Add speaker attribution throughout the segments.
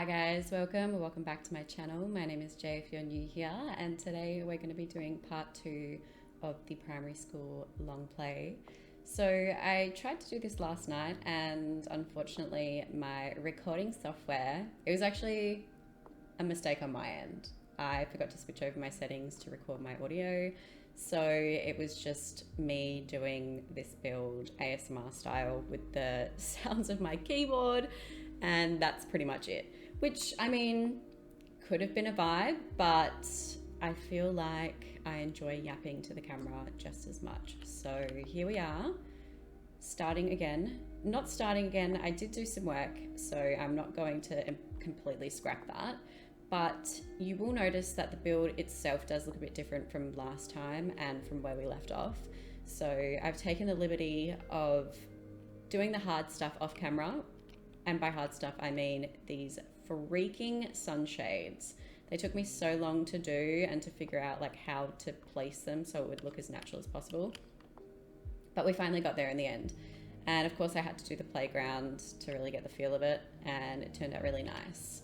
Speaker 1: Hi guys, welcome back to my channel. My name is Jay if you're new here, and today we're going to be doing part 2 of the primary school long play. So I tried to do this last night and unfortunately my recording software, it was actually a mistake on my end. I forgot to switch over my settings to record my audio, so it was just me doing this build ASMR style with the sounds of my keyboard, and that's pretty much it. Which, I mean, could have been a vibe, but I feel like I enjoy yapping to the camera just as much. So here we are, starting again. Not starting again, I did do some work, so I'm not going to completely scrap that. But you will notice that the build itself does look a bit different from last time and from where we left off. So I've taken the liberty of doing the hard stuff off camera. And by hard stuff, I mean these freaking sunshades. They took me so long to do and to figure out like how to place them so it would look as natural as possible. But we finally got there in the end. And of course I had to do the playground to really get the feel of it, and it turned out really nice.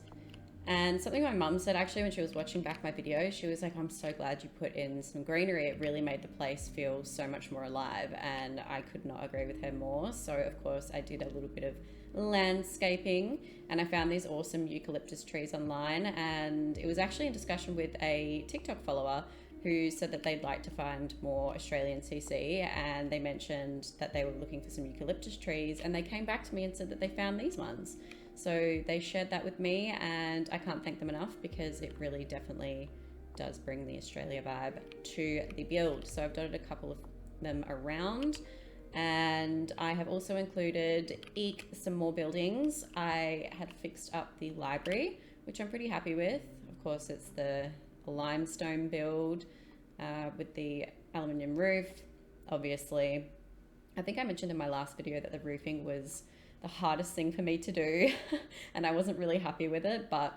Speaker 1: And something my mum said actually when she was watching back my video, she was like, I'm so glad you put in some greenery. It really made the place feel so much more alive, and I could not agree with her more. So of course I did a little bit of landscaping, and I found these awesome eucalyptus trees online, and it was actually in discussion with a TikTok follower who said that they'd like to find more Australian CC, and they mentioned that they were looking for some eucalyptus trees, and they came back to me and said that they found these ones. So they shared that with me, and I can't thank them enough because it really definitely does bring the Australia vibe to the build. So I've dotted a couple of them around, and I have also included some more buildings. I had fixed up the library, which I'm pretty happy with. Of course, it's the limestone build with the aluminium roof. Obviously, I think I mentioned in my last video that the roofing was the hardest thing for me to do and I wasn't really happy with it, but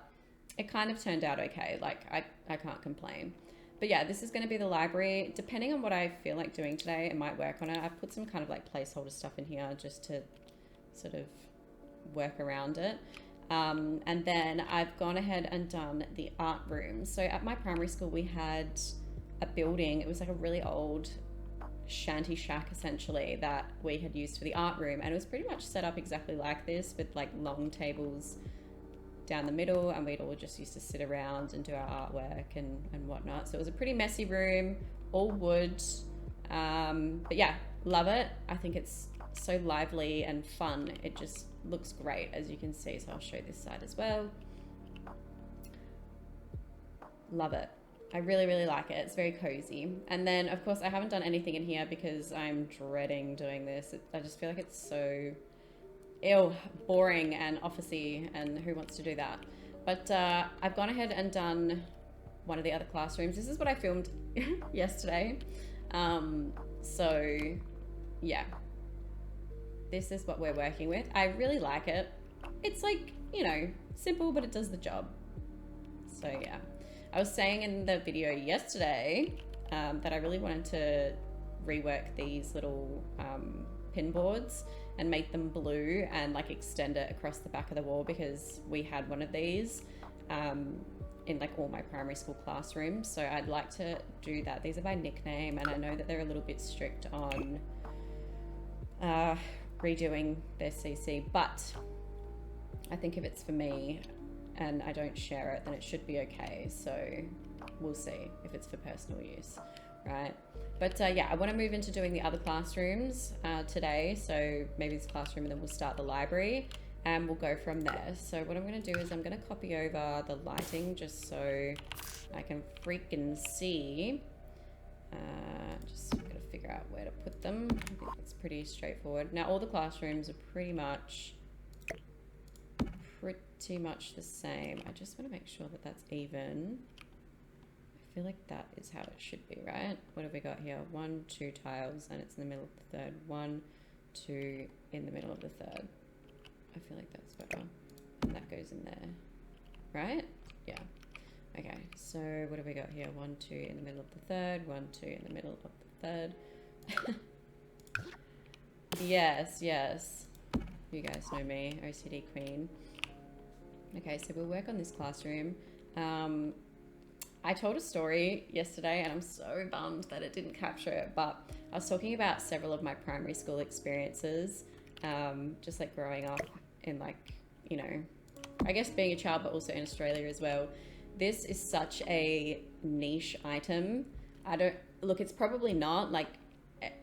Speaker 1: it kind of turned out okay. Like I can't complain. But yeah, this is going to be the library. Depending on what I feel like doing today, I might work on it. I've put some kind of like placeholder stuff in here just to sort of work around it. And then I've gone ahead and done the art room. So at my primary school, we had a building. It was like a really old shanty shack essentially that we had used for the art room, and it was pretty much set up exactly like this with like long tables down the middle, and we'd all just used to sit around and do our artwork and whatnot. So it was a pretty messy room, all wood, but yeah, love it. I think it's so lively and fun. It just looks great, as you can see. So I'll show this side as well. Love it. I really, really like it. It's very cozy. And then, of course, I haven't done anything in here because I'm dreading doing this. I just feel like it's so boring and officey, and who wants to do that? But I've gone ahead and done one of the other classrooms. This is what I filmed yesterday. So, yeah. This is what we're working with. I really like it. It's like, you know, simple, but it does the job. So, yeah. I was saying in the video yesterday that I really wanted to rework these little pin boards and make them blue and like extend it across the back of the wall, because we had one of these in like all my primary school classrooms. So I'd like to do that. These are by nickname, and I know that they're a little bit strict on redoing their CC, but I think if it's for me and I don't share it, then it should be okay. So we'll see if it's for personal use, right? But yeah, I want to move into doing the other classrooms today. So maybe this classroom, and then we'll start the library and we'll go from there. So what I'm going to do is I'm going to copy over the lighting just so I can freaking see. Just going to figure out where to put them. I think it's pretty straightforward. Now all the classrooms are pretty much the same. I just want to make sure that that's even. I feel like that is how it should be, right? What have we got here? 1, 2 tiles, and it's in the middle of the third. 1, 2 in the middle of the third. I feel like that's better. And that goes in there, right? Yeah. Okay, so what have we got here? 1, 2 in the middle of the third. 1, 2 in the middle of the third. Yes, yes. You guys know me, OCD queen. Okay, so we'll work on this classroom. I told a story yesterday and I'm so bummed that it didn't capture it, but I was talking about several of my primary school experiences, just like growing up in like, you know, I guess being a child, but also in Australia as well. This is such a niche item. I don't, look, it's probably not like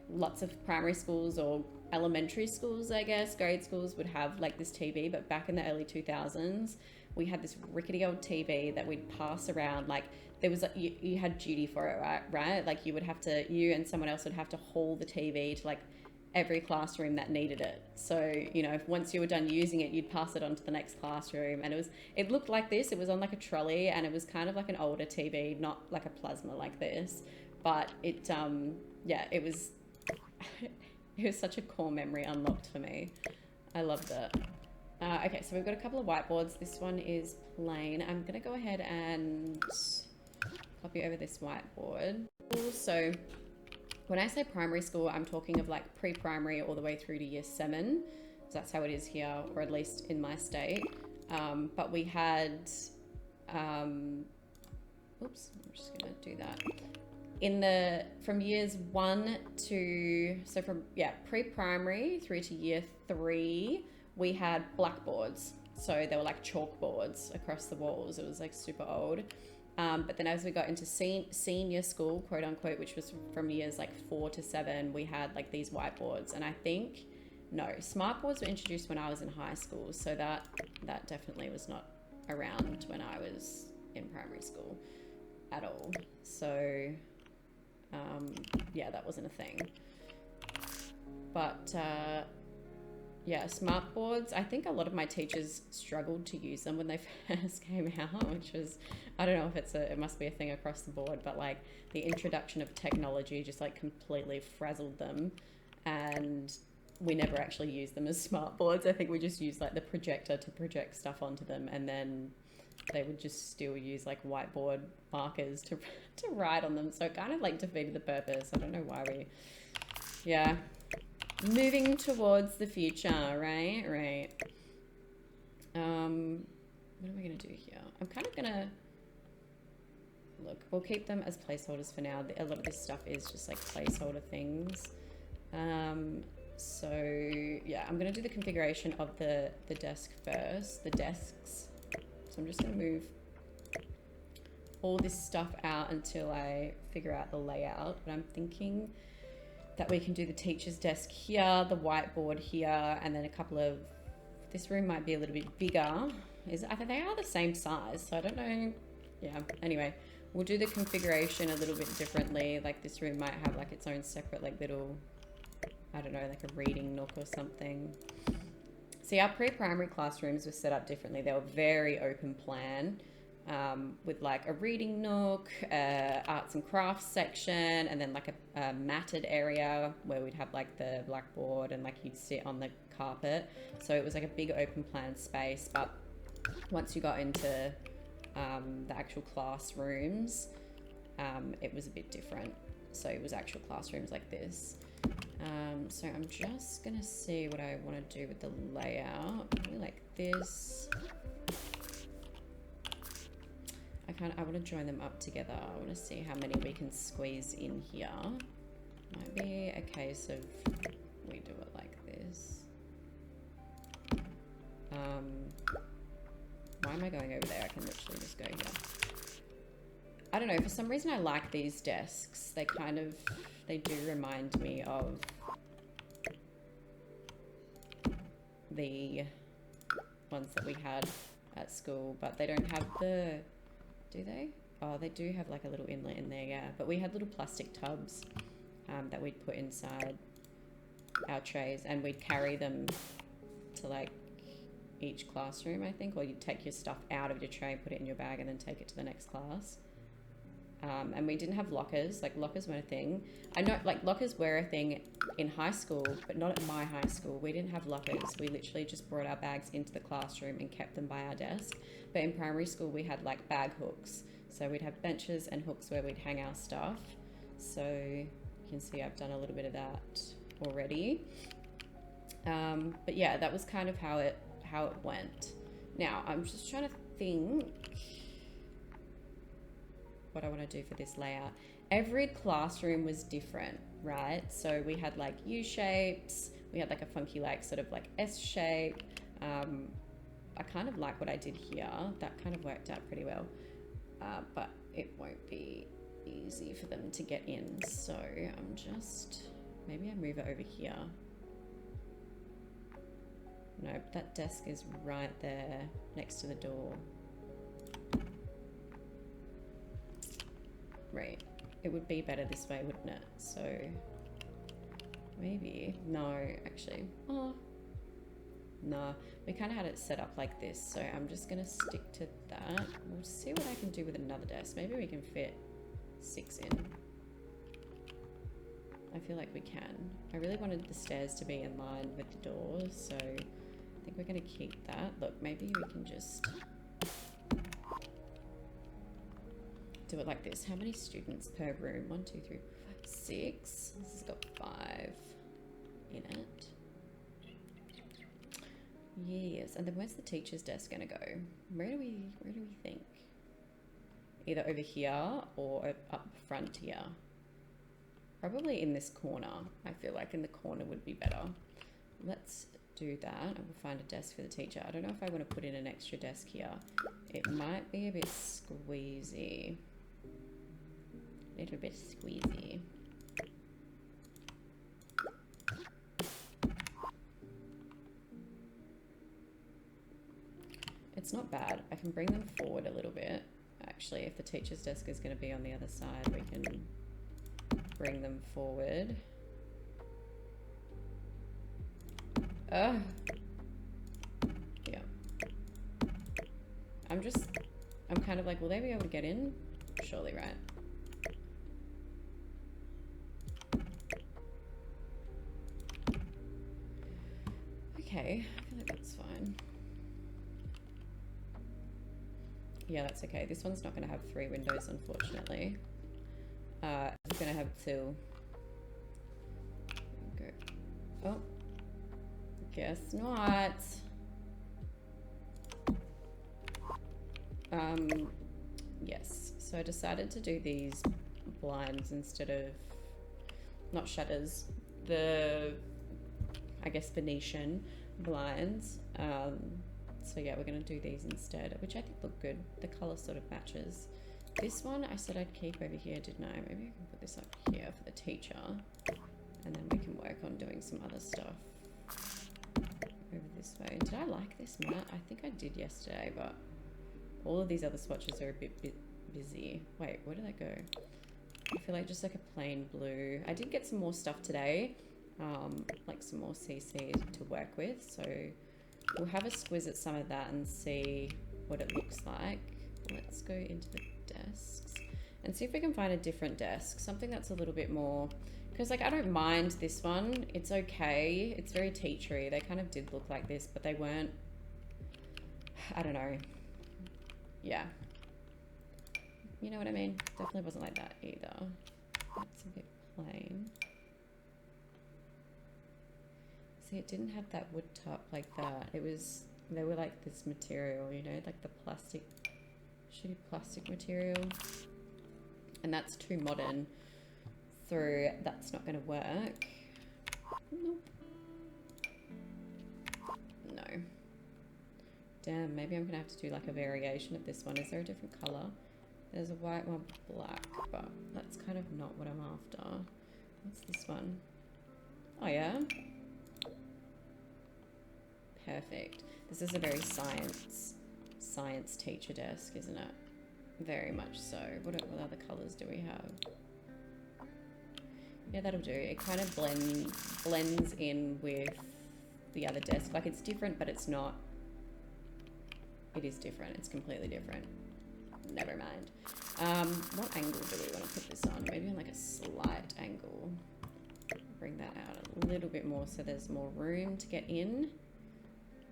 Speaker 1: lots of primary schools or elementary schools, I guess, grade schools would have like this TV, but back in the early 2000s, we had this rickety old TV that we'd pass around. Like there was like, you had duty for it, right? Like you would have to, you and someone else would have to haul the TV to like every classroom that needed it. So, you know, if once you were done using it, you'd pass it on to the next classroom. And it looked like this. It was on like a trolley and it was kind of like an older TV, not like a plasma like this. But it, yeah, it was, it was such a core memory unlocked for me. I loved it. Okay, so we've got a couple of whiteboards. This one is plain. I'm gonna go ahead and copy over this whiteboard. So when I say primary school, I'm talking of like pre-primary all the way through to year 7. So that's how it is here, or at least in my state. But we had, oops, I'm just gonna do that. From years 1 to, so from, yeah, pre-primary through to year 3, we had blackboards. So they were like chalkboards across the walls. It was like super old. But then as we got into senior school, quote unquote, which was from years like 4 to 7, we had like these whiteboards. And I think, no, smartboards were introduced when I was in high school. So that definitely was not around when I was in primary school at all. So, yeah, that wasn't a thing. But, yeah, smart boards. I think a lot of my teachers struggled to use them when they first came out, which was, I don't know if it must be a thing across the board, but like the introduction of technology just like completely frazzled them, and we never actually used them as smart boards. I think we just used like the projector to project stuff onto them, and then they would just still use like whiteboard markers to write on them. So it kind of like defeated the purpose. I don't know why yeah. Moving towards the future, right? Right. What am I going to do here? I'm kind of going to... Look, we'll keep them as placeholders for now. A lot of this stuff is just like placeholder things. So, yeah, I'm going to do the configuration of the desk first. The desks. So I'm just going to move all this stuff out until I figure out the layout. But I'm thinking that we can do the teacher's desk here, the whiteboard here, and then a couple of, this room might be a little bit bigger. I think they are the same size, so I don't know. Yeah, anyway, we'll do the configuration a little bit differently. Like this room might have like its own separate like little, I don't know, like a reading nook or something. See, our pre-primary classrooms were set up differently. They were very open plan. With like a reading nook, arts and crafts section, and then like a matted area where we'd have like the blackboard and like you'd sit on the carpet. So it was like a big open plan space. But once you got into the actual classrooms, it was a bit different. So it was actual classrooms like this. So I'm just gonna see what I want to do with the layout. Probably like this. I want to join them up together. I want to see how many we can squeeze in here. Might be a case of we do it like this. Why am I going over there? I can literally just go here. I don't know, for some reason I like these desks. They do remind me of the ones that we had at school, but they don't have the... Do they? Oh, they do have like a little inlet in there, yeah. But we had little plastic tubs that we'd put inside our trays, and we'd carry them to like each classroom, I think, or you'd take your stuff out of your tray, put it in your bag, and then take it to the next class. And we didn't have lockers. Like lockers weren't a thing. I know like lockers were a thing in high school, but not at my high school. We didn't have lockers. We literally just brought our bags into the classroom and kept them by our desk. But in primary school, we had like bag hooks. So we'd have benches and hooks where we'd hang our stuff. So you can see I've done a little bit of that already. But yeah, that was kind of how it went. Now, I'm just trying to think what I want to do for this layout. Every classroom was different, right? So we had like U shapes, we had like a funky like sort of like S shape. I kind of like what I did here. That kind of worked out pretty well, but it won't be easy for them to get in. So I'm just, maybe I move it over here. Nope, that desk is right there next to the door. Right, it would be better this way, wouldn't it? So maybe, no, actually, oh, no, we kind of had it set up like this, so I'm just gonna stick to that. We'll see what I can do with another desk. Maybe we can fit 6 in. I feel like we can. I really wanted the stairs to be in line with the doors, so I think we're gonna keep that. Look, maybe we can just do it like this. How many students per room? 1, 2, 3, 4, 5, 6. This has got 5 in it. Yes, and then where's the teacher's desk gonna go? Where do we think? Either over here or up front here. Probably in this corner. I feel like in the corner would be better. Let's do that. I will find a desk for the teacher. I don't know if I want to put in an extra desk here. It might be a bit squeezy. A little bit squeezy. It's not bad. I can bring them forward a little bit. Actually, if the teacher's desk is going to be on the other side, we can bring them forward. Yeah. I'm kind of like, will they be able to get in? Surely, right? Okay, I feel like that's fine. Yeah, that's okay. This one's not going to have 3 windows, unfortunately. It's going to have 2. Go. Oh. Guess not. Yes. So I decided to do these blinds instead of, not shutters, the, I guess, Venetian blinds. So yeah, we're going to do these instead, which I think look good. The color sort of matches. This one I said I'd keep over here, didn't I? Maybe I can put this up here for the teacher, and then we can work on doing some other stuff over this way. Did I like this mat? I think I did yesterday, but all of these other swatches are a bit busy. Wait, where did I go? I feel like just like a plain blue. I did get some more stuff today, like some more CC to work with, so we'll have a squiz at some of that and see what it looks like. Let's go into the desks and see if we can find a different desk, something that's a little bit more, because like I don't mind this one, it's okay, it's very teachery. They kind of did look like this, but they weren't, I don't know, yeah, you know what I mean? Definitely wasn't like that either. That's a bit plain. See, it didn't have that wood top like that. It was, they were like this material, you know, like the plastic, shitty plastic material. And that's too modern, so that's not going to work. Nope. No. Damn, maybe I'm going to have to do like a variation of this one. Is there a different color? There's a white one, black, but that's kind of not what I'm after. What's this one? Oh yeah. Perfect. This is a very science teacher desk, isn't it? Very much so. What other colors do we have? Yeah, that'll do. It kind of blends in with the other desk. Like it's different, but it's not. It is different. It's completely different. Never mind. What angle do we want to put this on? Maybe on like a slight angle. Bring that out a little bit more so there's more room to get in.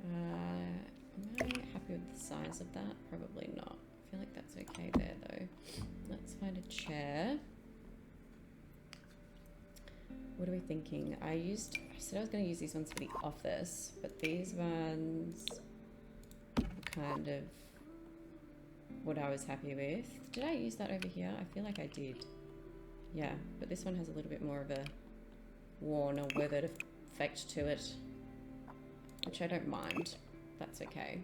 Speaker 1: Am I happy with the size of that? Probably not. I feel like that's okay there though. Let's find a chair. What are we thinking? I said I was going to use these ones for the office, but these ones kind of what I was happy with. Did I use that over here? I feel like I did. Yeah, but this one has a little bit more of a worn or weathered effect to it, which I don't mind. That's okay.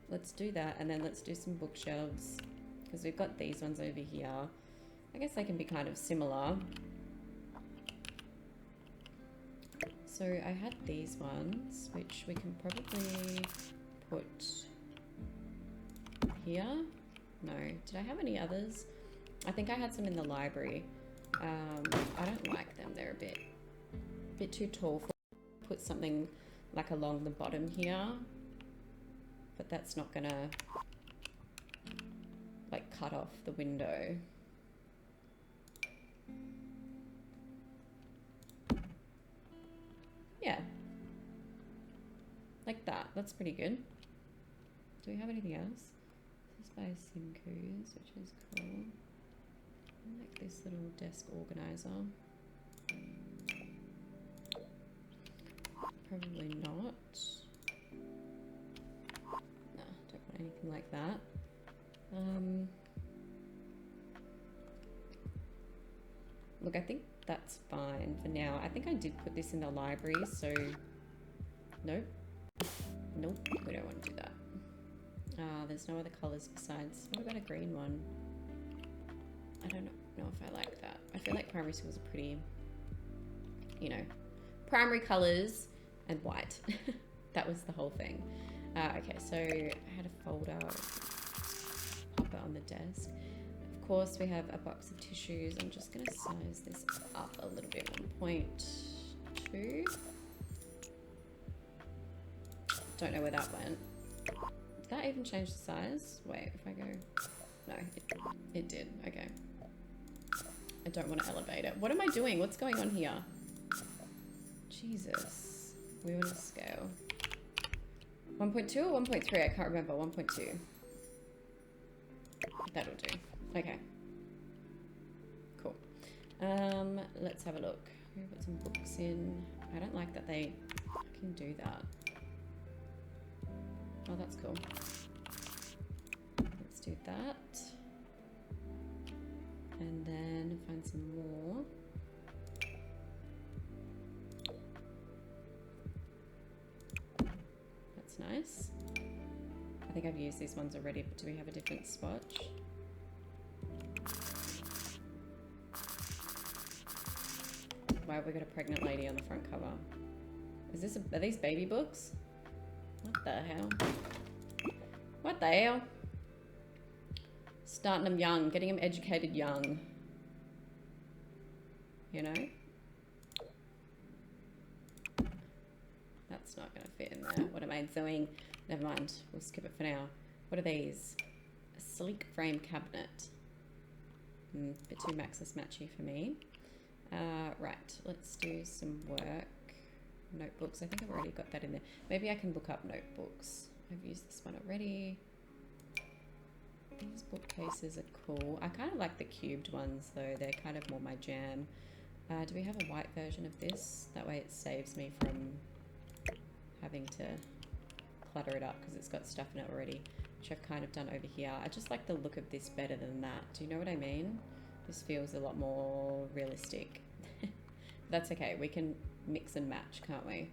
Speaker 1: Let's do that, and then let's do some bookshelves, because we've got these ones over here. I guess they can be kind of similar. So I had these ones, which we can probably put here. No, did I have any others? I think I had some in the library. I don't like them. They're a bit too tall for. Put something like along the bottom here, but that's not gonna like cut off the window. Yeah, like that. That's pretty good. Do we have anything else? This is by Simcoos, which is cool. I like this little desk organizer. Probably not. No, don't want anything like that. Look, I think that's fine for now. I think I did put this in the library, so nope. Nope, we don't want to do that. There's no other colours besides. What about a green one? I don't know if I like that. I feel like primary schools are pretty, you know, primary colours and white. That was the whole thing. Okay, so I had a folder. Pop it on the desk. Of course, we have a box of tissues. I'm just going to size this up a little bit. 1.2. Don't know where that went. Did that even change the size? Wait, if I go... No, it did. Okay. I don't want to elevate it. What am I doing? What's going on here? Jesus. We want to scale. 1.2 or 1.3? I can't remember. 1.2. That'll do. Okay. Cool. Let's have a look. We've got some books in. I don't like that they can do that. Oh, that's cool. Let's do that. And then find some more. That's nice. I think I've used these ones already, but do we have a different swatch? Why have we got a pregnant lady on the front cover? Is this are these baby books? What the hell? What the hell? Starting them young, getting them educated young. You know? That's not gonna fit in there. What am I doing? Never mind, we'll skip it for now. What are these? A sleek frame cabinet. Bit too Maxis matchy for me. Right, let's do some work. Notebooks, I think I've already got that in there. Maybe I can look up notebooks. I've used this one already. These bookcases are cool. I kind of like the cubed ones though. They're kind of more my jam. Do we have a white version of this? That way it saves me from having to clutter it up because it's got stuff in it already, which I've kind of done over here. I just like the look of this better than that. Do you know what I mean? This feels a lot more realistic. That's okay. We can mix and match, can't we?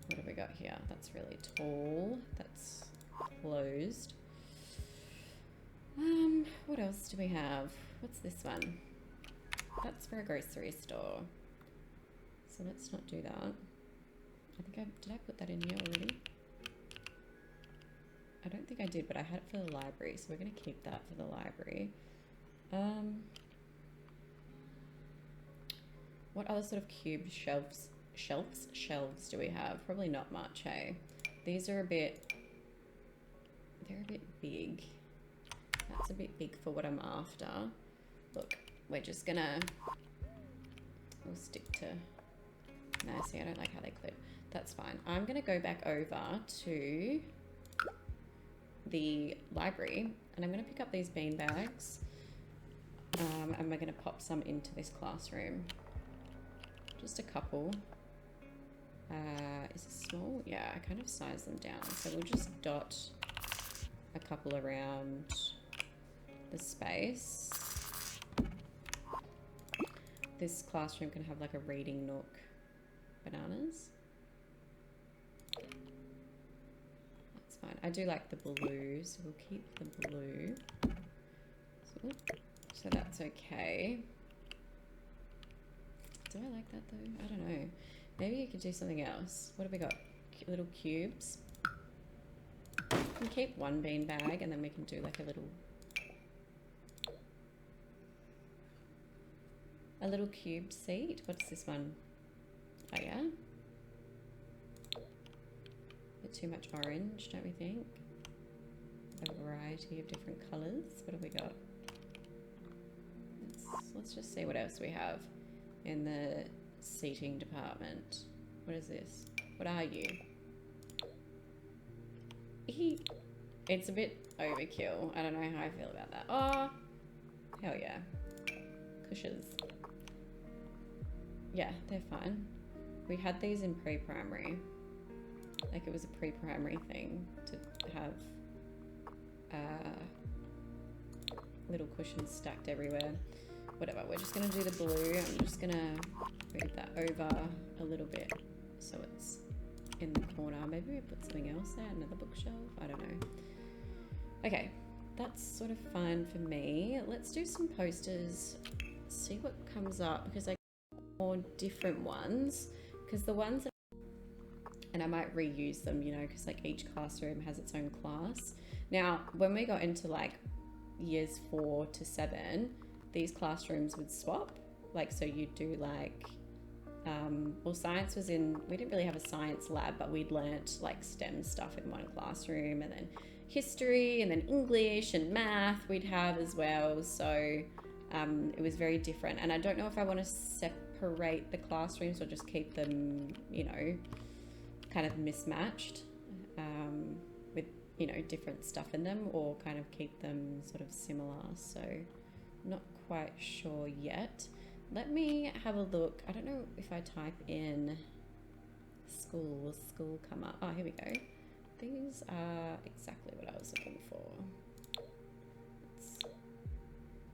Speaker 1: What have we got here? That's really tall. That's closed. What else do we have? What's this one? That's for a grocery store. So let's not do that. I think did I put that in here already? I don't think I did, but I had it for the library, so we're going to keep that for the library. What other sort of cube shelves do we have? Probably not much, hey? These are they're a bit big. That's a bit big for what I'm after. Look, we're just gonna, we'll stick to, no, see, I don't like how they clip. That's fine. I'm gonna go back over to the library and I'm gonna pick up these bean bags and we're gonna pop some into this classroom. Just a couple. Is it small? Yeah, I kind of size them down. So we'll just dot a couple around the space. This classroom can have like a reading nook. Bananas. That's fine. I do like the blue, so we'll keep the blue. So that's okay. Do I like that though? I don't know. Maybe you could do something else. What have we got? Little cubes. We can keep one bean bag and then we can do like a little cube seat. What's this one? Oh yeah. Bit too much orange, don't we think? A variety of different colours. What have we got? Let's just see what else we have in the seating department. What is this? What are you? It's a bit overkill. I don't know how I feel about that. Oh, hell yeah. Cushions. Yeah, they're fine. We had these in pre-primary. Like it was a pre-primary thing to have little cushions stacked everywhere. Whatever, we're just gonna do the blue. I'm just gonna move that over a little bit so it's in the corner. Maybe we put something else there, another bookshelf, I don't know. Okay, that's sort of fine for me. Let's do some posters, see what comes up, because I got more different ones, because the ones that, and I might reuse them, you know, because like each classroom has its own class. Now, when we got into like years 4 to 7, these classrooms would swap. Like, so you'd do like, well, science was in, we didn't really have a science lab, but we'd learnt like STEM stuff in one classroom, and then history, and then English and math we'd have as well. So it was very different. And I don't know if I want to separate the classrooms or just keep them, you know, kind of mismatched with, you know, different stuff in them, or kind of keep them sort of similar. So not quite sure yet. Let me have a look. I don't know if I type in school come up. Oh, here we go. These are exactly what I was looking for.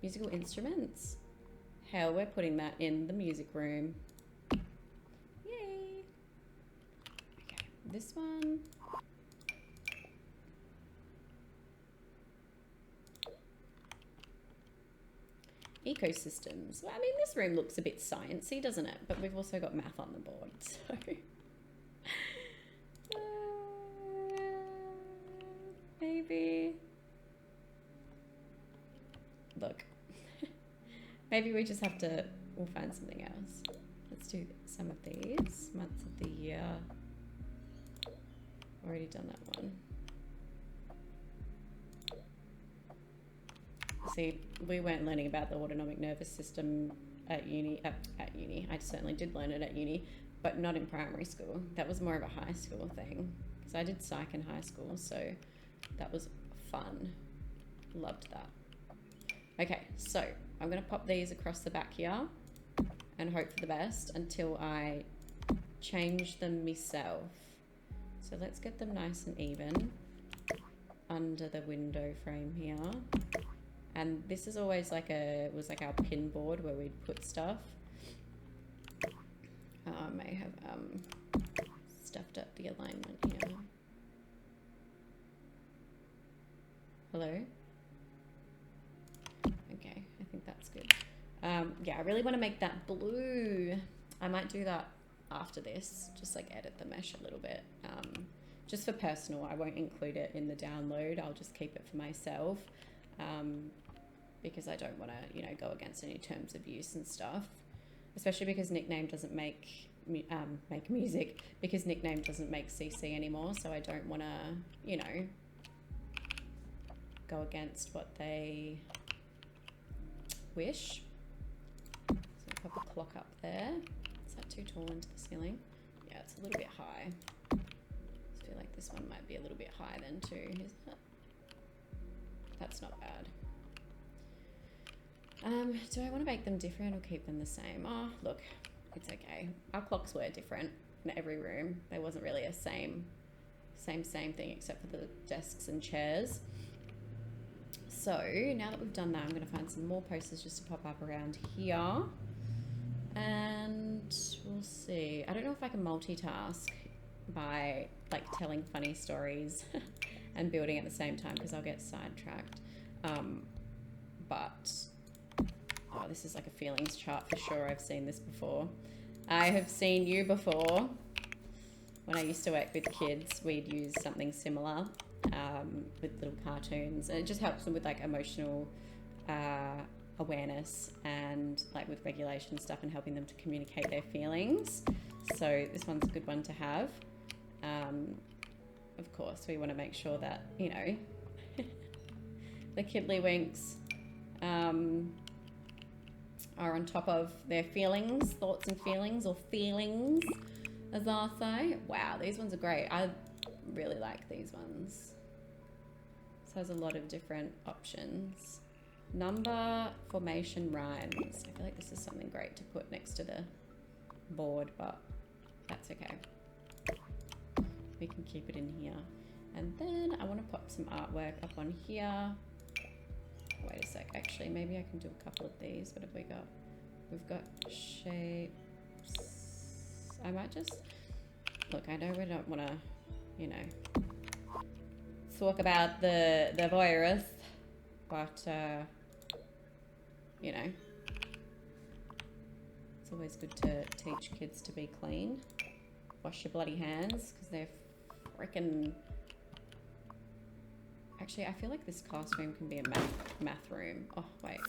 Speaker 1: Musical instruments. Hell, we're putting that in the music room. Yay. Okay, this one. Ecosystems. Well, I mean, this room looks a bit sciencey, doesn't it? But we've also got math on the board, so maybe. Look, maybe we just have to. We'll find something else. Let's do some of these months of the year. Already done that one. See, we weren't learning about the autonomic nervous system at uni. I certainly did learn it at uni, but not in primary school. That was more of a high school thing, because I did psych in high school, so that was fun. Loved that. Okay, so I'm going to pop these across the back here and hope for the best until I change them myself. So let's get them nice and even under the window frame here. And this is always like was like our pin board where we'd put stuff. I may have stuffed up the alignment here. Hello? Okay, I think that's good. Yeah, I really want to make that blue. I might do that after this, just like edit the mesh a little bit. Just for personal, I won't include it in the download. I'll just keep it for myself. Because I don't want to, you know, go against any terms of use and stuff, especially because Nickname doesn't make music, because Nickname doesn't make CC anymore, so I don't want to, you know, go against what they wish. So I'll pop a clock up there. Is that too tall into the ceiling? Yeah, it's a little bit high. I feel like this one might be a little bit high then too, isn't it? That's not bad. Do I want to make them different or keep them the same? Oh, look, it's okay. Our clocks were different. in every room. There wasn't really a same thing except for the desks and chairs. So now that we've done that, I'm going to find some more posters just to pop up around here. And we'll see. I don't know if I can multitask by like telling funny stories and building at the same time, because I'll get sidetracked. But oh, this is like a feelings chart for sure. I've seen this before. I have seen you before. When I used to work with kids, we'd use something similar with little cartoons, and it just helps them with like emotional awareness and like with regulation stuff and helping them to communicate their feelings. So this one's a good one to have. Of course, we want to make sure that, you know, the Kiddlywinks are on top of their feelings, thoughts and feelings, or feelings, as I say. Wow, these ones are great. I really like these ones. This has a lot of different options. Number formation rhymes. I feel like this is something great to put next to the board, but that's okay. We can keep it in here. And then I want to pop some artwork up on here. Wait a sec, actually, maybe I can do a couple of these. What have we got? We've got shapes. I might just, look, I know we don't want to, you know, talk about the virus, but, you know, it's always good to teach kids to be clean. Wash your bloody hands, because they're freaking... Actually, I feel like this classroom can be a math room. Oh, wait.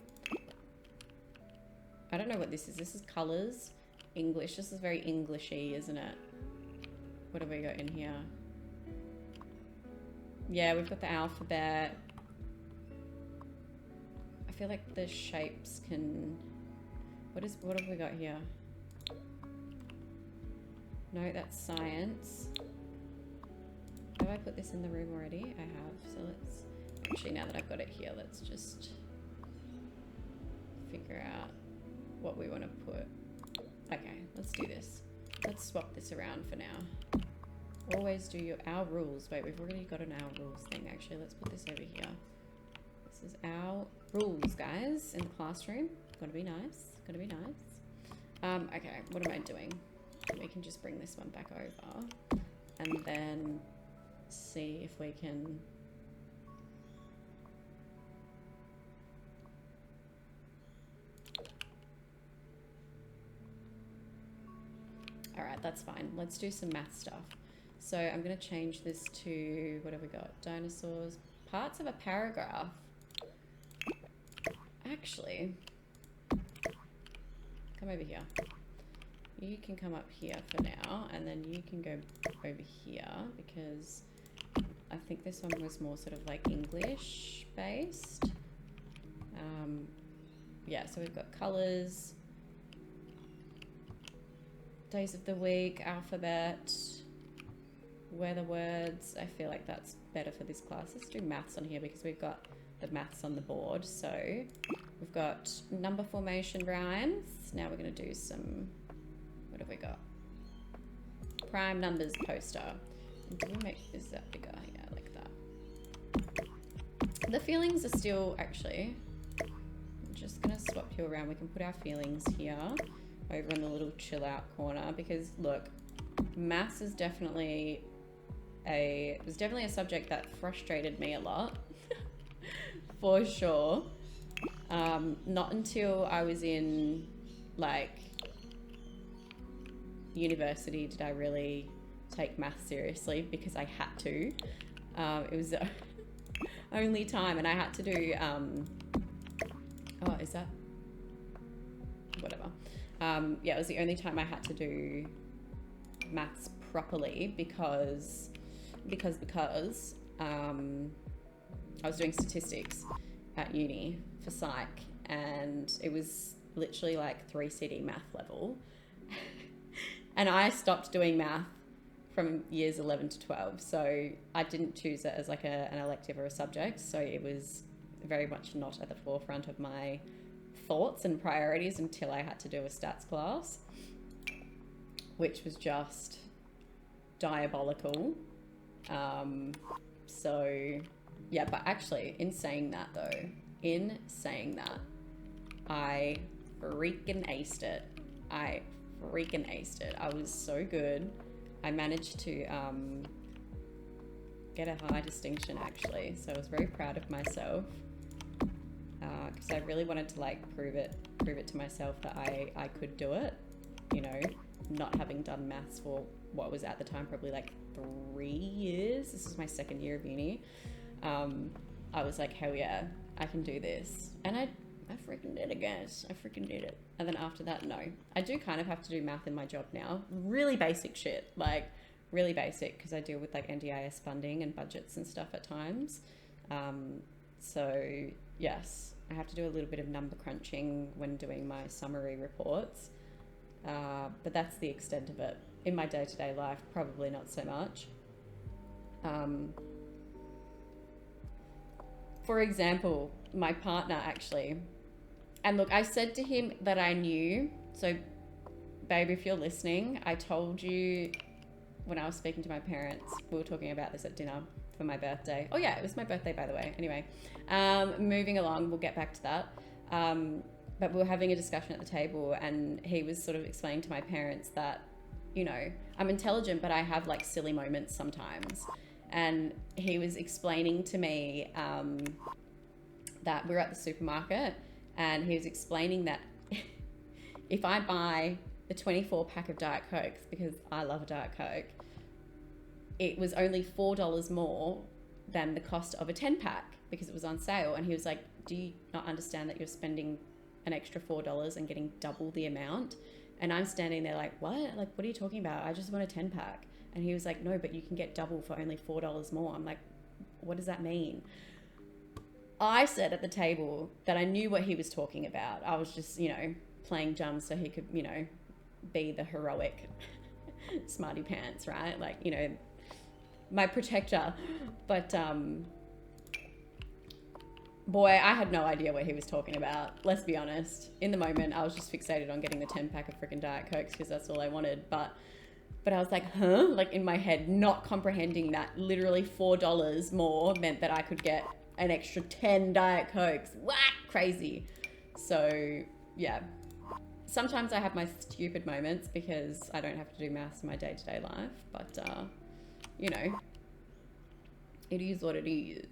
Speaker 1: I don't know what this is. This is colours. English. This is very Englishy, isn't it? What have we got in here? Yeah, we've got the alphabet. I feel like the shapes can... What have we got here? No, that's science. Have I put this in the room already? I have. So let's... Actually, now that I've got it here, let's just figure out what we want to put. Okay, let's do this. Let's swap this around for now. Always do our rules. Wait, we've already got an our rules thing. Actually, let's put this over here. This is our rules, guys, in the classroom. Gotta be nice. Gotta be nice. Okay, what am I doing? We can just bring this one back over and then see if we can... All right, that's fine. Let's do some math stuff. So I'm going to change this to, what have we got? Dinosaurs, parts of a paragraph. Actually, come over here. You can come up here for now, and then you can go over here, because I think this one was more sort of like English based. Yeah, so we've got colors, days of the week, alphabet, weather words. I feel like that's better for this class. Let's do maths on here because we've got the maths on the board. So we've got number formation rhymes. Now we're going to do some, what have we got? Prime numbers poster. Do we make, is that bigger? Yeah, like that. The feelings are still, actually, I'm just going to swap you around. We can put our feelings here over in the little chill out corner, because look, maths is definitely it was definitely a subject that frustrated me a lot. For sure. Not until I was in like university did I really take maths seriously, because I had to. It was the only time, and I had to do oh, is that whatever. Yeah, it was the only time I had to do maths properly, because I was doing statistics at uni for psych, and it was literally like 3 CD math level. And I stopped doing math from years 11 to 12, so I didn't choose it as like an elective or a subject, so it was very much not at the forefront of my thoughts and priorities until I had to do a stats class. which was just diabolical. So yeah, but actually in saying that, I freaking aced it. I was so good. I managed to get a high distinction actually, so I was very proud of myself, because I really wanted to like prove it to myself that I could do it, you know, not having done maths for what was at the time probably like 3 years. This is my second year of uni. I was like, hell yeah, I can do this. And I freaking did it, guys. I freaking did it. And then after that, no. I do kind of have to do math in my job now. Really basic shit. Like, really basic, because I deal with like NDIS funding and budgets and stuff at times. So, yes, I have to do a little bit of number crunching when doing my summary reports. But that's the extent of it. In my day-to-day life, probably not so much. For example, my partner actually, and look, I said to him that I knew, so babe, if you're listening, I told you when I was speaking to my parents, we were talking about this at dinner for my birthday. Oh yeah, it was my birthday, by the way. Anyway, moving along, we'll get back to that. But we were having a discussion at the table, and he was sort of explaining to my parents that, you know, I'm intelligent, but I have like silly moments sometimes. And he was explaining to me that we were at the supermarket, and he was explaining that if I buy the 24 pack of Diet Cokes, because I love a Diet Coke, it was only $4 more than the cost of a 10 pack because it was on sale. And he was like, do you not understand that you're spending an extra $4 and getting double the amount? And I'm standing there like, what? Like, what are you talking about? I just want a 10 pack. And he was like, no, but you can get double for only $4 more. I'm like, what does that mean? I said at the table that I knew what he was talking about. I was just, you know, playing dumb so he could, you know, be the heroic smarty pants, right? Like, you know, my protector. But boy, I had no idea what he was talking about. Let's be honest. In the moment, I was just fixated on getting the 10 pack of freaking Diet Cokes because that's all I wanted. But I was like, huh? Like in my head, not comprehending that literally $4 more meant that I could get an extra 10 Diet Cokes. What? Crazy. So yeah, sometimes I have my stupid moments because I don't have to do maths in my day-to-day life, but you know, it is what it is.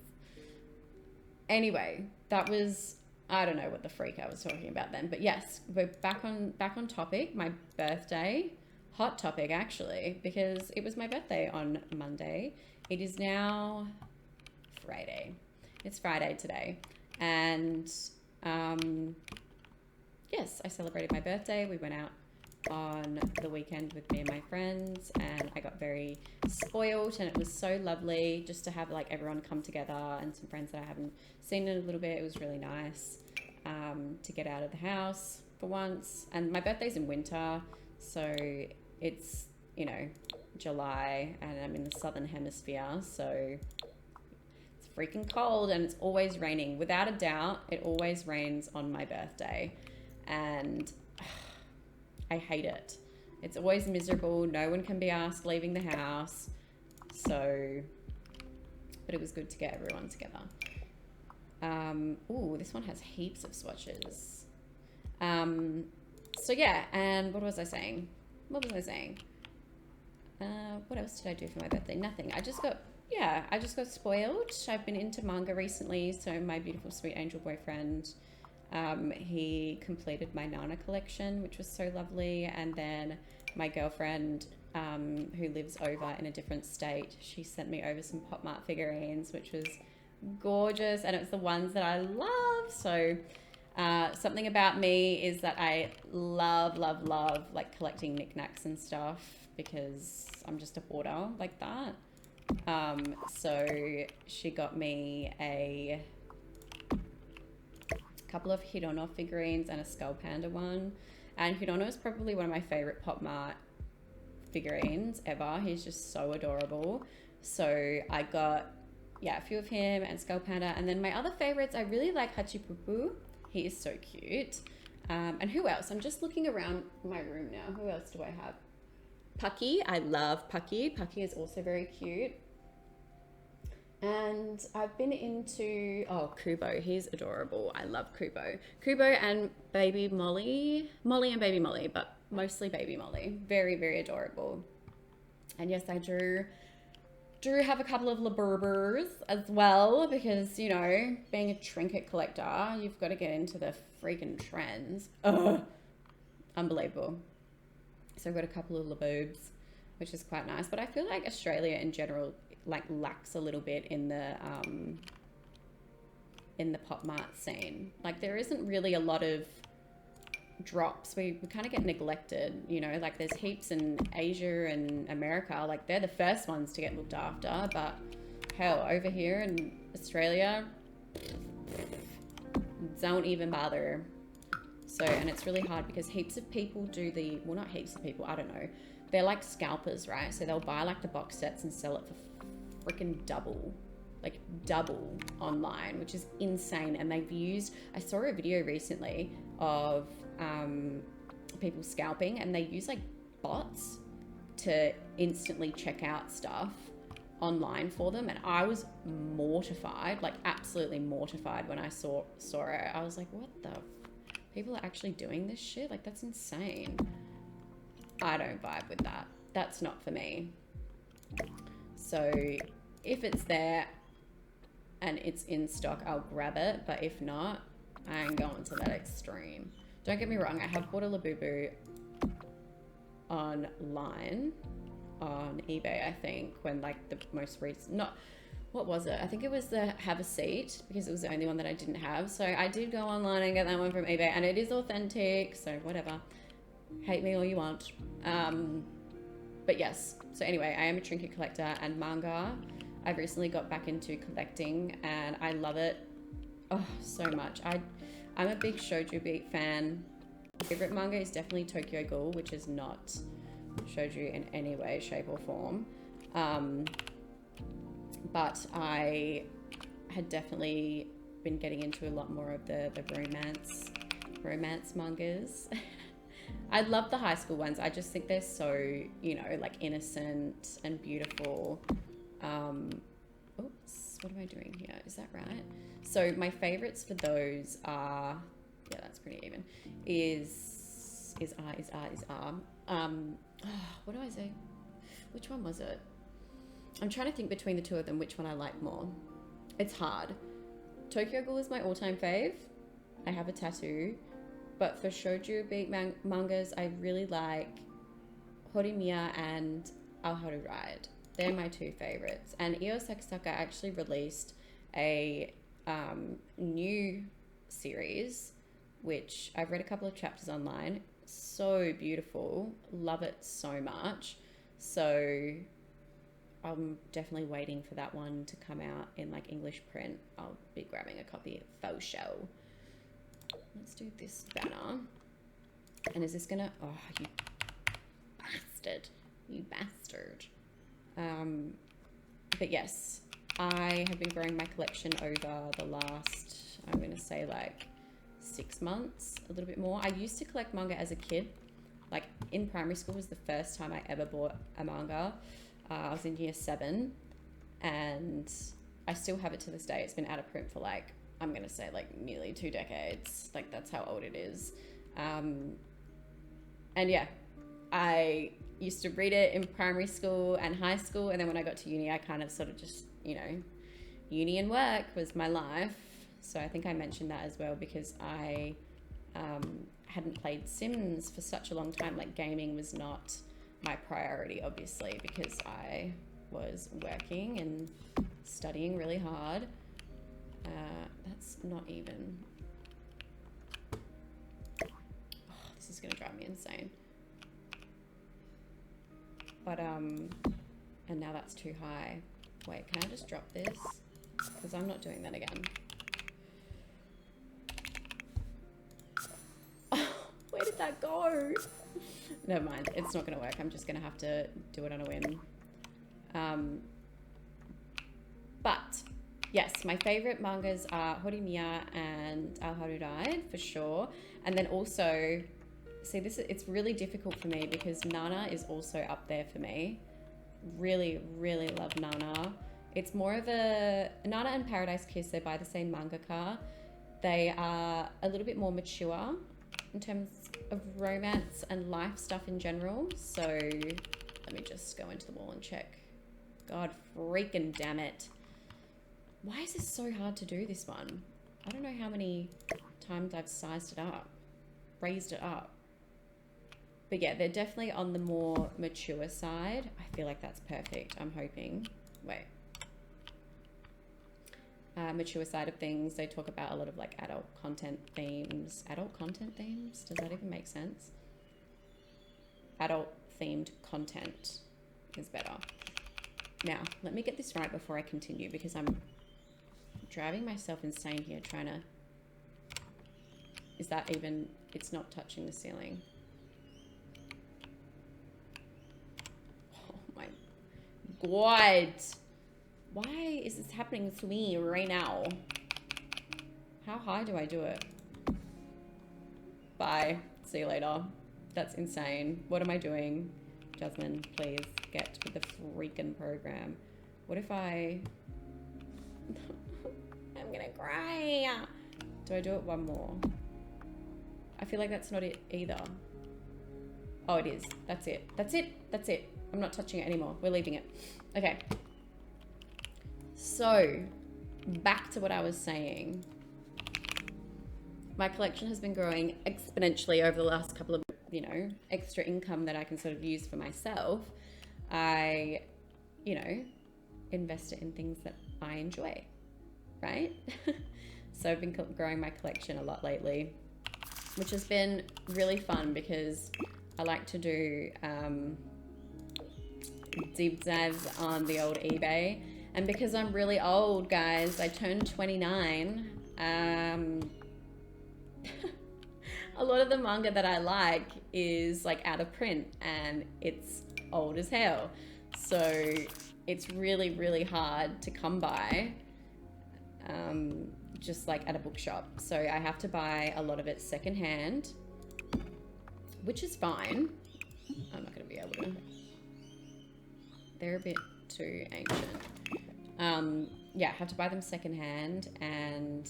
Speaker 1: Anyway, that was, I don't know what the freak I was talking about then, but yes, we're back on topic. My birthday, hot topic actually, because it was my birthday on Monday. It is now Friday. It's Friday today, and yes, I celebrated my birthday. We went out on the weekend with me and my friends, and I got very spoiled, and it was so lovely just to have like everyone come together and some friends that I haven't seen in a little bit. It was really nice to get out of the house for once. And my birthday's in winter, so it's, you know, July, and I'm in the southern hemisphere, so it's freaking cold, and it's always raining. Without a doubt, it always rains on my birthday, and I hate it. It's always miserable. No one can be asked leaving the house. So, but it was good to get everyone together. Ooh, this one has heaps of swatches. So yeah, and what was I saying? What else did I do for my birthday? Nothing. I just got spoiled. I've been into manga recently, so my beautiful sweet angel boyfriend, he completed my Nana collection, which was so lovely. And then my girlfriend, who lives over in a different state, she sent me over some Pop Mart figurines, which was gorgeous, and it was the ones that I love. So something about me is that I love like collecting knickknacks and stuff, because I'm just a hoarder like that. So she got me a couple of Hirono figurines and a Skull Panda one. And Hirono is probably one of my favorite Pop Mart figurines ever. He's just so adorable. So I got, yeah, a few of him and Skull Panda. And then my other favorites, I really like Hachipupu. He is so cute. And who else? I'm just looking around my room now. Who else do I have? Pucky. I love Pucky. Pucky is also very cute. And I've been into, oh, Kubo. He's adorable. I love Kubo. Kubo and baby Molly. Molly and baby Molly, but mostly baby Molly. Very, very adorable. And yes, I do have a couple of Laburbers as well, because, you know, being a trinket collector, you've got to get into the freaking trends. Ugh. Unbelievable. So I've got a couple of Laboobs, which is quite nice. But I feel like Australia in general like lacks a little bit in the pop mart scene. Like there isn't really a lot of drops. We kind of get neglected, you know, like there's heaps in Asia and America, like they're the first ones to get looked after, but hell, over here in Australia, don't even bother. So, and it's really hard because heaps of people do the, well, not heaps of people, I don't know, they're like scalpers, right? So they'll buy like the box sets and sell it for freaking double online, which is insane. And they've used, I saw a video recently of people scalping, and they use like bots to instantly check out stuff online for them, and I was mortified, like absolutely mortified when I saw it. I was like, what the people are actually doing this shit? Like that's insane. I don't vibe with that. That's not for me. So if it's there and it's in stock, I'll grab it, but if not, I ain't going to that extreme. Don't get me wrong, I have bought a Labubu online on eBay, I think, when like the most recent, not, what was it? I think it was the Have a Seat, because it was the only one that I didn't have. So I did go online and get that one from eBay, and it is authentic, so whatever. Hate me all you want. But yes, so anyway, I am a trinket collector and manga. I've recently got back into collecting and I love it, oh, so much. I'm a big shoujo beat fan. My favorite manga is definitely Tokyo Ghoul, which is not shoujo in any way, shape or form. But I had definitely been getting into a lot more of the romance mangas. I love the high school ones. I just think they're so, you know, like innocent and beautiful. Oops, what am I doing here? Is that right? So my favorites for those are, yeah, that's pretty even, is what do I say? Which one was it? I'm trying to think between the two of them, which one I like more. It's hard. Tokyo Ghoul is my all-time fave. I have a tattoo. But for shoujo beat mangas, I really like Horimiya and Aoharu Ride. They're my two favorites. And Io Sakisaka actually released a new series, which I've read a couple of chapters online. So beautiful. Love it so much. So I'm definitely waiting for that one to come out in like English print. I'll be grabbing a copy for show. Let's do this banner. And is this gonna, oh, you bastard. You bastard. But yes, I have been growing my collection over the last, I'm gonna say like 6 months, a little bit more. I used to collect manga as a kid. Like in primary school was the first time I ever bought a manga. I was in year 7 and I still have it to this day. It's been out of print for like, I'm gonna say like nearly 2 decades. Like that's how old it is. And yeah, I used to read it in primary school and high school, and then when I got to uni, I kind of sort of just, you know, uni and work was my life. So I think I mentioned that as well, because I hadn't played Sims for such a long time. Like gaming was not my priority, obviously, because I was working and studying really hard. That's not even, oh, this is gonna drive me insane. But and now that's too high. Wait, can I just drop this? Because I'm not doing that again. Oh, where did that go? Never mind, it's not gonna work. I'm just gonna have to do it on a whim. But yes, my favorite mangas are Horimiya and Aoharu Ride for sure. And then also see, it's really difficult for me because Nana is also up there for me. Really, really love Nana. It's more of a, Nana and Paradise Kiss, they're by the same mangaka. They are a little bit more mature in terms of romance and life stuff in general. So let me just go into the wall and check. God freaking damn it. Why is this so hard to do, this one? I don't know how many times I've sized it up, raised it up. But yeah, they're definitely on the more mature side. I feel like that's perfect, I'm hoping. Wait. Mature side of things, they talk about a lot of like adult content themes. Adult content themes? Does that even make sense? Adult themed content is better. Now, let me get this right before I continue because I'm driving myself insane here trying to... Is that even... It's not touching the ceiling. Oh my God. Why is this happening to me right now? How high do I do it? Bye. See you later. That's insane. What am I doing? Jasmine, please get with the freaking program. What if I... I'm gonna cry. Do I do it one more? I feel like that's not it either. Oh, it is. That's it. That's it. That's it. I'm not touching it anymore. We're leaving it. Okay. So, back to what I was saying. My collection has been growing exponentially over the last couple of, you know, extra income that I can sort of use for myself. I, you know, invest it in things that I enjoy, right? So I've been growing my collection a lot lately, which has been really fun because I like to do deep dives on the old eBay. And because I'm really old, guys, I turned 29. A lot of the manga that I like is like out of print and it's old as hell. So it's really, really hard to come by, just like at a bookshop. So I have to buy a lot of it secondhand, which is fine. I'm not gonna be able to. They're a bit too ancient. Yeah, I have to buy them secondhand, and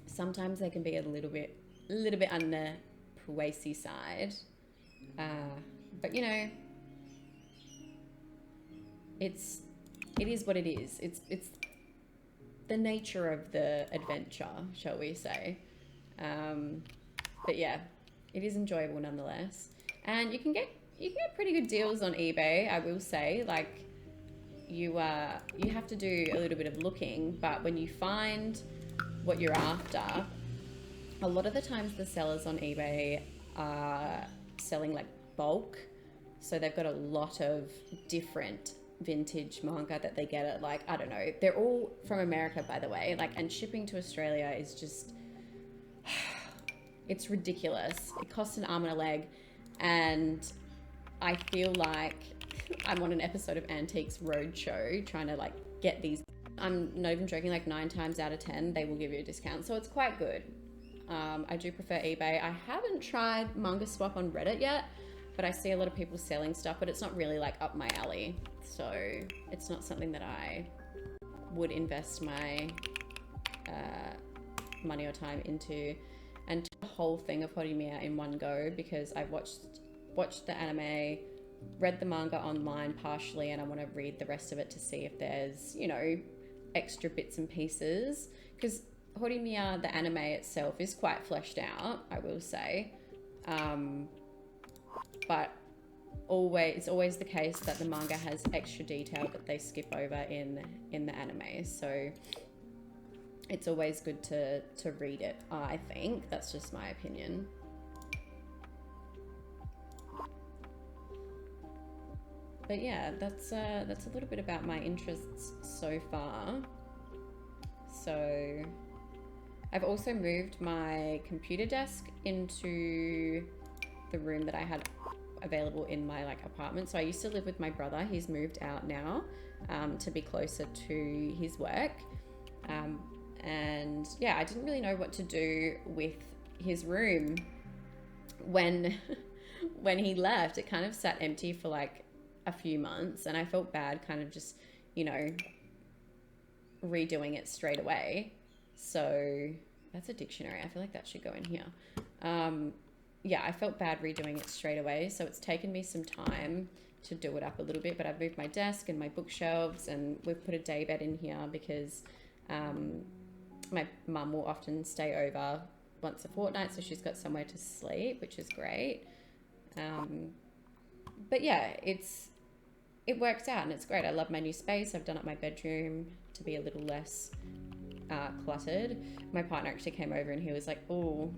Speaker 1: sometimes they can be a little bit on the pricey side. But you know, it is what it is. It's the nature of the adventure, shall we say. But yeah, it is enjoyable nonetheless. And you can get pretty good deals on eBay, I will say. Like, you have to do a little bit of looking, but when you find what you're after, a lot of the times the sellers on eBay are selling like bulk. So they've got a lot of different vintage manga that they get at, like, I don't know, they're all from America, by the way, like, and shipping to Australia is just, it's ridiculous. It costs an arm and a leg, and I feel like I'm on an episode of Antiques Roadshow trying to like get these. I'm not even joking, like 9 times out of 10 they will give you a discount, so it's quite good. I do prefer eBay. I haven't tried Manga Swap on Reddit yet, but I see a lot of people selling stuff, but it's not really like up my alley, so it's not something that I would invest my money or time into. And the whole thing of Horimiya in one go, because I've watched the anime, read the manga online partially, and I want to read the rest of it to see if there's, you know, extra bits and pieces, because Horimiya, the anime itself, is quite fleshed out, I will say, but it's always the case that the manga has extra detail that they skip over in the anime, so it's always good to read it. I think that's just my opinion. But yeah, that's a little bit about my interests so far. So I've also moved my computer desk into the room that I had available in my like apartment. So I used to live with my brother. He's moved out now to be closer to his work. And yeah, I didn't really know what to do with his room. when when he left, it kind of sat empty for like a few months, and I felt bad kind of just, you know, redoing it straight away. So that's a dictionary. I feel like that should go in here. Yeah, I felt bad redoing it straight away. So it's taken me some time to do it up a little bit, but I've moved my desk and my bookshelves, and we've put a day bed in here because my mum will often stay over once a fortnight, so she's got somewhere to sleep, which is great. But yeah, it works out and it's great. I love my new space. I've done up my bedroom to be a little less cluttered. My partner actually came over and he was like, "Oh,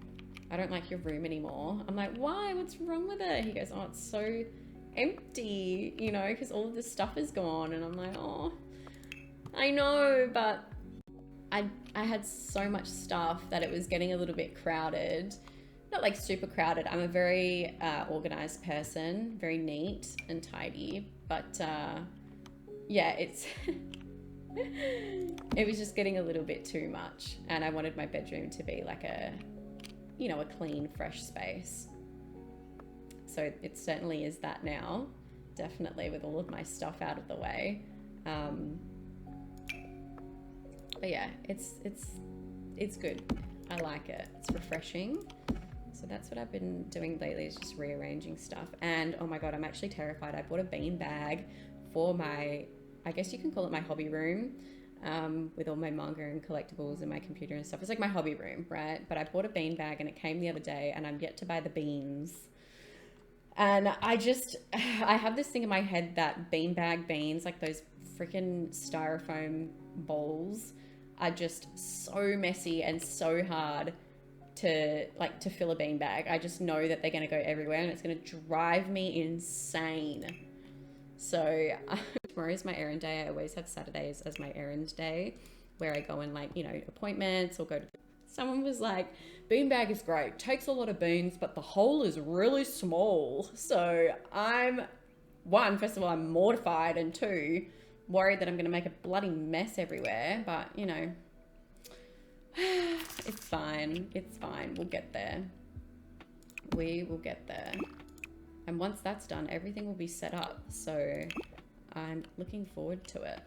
Speaker 1: I don't like your room anymore." I'm like, "Why? What's wrong with it?" He goes, "Oh, it's so empty, you know, because all of the stuff is gone." And I'm like, "Oh, I know, but I had so much stuff that it was getting a little bit crowded." Not like super crowded. I'm a very organized person, very neat and tidy, but yeah, it's it was just getting a little bit too much, and I wanted my bedroom to be like a, you know, a clean, fresh space. So it certainly is that now, definitely, with all of my stuff out of the way. But yeah, it's good. I like it. It's refreshing. So that's what I've been doing lately, is just rearranging stuff. And oh my God, I'm actually terrified. I bought a bean bag for my, I guess you can call it my hobby room, with all my manga and collectibles and my computer and stuff. It's like my hobby room, right? But I bought a bean bag and it came the other day, and I'm yet to buy the beans. And I have this thing in my head that beanbag beans, like those freaking styrofoam bowls, are just so messy and so hard to fill a beanbag. I just know that they're going to go everywhere and it's going to drive me insane. So tomorrow's my errand day. I always have Saturdays as my errand day, where I go and, like, you know, appointments or go to... Someone was like, "Beanbag is great, takes a lot of beans, but the hole is really small." So I'm, one, first of all, I'm mortified, and two, worried that I'm going to make a bloody mess everywhere. But, you know, it's fine. It's fine. We'll get there. We will get there. And once that's done, everything will be set up. So I'm looking forward to it.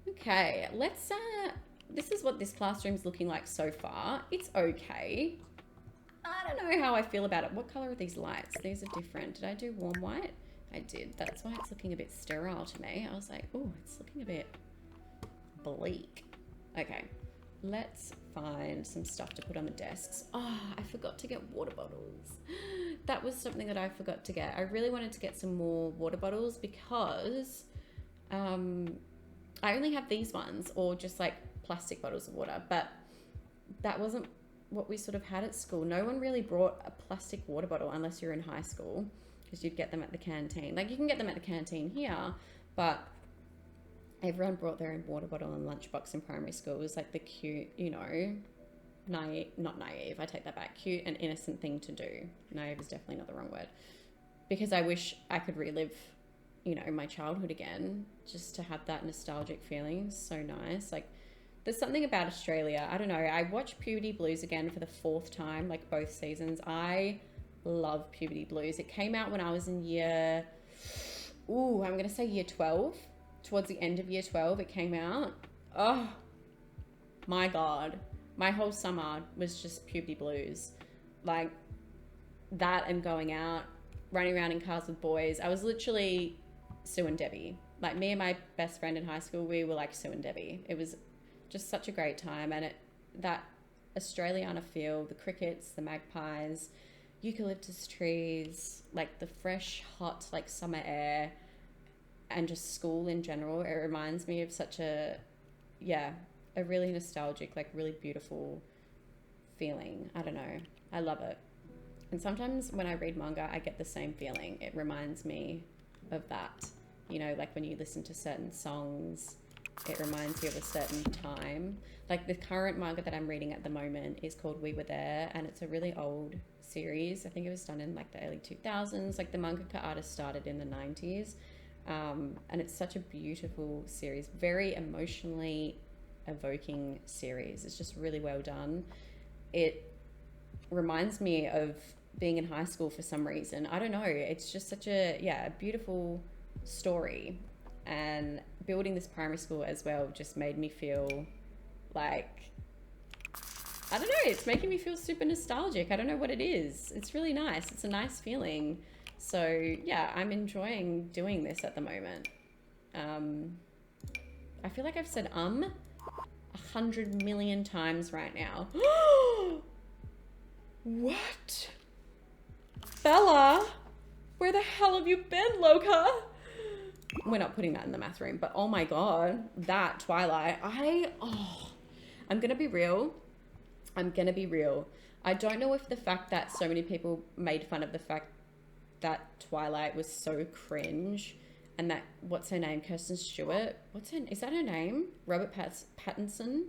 Speaker 1: Okay, let's... this is what this classroom's looking like so far. It's okay. I don't know how I feel about it. What color are these lights? These are different. Did I do warm white? I did. That's why it's looking a bit sterile to me. I was like, oh, it's looking a bit bleak. Okay, let's find some stuff to put on the desks. Oh, I forgot to get water bottles. That was something that I forgot to get. I really wanted to get some more water bottles because I only have these ones, or just like plastic bottles of water, but that wasn't what we sort of had at school. No one really brought a plastic water bottle unless you're in high school, because you'd get them at the canteen. Like, you can get them at the canteen here, but everyone brought their own water bottle and lunchbox in primary school. It was like the cute, you know, naive, not naive, I take that back, cute and innocent thing to do. Naive is definitely not the wrong word, because I wish I could relive, you know, my childhood again, just to have that nostalgic feeling. So nice. Like, there's something about Australia. I don't know. I watched Puberty Blues again for the 4th time, like both seasons. I love Puberty Blues. It came out when I was in year 12. Towards the end of year 12, it came out. Oh my God. My whole summer was just Puberty Blues. Like, that and going out, running around in cars with boys. I was literally Sue and Debbie. Like, me and my best friend in high school, we were like Sue and Debbie. It was just such a great time. And that Australiana feel, the crickets, the magpies, eucalyptus trees, like the fresh, hot, like summer air, and just school in general. It reminds me of such a really nostalgic, like really beautiful feeling. I don't know. I love it. And sometimes when I read manga, I get the same feeling. It reminds me of that. You know, like when you listen to certain songs, it reminds you of a certain time. Like the current manga that I'm reading at the moment is called We Were There, and it's a really old series. I think it was done in like the early 2000s. Like the mangaka artist started in the 90s. And it's such a beautiful series, very emotionally evoking series. It's just really well done. It reminds me of being in high school for some reason. I don't know. It's just such a, yeah, a beautiful story. And building this primary school as well just made me feel like, I don't know, it's making me feel super nostalgic. I don't know what it is. It's really nice. It's a nice feeling. So yeah, I'm enjoying doing this at the moment. I feel like I've said 100 million times right now. What? Bella? Where the hell have you been, Loca? We're not putting that in the math room, but oh my God, that Twilight, I'm gonna be real. I'm gonna be real. I don't know if the fact that so many people made fun of the fact that Twilight was so cringe and that, what's her name? Kirsten Stewart? Is that her name? Robert Pattinson?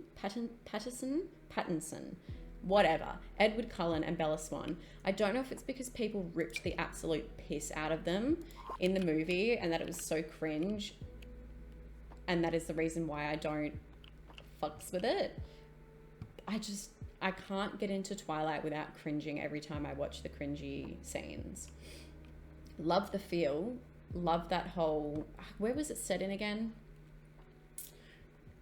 Speaker 1: Whatever. Edward Cullen and Bella Swan. I don't know if it's because people ripped the absolute piss out of them in the movie and that it was so cringe, and that is the reason why I don't fucks with it. I can't get into Twilight without cringing every time I watch the cringy scenes. Love the feel. Love that whole... Where was it set in again?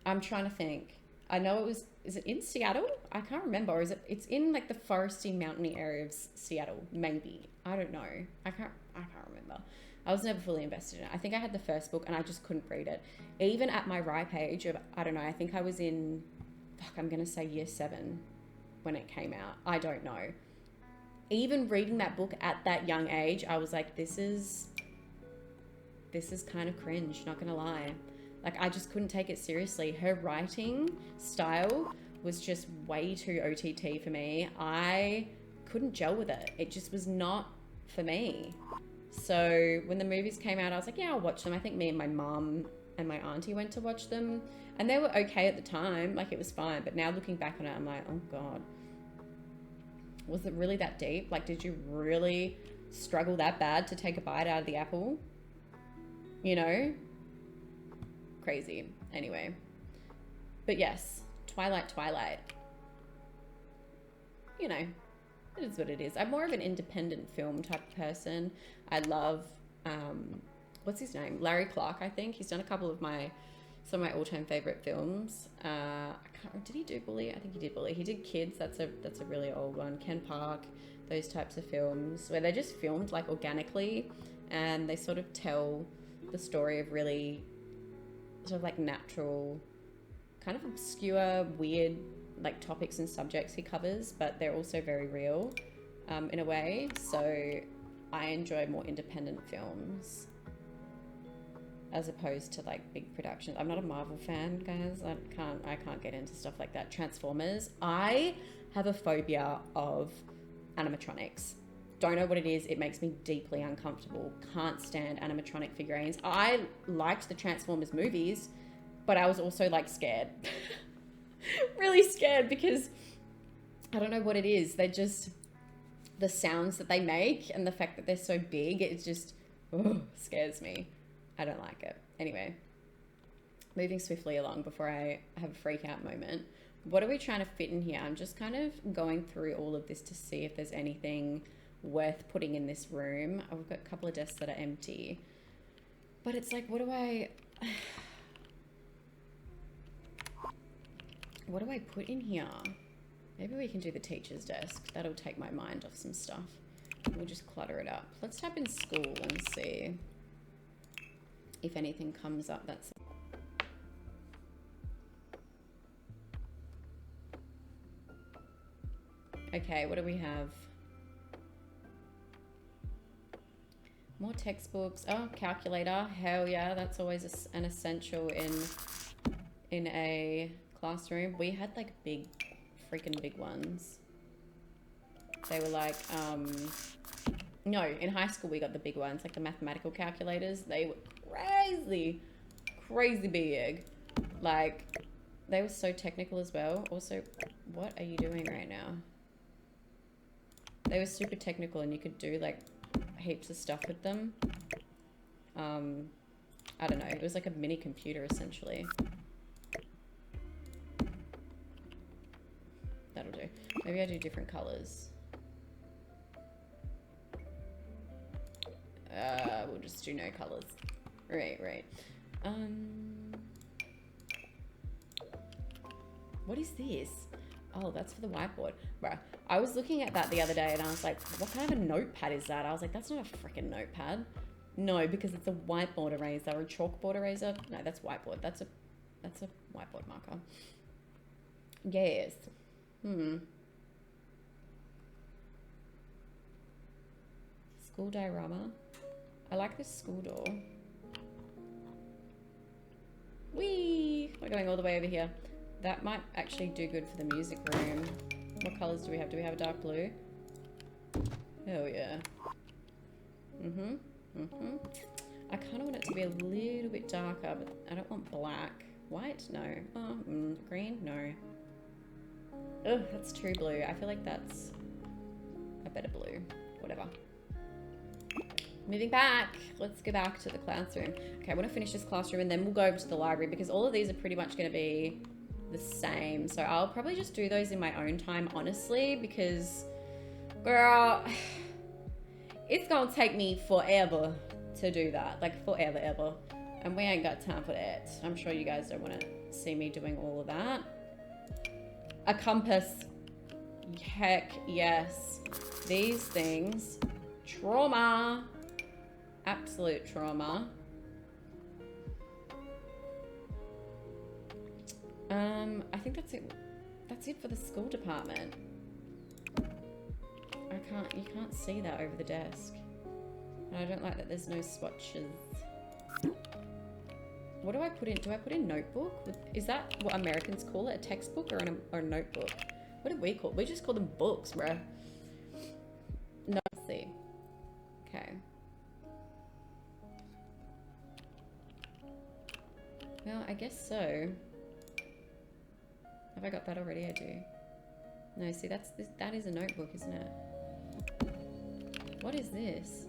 Speaker 1: I'm trying to think. I know it was... Is it in Seattle? I can't remember. Or is it... It's in like the foresty, mountainy area of Seattle. Maybe. I don't know. I can't remember. I was never fully invested in it. I think I had the first book and I just couldn't read it. Even at my ripe age of... I don't know. I think I was in... I'm going to say year 7 when it came out. I don't know. Even reading that book at that young age, I was like, this is kind of cringe, not gonna lie. Like, I just couldn't take it seriously. Her writing style was just way too OTT for me. I couldn't gel with it. It just was not for me. So when the movies came out, I was like, yeah, I'll watch them. I think me and my mum and my auntie went to watch them, and they were okay at the time. Like, it was fine. But now looking back on it, I'm like, oh God. Was it really that deep? Like, did you really struggle that bad to take a bite out of the apple? You know? Crazy. Anyway. But yes, Twilight. You know, it is what it is. I'm more of an independent film type of person. I love, what's his name? Larry Clark, I think. He's done a couple of some of my all-time favorite films. Did he do Bully? I think he did Bully. He did Kids. That's a really old one. Ken Park, those types of films where they're just filmed like organically, and they sort of tell the story of really sort of like natural, kind of obscure, weird like topics and subjects he covers, but they're also very real in a way. So I enjoy more independent films as opposed to like big productions. I'm not a Marvel fan, guys. I can't get into stuff like that. Transformers. I have a phobia of animatronics. Don't know what it is. It makes me deeply uncomfortable. Can't stand animatronic figurines. I liked the Transformers movies, but I was also like scared. Really scared because I don't know what it is. They're just, the sounds that they make and the fact that they're so big, it just scares me. I don't like it. Anyway, moving swiftly along before I have a freak out moment. What are we trying to fit in here? I'm just kind of going through all of this to see if there's anything worth putting in this room. I've got a couple of desks that are empty, but it's like, what do I put in here? Maybe we can do the teacher's desk. That'll take my mind off some stuff. We'll just clutter it up. Let's type in school and see if anything comes up. That's okay. What do we have? More textbooks. Oh, calculator. Hell yeah, that's always an essential in a classroom. We had like big, freaking big ones. They were like, no, in high school we got the big ones, like the mathematical calculators. They were crazy big. Like, they were so technical as well. Also, what are you doing right now? They were super technical and you could do like heaps of stuff with them. I don't know. It was like a mini computer essentially. That'll do. Maybe I do different colors. we'll just do no colors. Right. What is this? Oh, that's for the whiteboard. Bruh, I was looking at that the other day and I was like, what kind of a notepad is that? I was like, that's not a freaking notepad. No, because it's a whiteboard eraser or a chalkboard eraser. No, that's whiteboard. That's a whiteboard marker. Yes. School diorama. I like this school door. Whee! We're going all the way over here. That might actually do good for the music room. What colors do we have? Do we have a dark blue? Hell yeah. I kind of want it to be a little bit darker, but I don't want black. White? No. Green? No. Ugh, that's too blue. I feel like that's a better blue. Whatever. Moving back. Let's go back to the classroom. Okay, I want to finish this classroom and then we'll go over to the library because all of these are pretty much going to be the same. So I'll probably just do those in my own time, honestly, because, girl, it's going to take me forever to do that. Like, forever, ever. And we ain't got time for that. I'm sure you guys don't want to see me doing all of that. A compass. Heck yes. These things. Trauma. Absolute trauma. I think that's it. That's it for the school department. You can't see that over the desk. And I don't like that there's no swatches. What do I put in? Do I put in notebook? Is that what Americans call it? A textbook or a notebook? What do we call it? We just call them books, bruh. No, let's see. Okay. Well, I guess so. Have I got that already? I do. No, see, that is a notebook, isn't it? What is this?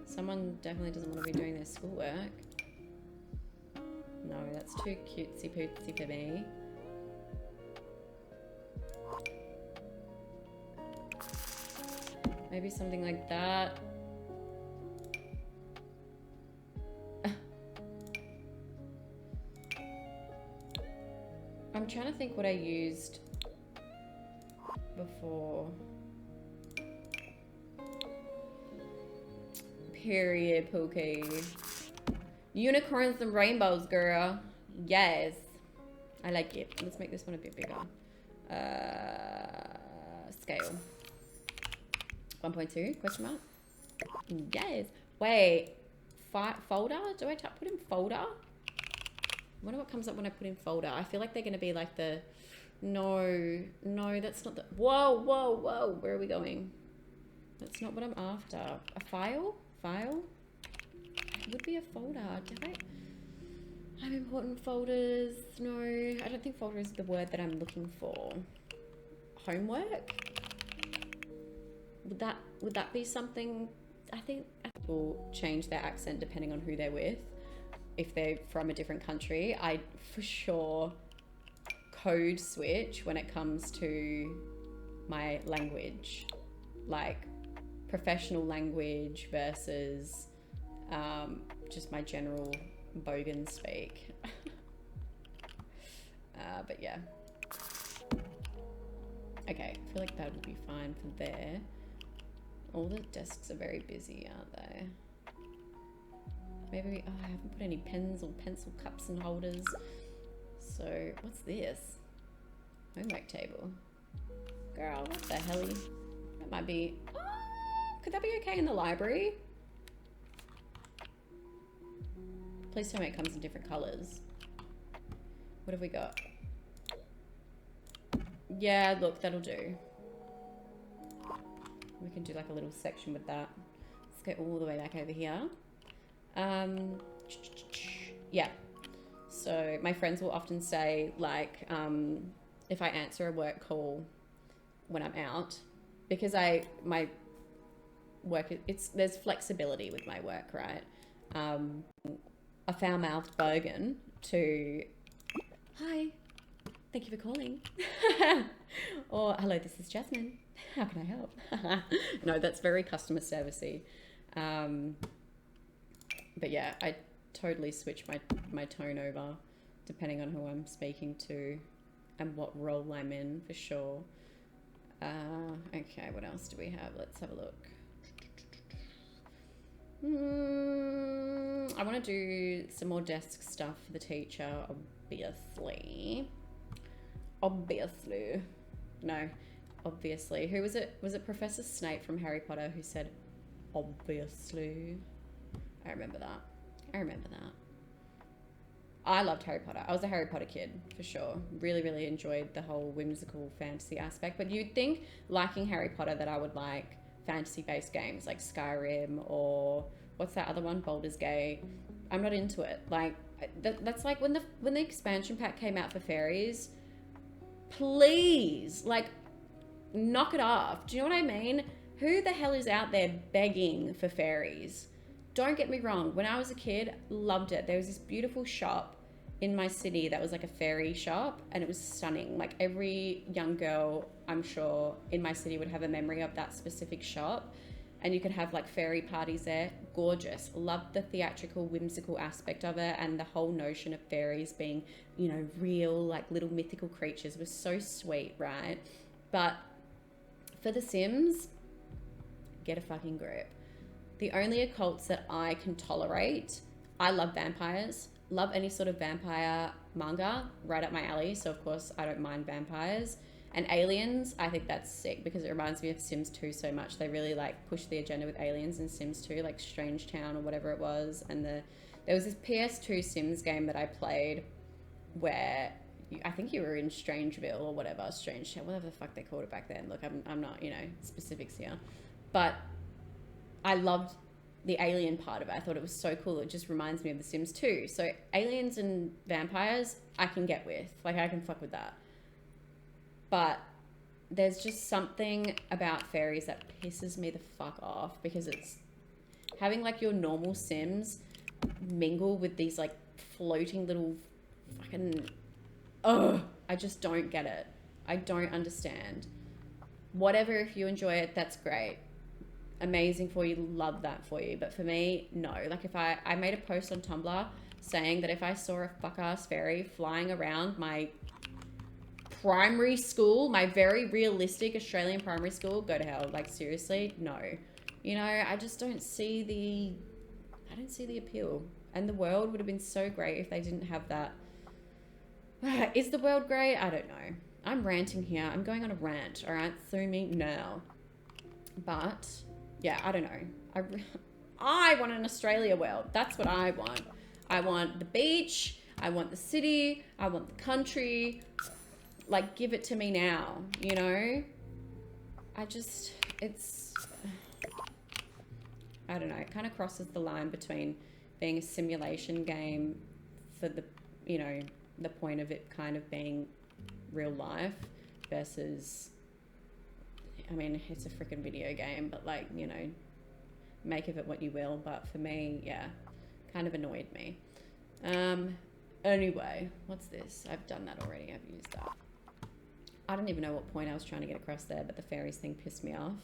Speaker 1: Someone definitely doesn't want to be doing their schoolwork. No, that's too cutesy pootsy for me. Maybe something like that. I'm trying to think what I used before. Period, Pookie. Unicorns and rainbows, girl. Yes. I like it. Let's make this one a bit bigger. Scale. 1.2, question mark? Yes. Wait. Folder? Do I put in folder? I wonder what comes up when I put in folder. I feel like they're going to be like the... No, that's not the... Whoa. Where are we going? That's not what I'm after. A file? File? It would be a folder. I'm important folders. No, I don't think folder is the word that I'm looking for. Homework? Would that be something? I think people change their accent depending on who they're with. If they're from a different country, I for sure code switch when it comes to my language, like professional language versus just my general bogan speak. But yeah. Okay, I feel like that would be fine for there. All the desks are very busy, aren't they? Maybe, I haven't put any pens or pencil cups and holders. So, what's this? Homework table. Girl, what the helly? That might be, could that be okay in the library? Please tell me it comes in different colors. What have we got? Yeah, look, that'll do. We can do like a little section with that. Let's go all the way back over here. Yeah. So my friends will often say, like, if I answer a work call when I'm out, because my work, there's flexibility with my work, right? A foul-mouthed bogan to, hi, thank you for calling. Or, hello, this is Jasmine. How can I help? No, that's very customer servicey. But yeah, I totally switch my tone over depending on who I'm speaking to and what role I'm in, for sure. Okay, what else do we have? Let's have a look. I want to do some more desk stuff for the teacher, obviously. Obviously. No, obviously. Who was it? Was it Professor Snape from Harry Potter who said, obviously? I remember that. I remember that. I loved Harry Potter. I was a Harry Potter kid, for sure. Really, really enjoyed the whole whimsical fantasy aspect. But you'd think, liking Harry Potter, that I would like fantasy-based games like Skyrim or what's that other one? Baldur's Gate. I'm not into it. Like, that's like when the expansion pack came out for fairies, please, like, knock it off. Do you know what I mean? Who the hell is out there begging for fairies? Don't get me wrong, when I was a kid, loved it. There was this beautiful shop in my city that was like a fairy shop, and it was stunning. Like, every young girl, I'm sure, in my city would have a memory of that specific shop, and you could have like fairy parties there. Gorgeous. Loved the theatrical, whimsical aspect of it, and the whole notion of fairies being, you know, real, like little mythical creatures was so sweet, right? But for The Sims, get a fucking grip. The only occults that I can tolerate, I love vampires, love any sort of vampire manga, right up my alley. So of course I don't mind vampires. And aliens, I think that's sick because it reminds me of Sims 2 so much. They really like push the agenda with aliens in Sims 2, like Strange Town or whatever it was. And there was this PS2 Sims game that I played where I think you were in Strangeville or whatever, Strange Town, whatever the fuck they called it back then. Look, I'm not, you know, specifics here. But I loved the alien part of it. I thought it was so cool. It just reminds me of The Sims 2. So aliens and vampires, I can get with. Like, I can fuck with that. But there's just something about fairies that pisses me the fuck off, because it's having like your normal Sims mingle with these like floating little fucking... Ugh, I just don't get it. I don't understand. Whatever, if you enjoy it, that's great. Amazing for you, love that for you. But for me, no. Like, if I made a post on Tumblr saying that if I saw a fuck-ass fairy flying around my primary school, my very realistic Australian primary school, go to hell. Like, seriously, no. You know, I just don't see the appeal. And the world would have been so great if they didn't have that. Is the world great? I don't know. I'm ranting here. I'm going on a rant, all right? Sue me now. But yeah, I don't know. I want an Australia world. That's what I want. I want the beach. I want the city. I want the country. Like, give it to me now, you know? I don't know. It kind of crosses the line between being a simulation game for the, you know, the point of it kind of being real life versus... I mean, it's a freaking video game, but like, you know, make of it what you will. But for me, yeah, kind of annoyed me. Anyway, what's this? I've done that already. I've used that. I don't even know what point I was trying to get across there, but the fairies thing pissed me off.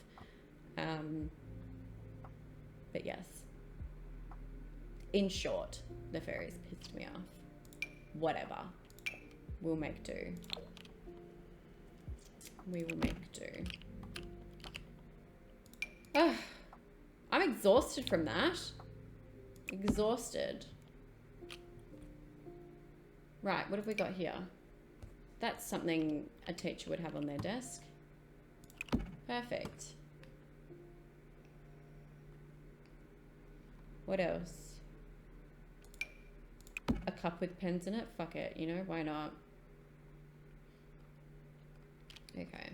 Speaker 1: But yes. In short, the fairies pissed me off. Whatever. We'll make do. We will make do. I'm exhausted from that. Exhausted. Right, what have we got here? That's something a teacher would have on their desk. Perfect. What else? A cup with pens in it? Fuck it, you know, why not? Okay.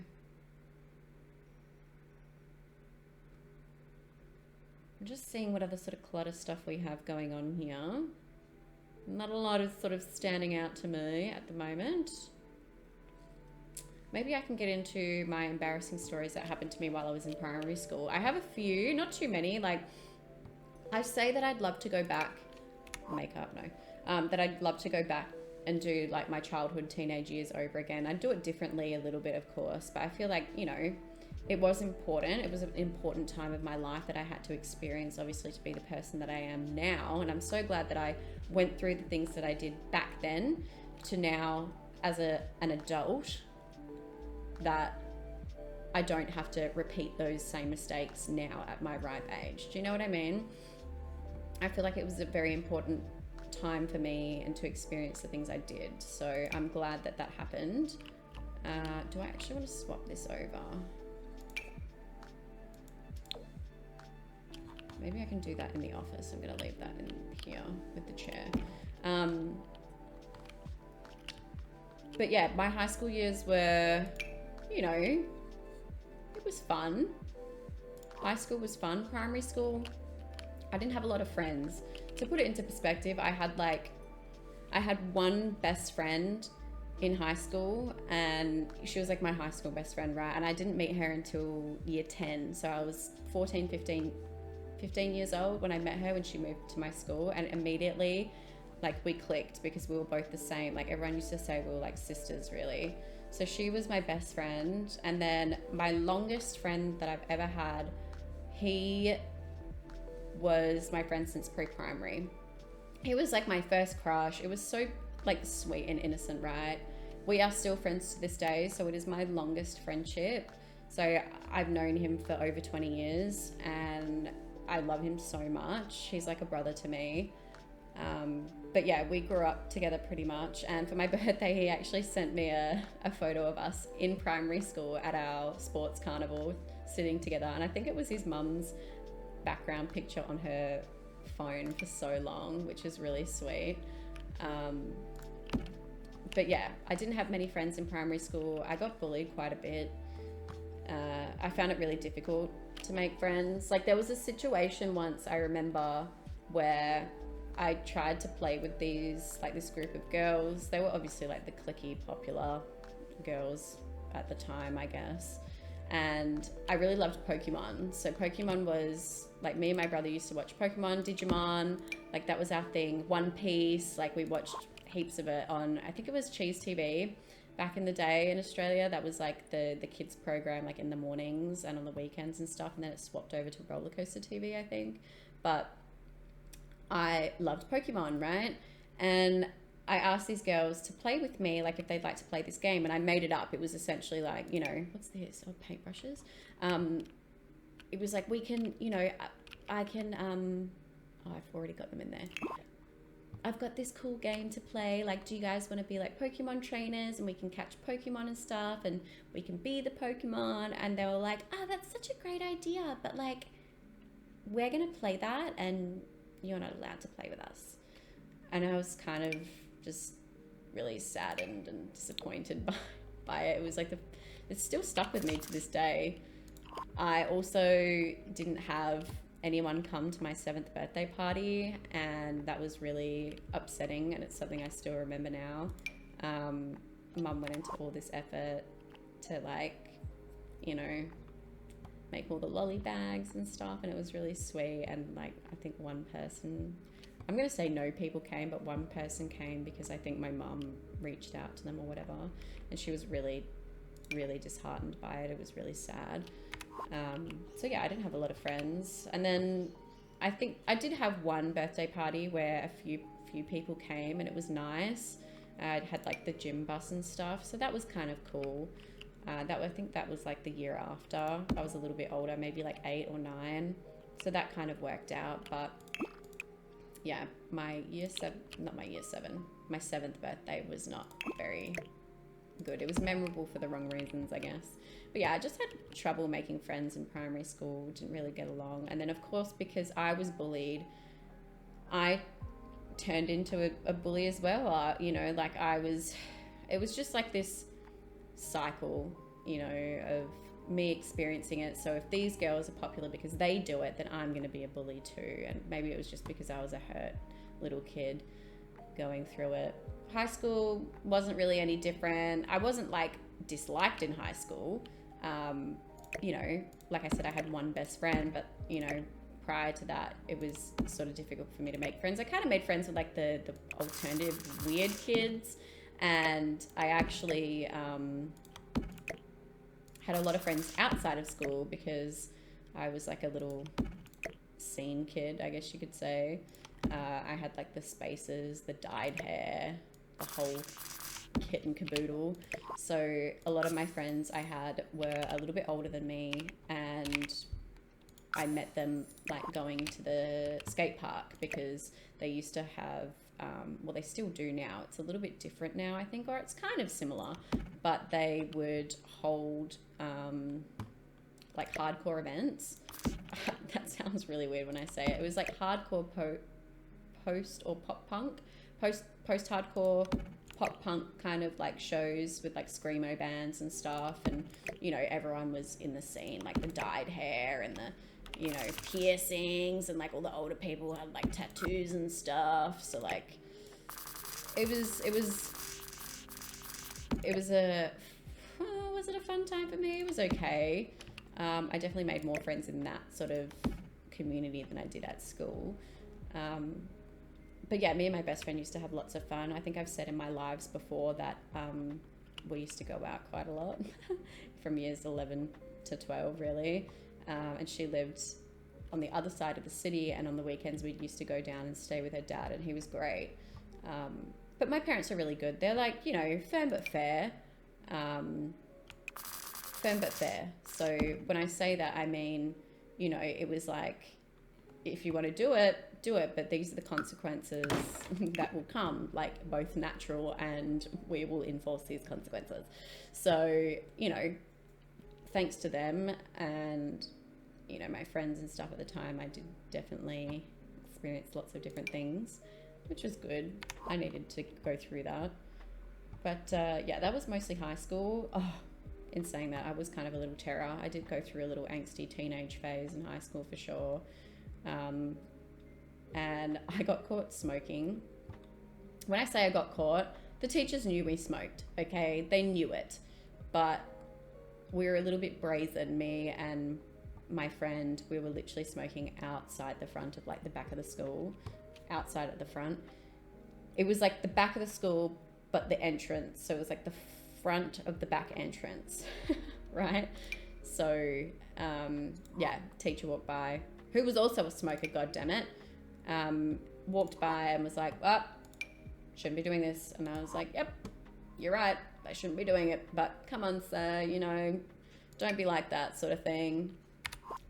Speaker 1: I'm just seeing what other sort of clutter stuff we have going on here. Not a lot is sort of standing out to me at the moment. Maybe I can get into my embarrassing stories that happened to me while I was in primary school. I have a few, not too many. Like, I say that I'd love to go back, makeup, no. That I'd love to go back and do like my childhood, teenage years over again. I'd do it differently a little bit, of course, but I feel like, you know, it was important. It was an important time of my life that I had to experience, obviously, to be the person that I am now. And I'm so glad that I went through the things that I did back then to now as an adult, that I don't have to repeat those same mistakes now at my ripe age. Do you know what I mean? I feel like it was a very important time for me and to experience the things I did. So I'm glad that that happened. Do I actually want to swap this over? Maybe I can do that in the office. I'm going to leave that in here with the chair. But yeah, my high school years were, you know, it was fun. High school was fun. Primary school, I didn't have a lot of friends. To put it into perspective, I had one best friend in high school, and she was like my high school best friend, right? And I didn't meet her until year 10. So I was 14, 15 years old when I met her, when she moved to my school, and immediately like we clicked because we were both the same. Like everyone used to say we were like sisters, really. So she was my best friend. And then my longest friend that I've ever had, he was my friend since pre-primary. He was like my first crush. It was so like sweet and innocent, right? We are still friends to this day, so it is my longest friendship. So I've known him for over 20 years and I love him so much. He's like a brother to me. But yeah, we grew up together pretty much. And for my birthday, he actually sent me a photo of us in primary school at our sports carnival sitting together. And I think it was his mum's background picture on her phone for so long, which is really sweet. But yeah, I didn't have many friends in primary school. I got bullied quite a bit. I found it really difficult to make friends. Like there was a situation once I remember where I tried to play with this group of girls. They were obviously like the cliquey popular girls at the time, I guess. And I really loved Pokemon. So Pokemon was like, me and my brother used to watch Pokemon, Digimon, like that was our thing. One Piece, like we watched heaps of it on, I think it was Cheese TV back in the day in Australia. That was like the kids program, like in the mornings and on the weekends and stuff. And then it swapped over to Roller Coaster TV, I think. But I loved Pokemon, right? And I asked these girls to play with me, like if they'd like to play this game, and I made it up. It was essentially like, you know, what's this? Oh, paintbrushes. It was like, we can, you know, I can, oh, I've already got them in there. I've got this cool game to play. Like, do you guys want to be like Pokemon trainers and we can catch Pokemon and stuff and we can be the Pokemon? And they were like, oh, that's such a great idea. But like, we're going to play that and you're not allowed to play with us. And I was kind of just really saddened and disappointed by it. It was like, it's still stuck with me to this day. I also didn't have anyone come to my 7th birthday party, and that was really upsetting, and it's something I still remember now. Mum went into all this effort to like, you know, make all the lolly bags and stuff, and it was really sweet. And like, I think one person, I'm gonna say no people came, but one person came because I think my mum reached out to them or whatever, and she was really, really disheartened by it. It was really sad. So yeah, I didn't have a lot of friends. And then I think I did have one birthday party where a few people came, and it was nice. I had like the gym bus and stuff, so that was kind of cool. I think that was like the year after. I was a little bit older, maybe like 8 or 9, so that kind of worked out. But yeah, my 7th birthday was not very good. It was memorable for the wrong reasons, I guess. But yeah, I just had trouble making friends in primary school, didn't really get along. And then of course, because I was bullied, I turned into a bully as well. You know, like it was just like this cycle, you know, of me experiencing it. So if these girls are popular because they do it, then I'm going to be a bully too. And maybe it was just because I was a hurt little kid going through it. High school wasn't really any different. I wasn't like disliked in high school. You know, like I said, I had one best friend, but you know, prior to that, it was sort of difficult for me to make friends. I kind of made friends with like the alternative weird kids, and I actually had a lot of friends outside of school because I was like a little scene kid, I guess you could say. I had like the spaces, the dyed hair, the whole kit and caboodle. So a lot of my friends I had were a little bit older than me, and I met them like going to the skate park because they used to have, well, they still do now. It's a little bit different now, I think, or it's kind of similar, but they would hold like hardcore events. That sounds really weird when I say it. It was like hardcore post or pop punk, post hardcore pop punk kind of like shows with like screamo bands and stuff, and you know, everyone was in the scene, like the dyed hair and the, you know, piercings, and like all the older people had like tattoos and stuff. So like it was was it a fun time for me? It was okay. I definitely made more friends in that sort of community than I did at school. But yeah, me and my best friend used to have lots of fun. I think I've said in my lives before that we used to go out quite a lot from years 11 to 12, really. And she lived on the other side of the city, and on the weekends we used to go down and stay with her dad, and he was great. But my parents are really good. They're like, you know, firm but fair. Firm but fair. So when I say that, I mean, you know, it was like, if you want to do it, but these are the consequences that will come, like both natural, and we will enforce these consequences. So, you know, thanks to them and, you know, my friends and stuff at the time, I did definitely experience lots of different things, which was good. I needed to go through that. But yeah, that was mostly high school. Oh, in saying that, I was kind of a little terror. I did go through a little angsty teenage phase in high school for sure. And I got caught smoking. When I say I got caught, the teachers knew we smoked, okay? They knew it. But we were a little bit brazen, me and my friend. We were literally smoking outside the front of like the back of the school, outside at the front. It was like the back of the school, but the entrance. So it was like the front of the back entrance, right? So yeah, teacher walked by, who was also a smoker, goddammit, walked by and was like, well, shouldn't be doing this. And I was like, yep, you're right, I shouldn't be doing it, but come on, sir, you know, don't be like that, sort of thing.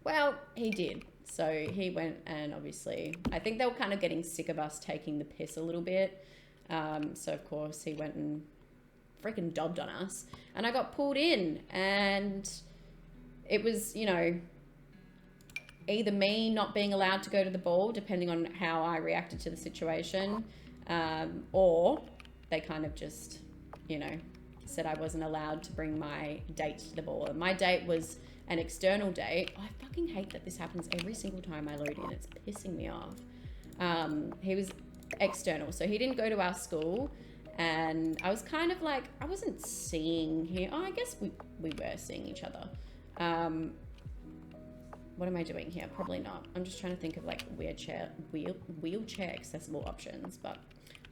Speaker 1: Well, he did. So he went, and obviously, I think they were kind of getting sick of us taking the piss a little bit. So of course he went and freaking dobbed on us, and I got pulled in, and it was, you know, either me not being allowed to go to the ball, depending on how I reacted to the situation, or they kind of just, you know, said I wasn't allowed to bring my date to the ball. And my date was an external date. Oh, I fucking hate that this happens every single time I load in. It's pissing me off. He was external, so he didn't go to our school, and I was kind of like, I wasn't seeing him. Oh, I guess we were seeing each other. What am I doing here? Probably not. I'm just trying to think of like wheelchair accessible options, but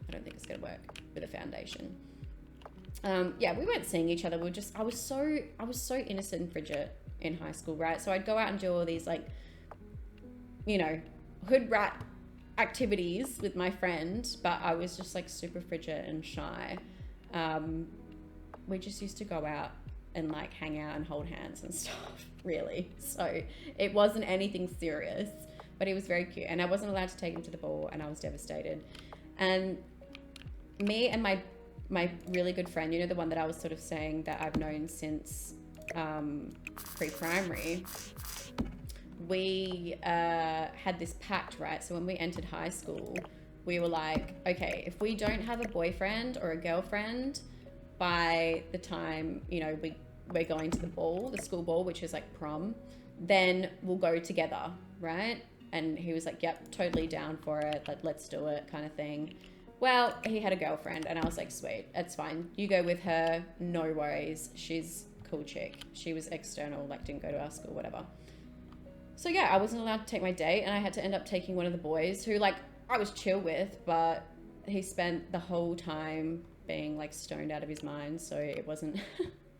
Speaker 1: I don't think it's gonna work with a foundation. Yeah, we weren't seeing each other. We were just, I was so innocent and frigid in high school, right? So I'd go out and do all these like, you know, hood rat activities with my friend, but I was just like super frigid and shy. We just used to go out and like hang out and hold hands and stuff, really. So it wasn't anything serious, but he was very cute, and I wasn't allowed to take him to the ball, and I was devastated. And me and my really good friend, you know, the one that I was sort of saying that I've known since pre-primary, we had this pact, right? So when we entered high school, we were like, okay, if we don't have a boyfriend or a girlfriend by the time, you know, we're going to the ball, the school ball, which is like prom, then we'll go together, right? And he was like, yep, totally down for it, like, let's do it, kind of thing. Well, he had a girlfriend, and I was like, sweet, that's fine, you go with her, no worries, she's a cool chick. She was external, like didn't go to our school, whatever. So yeah, I wasn't allowed to take my date, and I had to end up taking one of the boys who, like, I was chill with, but he spent the whole time being like stoned out of his mind, so it wasn't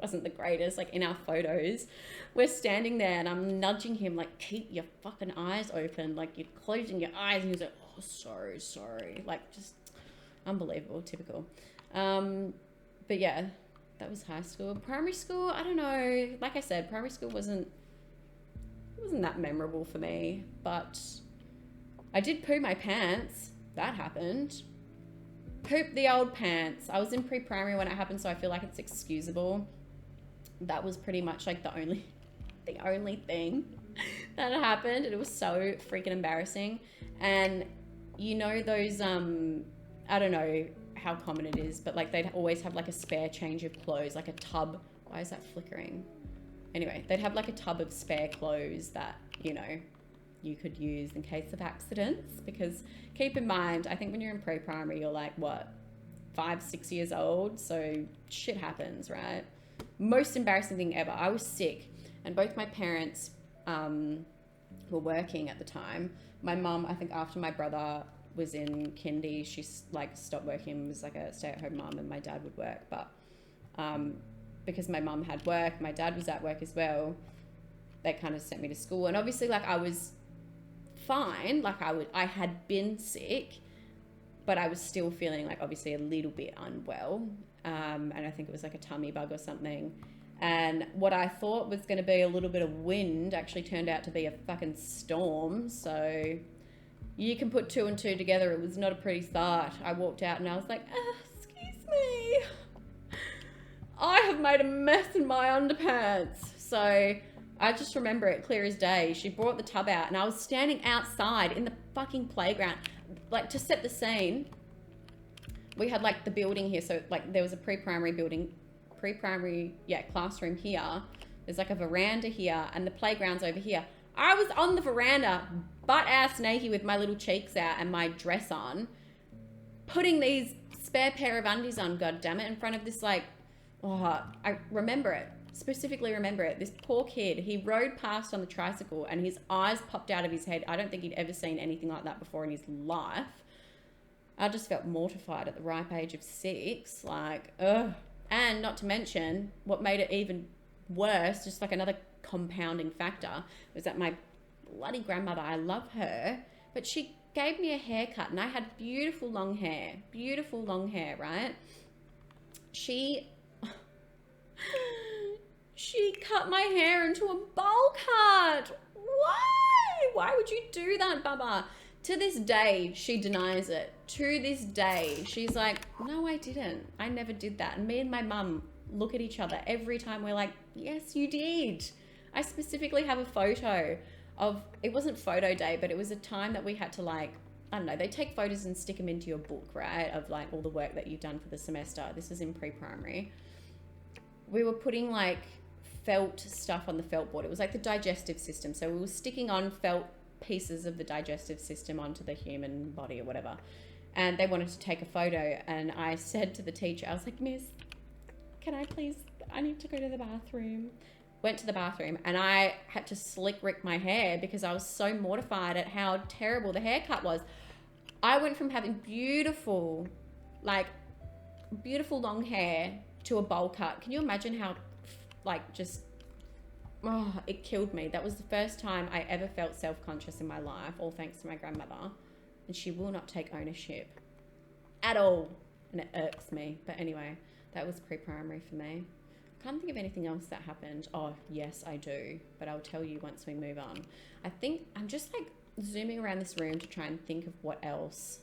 Speaker 1: wasn't the greatest. Like in our photos, we're standing there and I'm nudging him like, keep your fucking eyes open. Like you're closing your eyes. And he's like, oh, sorry. Like just unbelievable, typical. But yeah, that was high school. Primary school, I don't know. Like I said, primary school wasn't that memorable for me, but I did poo my pants. That happened. Poop the old pants. I was in pre-primary when it happened, so I feel like it's excusable. That was pretty much like the only thing that happened. It was so freaking embarrassing. And you know those, I don't know how common it is, but like they'd always have like a spare change of clothes, like a tub. Why is that flickering? Anyway, they'd have like a tub of spare clothes that, you know, you could use in case of accidents. Because keep in mind, I think when you're in pre-primary, you're like, what, 5-6 years old? So shit happens, right? Most embarrassing thing ever. I was sick and both my parents were working at the time. My mum, I think after my brother was in kindy, she like stopped working, was like a stay-at-home mum, and my dad would work. But because my mum had work, my dad was at work as well, they kind of sent me to school. And obviously like I was fine, like I had been sick, but I was still feeling like obviously a little bit unwell, and I think it was like a tummy bug or something. And what I thought was going to be a little bit of wind actually turned out to be a fucking storm. So you can put 2 and 2 together. It was not a pretty start. I walked out and I was like, excuse me, I have made a mess in my underpants. So I just remember it clear as day. She brought the tub out and I was standing outside in the fucking playground. Like, to set the scene, we had like the building here. So like there was a pre-primary building, classroom here. There's like a veranda here and the playground's over here. I was on the veranda, butt ass naked with my little cheeks out and my dress on, putting these spare pair of undies on, God damn it, in front of this like, oh, I remember it. Specifically remember it. This poor kid, he rode past on the tricycle and his eyes popped out of his head. I don't think he'd ever seen anything like that before in his life. I just felt mortified at the ripe age of 6. Like, ugh. And not to mention, what made it even worse, just like another compounding factor, was that my bloody grandmother, I love her, but she gave me a haircut and I had beautiful long hair, right? She cut my hair into a bowl cut. Why would you do that, Baba? To this day, she denies it. To this day, she's like, no, I didn't. I never did that. And me and my mum look at each other every time. We're like, yes, you did. I specifically have a photo of, it wasn't photo day, but it was a time that we had to like, I don't know, they take photos and stick them into your book, right? Of like all the work that you've done for the semester. This was in pre-primary. We were putting like felt stuff on the felt board. It was like the digestive system. So we were sticking on felt pieces of the digestive system onto the human body or whatever. And they wanted to take a photo. And I said to the teacher, I was like, Miss, can I please, I need to go to the bathroom. Went to the bathroom and I had to slick rick my hair because I was so mortified at how terrible the haircut was. I went from having beautiful long hair to a bowl cut. Can you imagine how it killed me. That was the first time I ever felt self-conscious in my life, all thanks to my grandmother. And she will not take ownership at all. And it irks me. But anyway, that was pre-primary for me. I can't think of anything else that happened. Oh, yes, I do. But I'll tell you once we move on. I think I'm just like zooming around this room to try and think of what else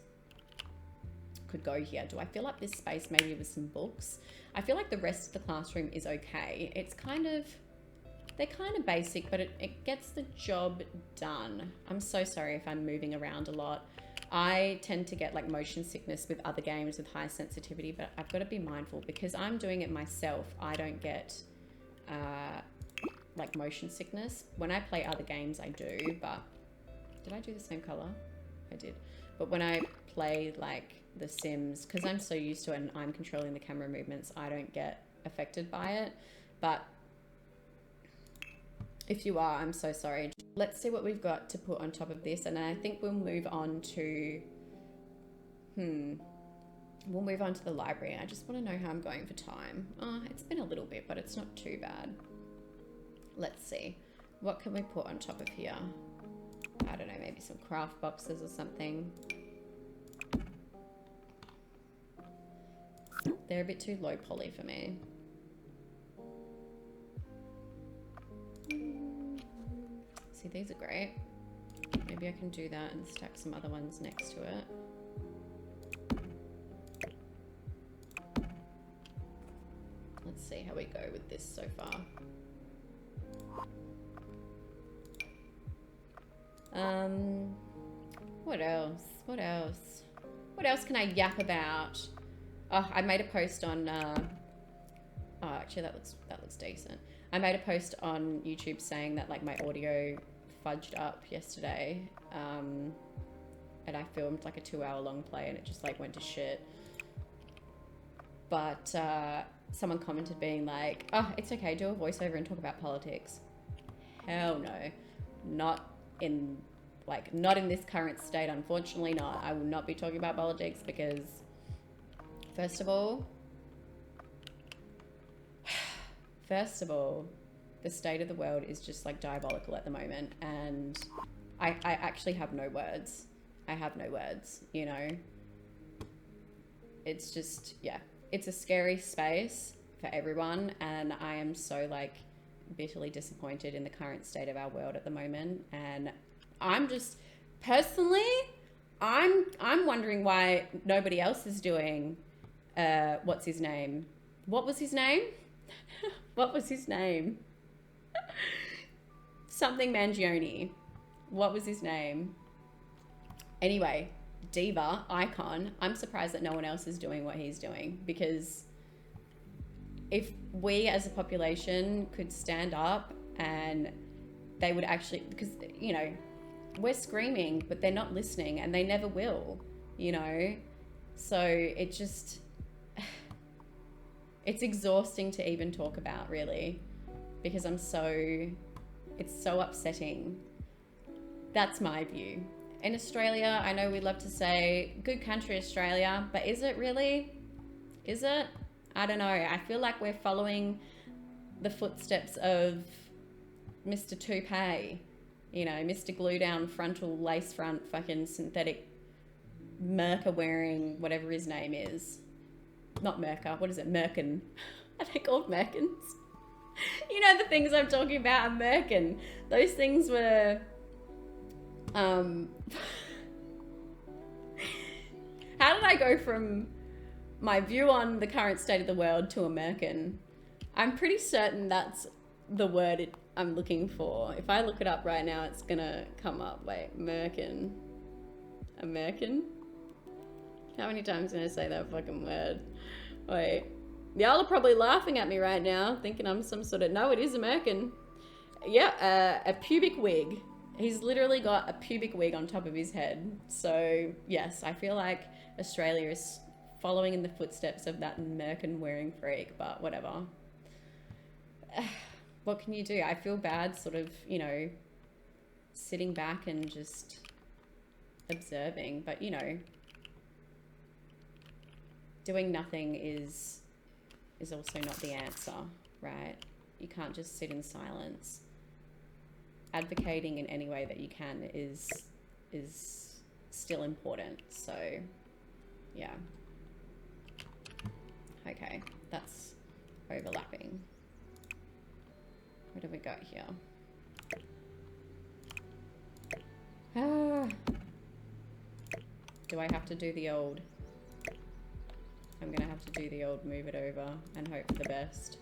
Speaker 1: could go here. Do I fill up this space maybe with some books? I feel like the rest of the classroom is okay. It's they're kind of basic, but it gets the job done. I'm so sorry if I'm moving around a lot. I tend to get like motion sickness with other games with high sensitivity, but I've got to be mindful because I'm doing it myself. I don't get like motion sickness. When I play other games, I do, but did I do the same color? I did. But when I play like The Sims, because I'm so used to it and I'm controlling the camera movements, I don't get affected by it. But if you are, I'm so sorry. Let's see what we've got to put on top of this. And I think we'll move on to, I we'll move on to the library. I just want to know how I'm going for time. Oh, it's been a little bit, but it's not too bad. Let's see. What can we put on top of here? I don't know, maybe some craft boxes or something. They're a bit too low poly for me. See, these are great. Maybe I can do that and stack some other ones next to it. Let's see how we go with this so far. What else? What else? What else can I yap about? Oh, I made a post on, oh, actually that looks decent. I made a post on YouTube saying that like my audio fudged up yesterday. And I filmed like a 2-hour long play and it just like went to shit. But, someone commented being like, oh, it's okay, do a voiceover and talk about politics. Hell no. Not in this current state, unfortunately not. I will not be talking about politics because, first of all, the state of the world is just like diabolical at the moment, and I actually have no words. I have no words, you know? It's just, yeah. It's a scary space for everyone, and I am so like bitterly disappointed in the current state of our world at the moment. And I'm just personally, I'm wondering why nobody else is doing what's his name? What was his name? What was his name? Something Mangione. What was his name? Anyway, diva, icon. I'm surprised that no one else is doing what he's doing, because if we as a population could stand up and they would actually, because, you know, we're screaming, but they're not listening and they never will, you know? So it just, it's exhausting to even talk about, really, because it's so upsetting. That's my view. In Australia, I know we love to say, good country, Australia, but is it really? Is it? I don't know. I feel like we're following the footsteps of Mr. Toupee, you know, Mr. Glue Down Frontal Lace Front fucking synthetic merca wearing whatever his name is. Not merca, what is it? Merkin. Are they called merkins? You know, the things I'm talking about are merkin. Those things were... How did I go from my view on the current state of the world to American? I'm pretty certain that's the word I'm looking for. If I look it up right now, it's gonna come up. Wait, American. American? How many times can I say that fucking word? Wait. Y'all are probably laughing at me right now, thinking I'm some sort of... No, it is American. Yeah, a pubic wig. He's literally got a pubic wig on top of his head. So, yes, I feel like Australia is following in the footsteps of that American wearing freak, but whatever. What can you do? I feel bad sort of, you know, sitting back and just observing, but, you know, doing nothing is also not the answer, right? You can't just sit in silence. Advocating in any way that you can is still important. So, yeah. Okay, that's overlapping. What have we got here? Do I have to do the old? I'm gonna have to do the old move it over and hope for the best.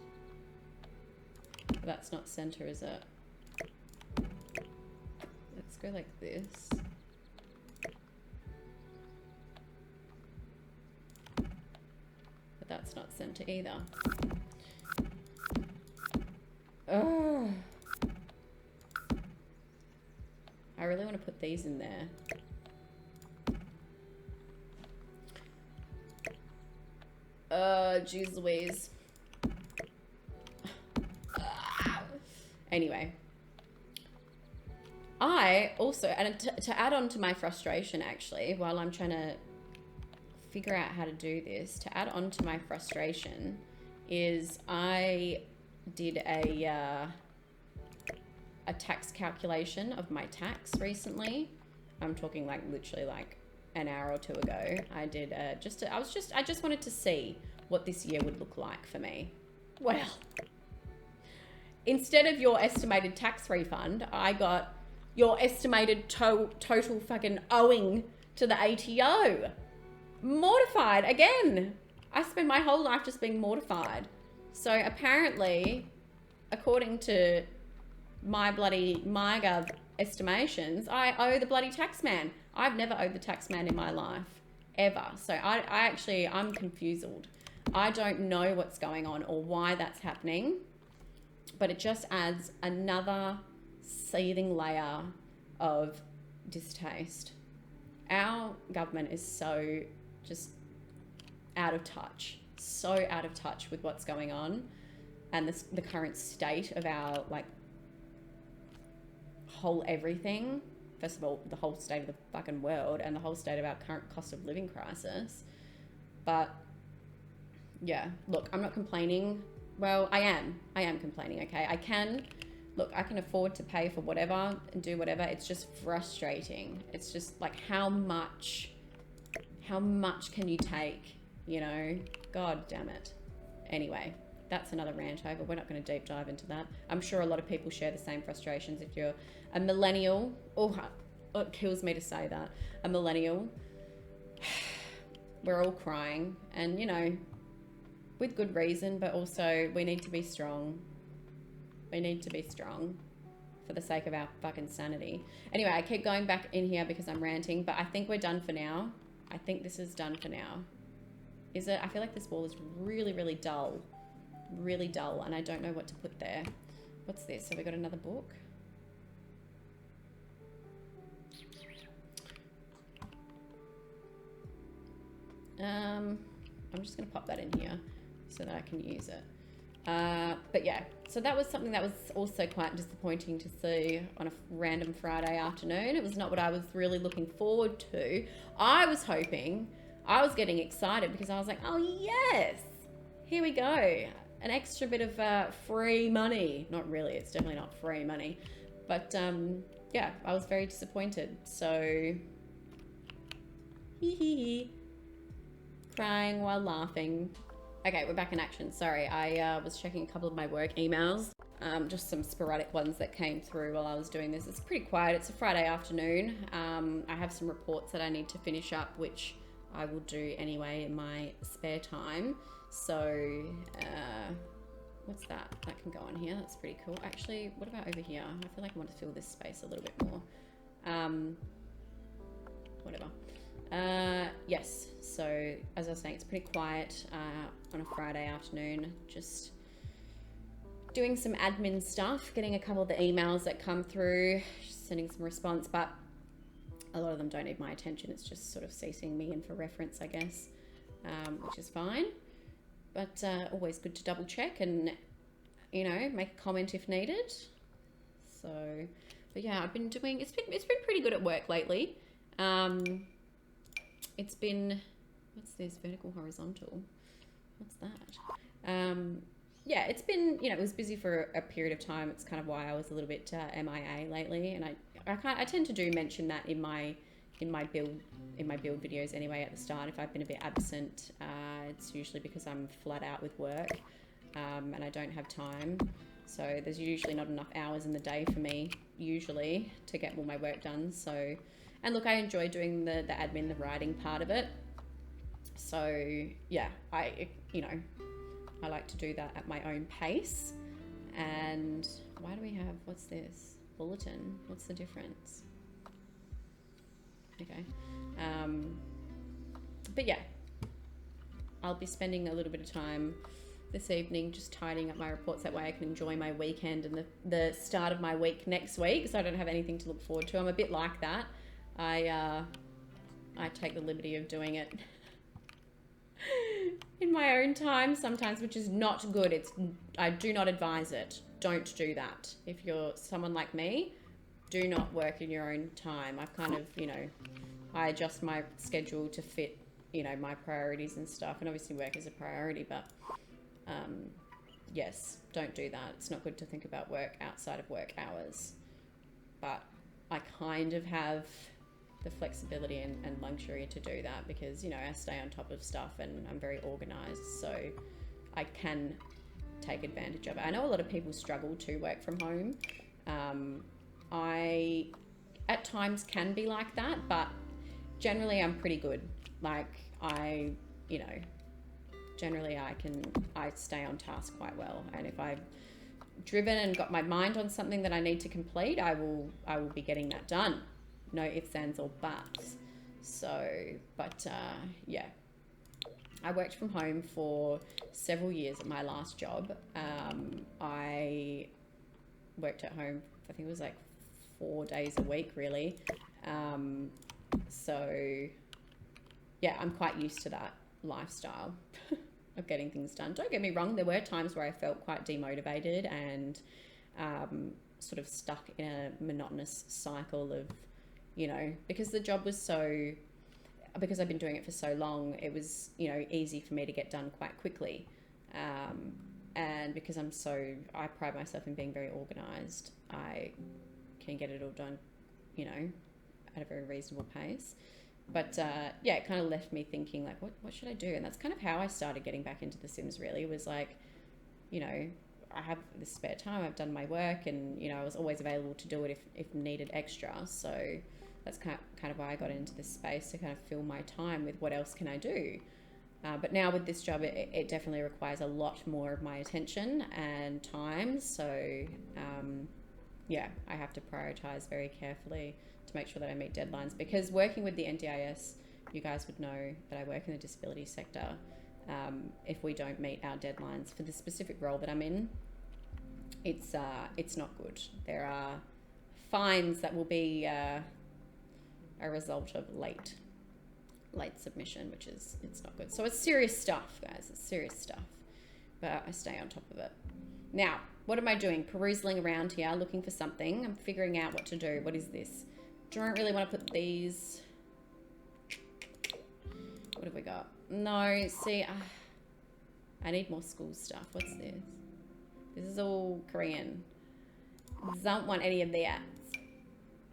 Speaker 1: But that's not center, is it? Let's go like this. But that's not center either. Ugh. I really want to put these in there. Jeez Louise. Anyway. I also, and to add on to my frustration actually, while I'm trying to figure out how to do this, to add on to my frustration, is I did a tax calculation of my tax recently. I'm talking like literally like an hour or two ago. I did I just wanted to see what this year would look like for me. Well, instead of your estimated tax refund, I got your estimated total fucking owing to the ATO. Mortified again. I spent my whole life just being mortified. So apparently, according to my bloody MyGov estimations, I owe the bloody taxman. I've never owed the taxman in my life, ever. So I'm confused. I don't know what's going on or why that's happening, but it just adds another seething layer of distaste. Our government is so just out of touch, so out of touch with what's going on and the current state of our like whole everything. First of all, the whole state of the fucking world and the whole state of our current cost of living crisis. But yeah, look, I'm not complaining. Well, I am complaining, okay? I can afford to pay for whatever and do whatever. It's just frustrating. It's just like, how much can you take, you know? God damn it. Anyway, that's another rant over. We're not going to deep dive into that. I'm sure a lot of people share the same frustrations. If you're a millennial, it kills me to say that, a millennial, we're all crying, and you know, with good reason, but also we need to be strong. We need to be strong for the sake of our fucking sanity. Anyway, I keep going back in here because I'm ranting, but I think we're done for now. I think this is done for now. Is it? I feel like this wall is really, really dull. Really dull, and I don't know what to put there. What's this? Have we got another book? I'm just going to pop that in here so that I can use it. But yeah, so that was something that was also quite disappointing to see on a random Friday afternoon. It was not what I was really looking forward to. I was hoping, I was getting excited because I was like, oh yes, here we go. An extra bit of free money. Not really, it's definitely not free money. But yeah, I was very disappointed. So, hee hee. Crying while laughing. Okay, we're back in action. Sorry, I was checking a couple of my work emails. Just some sporadic ones that came through while I was doing this. It's pretty quiet. It's a Friday afternoon. I have some reports that I need to finish up, which I will do anyway in my spare time. So, what's that? That can go on here. That's pretty cool. Actually, what about over here? I feel like I want to fill this space a little bit more. Whatever. Yes, so as I was saying, it's pretty quiet on a Friday afternoon, just doing some admin stuff, getting a couple of the emails that come through, sending some response, but a lot of them don't need my attention. It's just sort of CCing me in for reference, I guess, which is fine, but always good to double check and, you know, make a comment if needed. So, but yeah, I've been doing, it's been pretty good at work lately. It's been, what's this, vertical, horizontal? What's that? Yeah, it's been, you know, it was busy for a period of time. It's kind of why I was a little bit MIA lately, and I tend to do mention that in my build videos anyway at the start. If I've been a bit absent, it's usually because I'm flat out with work, and I don't have time. So there's usually not enough hours in the day for me usually to get all my work done. So. And look, I enjoy doing the admin, the writing part of it. So yeah, I like to do that at my own pace. And why do we have, what's this? Bulletin, what's the difference? Okay. But yeah, I'll be spending a little bit of time this evening just tidying up my reports. That way I can enjoy my weekend and the start of my week next week, so I don't have anything to look forward to. I'm a bit like that. I take the liberty of doing it in my own time sometimes, which is not good. I do not advise it. Don't do that. If you're someone like me, do not work in your own time. I've kind of, you know, I adjust my schedule to fit, you know, my priorities and stuff. And obviously work is a priority, but yes, don't do that. It's not good to think about work outside of work hours. But I kind of have the flexibility and luxury to do that because, you know, I stay on top of stuff and I'm very organized, so I can take advantage of it. I know a lot of people struggle to work from home. I at times can be like that, but generally I'm pretty good. Like you know, generally I stay on task quite well, and if I've driven and got my mind on something that I need to complete, I will be getting that done. No ifs, ands, or buts. So, but yeah, I worked from home for several years at my last job. I worked at home, I think it was like 4 days a week, really. So yeah, I'm quite used to that lifestyle of getting things done. Don't get me wrong, there were times where I felt quite demotivated and sort of stuck in a monotonous cycle of, you know, because the job was so, because I've been doing it for so long, it was, you know, easy for me to get done quite quickly. And because I pride myself in being very organized, I can get it all done, you know, at a very reasonable pace. But yeah, it kind of left me thinking like, what should I do? And that's kind of how I started getting back into The Sims, really. Was like, you know, I have this spare time, I've done my work, and, you know, I was always available to do it if needed extra. So that's kind of why I got into this space, to kind of fill my time with what else can I do. But now with this job, it definitely requires a lot more of my attention and time. So yeah, I have to prioritize very carefully to make sure that I meet deadlines, because working with the NDIS, you guys would know that I work in the disability sector. If we don't meet our deadlines for the specific role that I'm in, it's not good. There are fines that will be a result of late submission, which is, it's not good. So it's serious stuff, guys. It's serious stuff, but I stay on top of it. Now, what am I doing? Perusing around here, looking for something. I'm figuring out what to do. What is this? Don't really want to put these. What have we got? No, see, I need more school stuff. What's this? This is all Korean. Don't want any of that.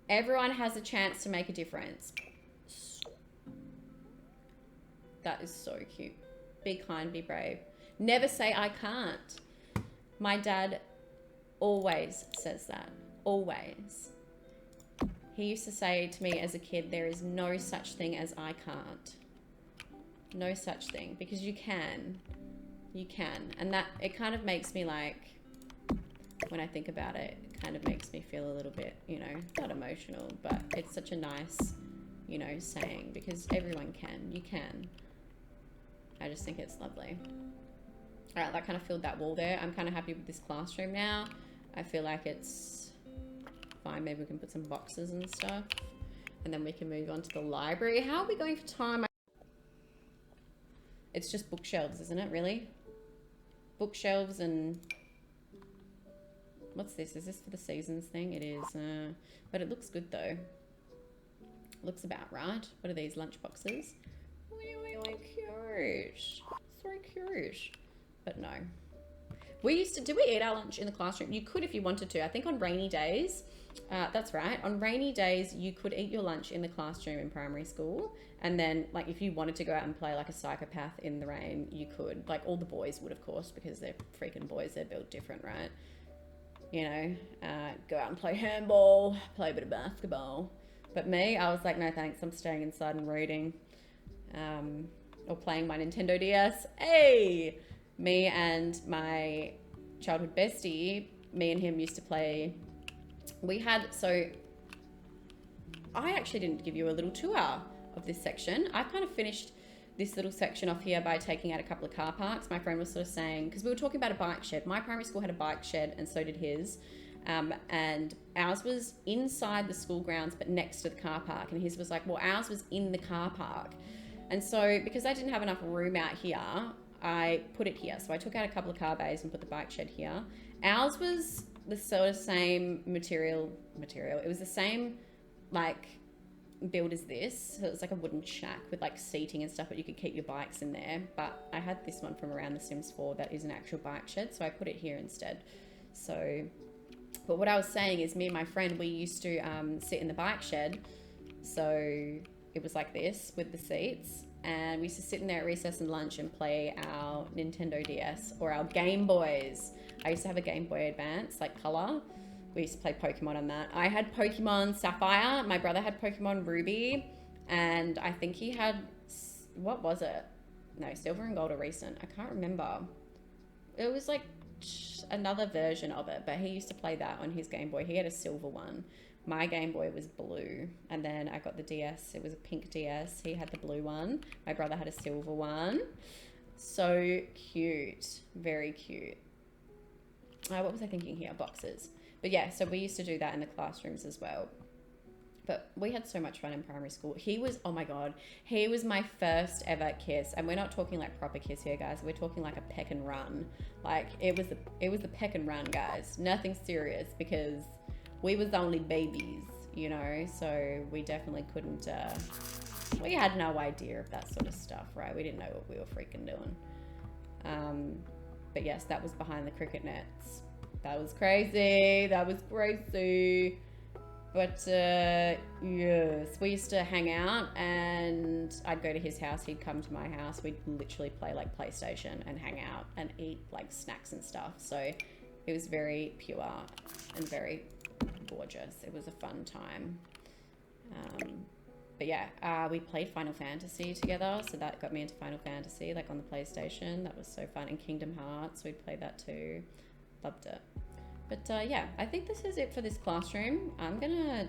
Speaker 1: Everyone has a chance to make a difference. That is so cute. Be kind, be brave. Never say I can't. My dad always says that. Always. He used to say to me as a kid, there is no such thing as I can't. No such thing. Because you can. You can. And that, it kind of makes me like, when I think about it, it kind of makes me feel a little bit, you know, not emotional, but it's such a nice, you know, saying, because everyone can. You can. I just think it's lovely. All right, that kind of filled that wall there. I'm kind of happy with this classroom now. I feel like it's fine. Maybe we can put some boxes and stuff, and then we can move on to the library. How are we going for time? It's just bookshelves, isn't it, really? Bookshelves and... What's this? Is this for the seasons thing? It is. But it looks good, though. Looks about right. What are these, lunch boxes? Really cute. So cute. But no. We used to... Did we eat our lunch in the classroom? You could if you wanted to. I think on rainy days... that's right. On rainy days, you could eat your lunch in the classroom in primary school. And then, like, if you wanted to go out and play like a psychopath in the rain, you could. Like, all the boys would, of course, because they're freaking boys. They're built different, right? You know, go out and play handball, play a bit of basketball. But me, I was like, no thanks. I'm staying inside and reading. Or playing my Nintendo DS. Hey! Me and my childhood bestie, me and him used to play... We had, so I actually didn't give you a little tour of this section. I kind of finished this little section off here by taking out a couple of car parks. My friend was sort of saying, because we were talking about a bike shed. My primary school had a bike shed and so did his. And ours was inside the school grounds, but next to the car park. And his was like, well, ours was in the car park. And so because I didn't have enough room out here, I put it here. So I took out a couple of car bays and put the bike shed here. Ours was the sort of same material. It was the same, like, build as this. So it was like a wooden shack with like seating and stuff, but you could keep your bikes in there. But I had this one from around The Sims 4 that is an actual bike shed, so I put it here instead. So, but what I was saying is me and my friend, we used to sit in the bike shed. So it was like this with the seats. And we used to sit in there at recess and lunch and play our Nintendo DS or our Game Boys. I used to have a Game Boy Advance, like color. We used to play Pokemon on that. I had Pokemon Sapphire. My brother had Pokemon Ruby. And I think he had, what was it? No, Silver and Gold are recent. I can't remember. It was like another version of it, but he used to play that on his Game Boy. He had a silver one. My Game Boy was blue, and then I got the DS. It was a pink DS. He had the blue one. My brother had a silver one. So cute. Very cute. What was I thinking here? Boxes. But yeah, so we used to do that in the classrooms as well. But we had so much fun in primary school. He was, oh my God, he was my first ever kiss. And we're not talking like proper kiss here, guys. We're talking like a peck and run. Like it was the peck and run, guys. Nothing serious, because we was only babies, you know? So we definitely couldn't, we had no idea of that sort of stuff, right? We didn't know what we were freaking doing. But yes, that was behind the cricket nets. That was crazy. That was crazy. But yes, we used to hang out, and I'd go to his house, he'd come to my house. We'd literally play like PlayStation and hang out and eat like snacks and stuff. So it was very pure and very gorgeous. It was a fun time. But yeah, we played Final Fantasy together, so that got me into Final Fantasy, like on the PlayStation. That was so fun. And Kingdom Hearts, we'd play that too. Loved it. But yeah, I think this is it for this classroom. I'm gonna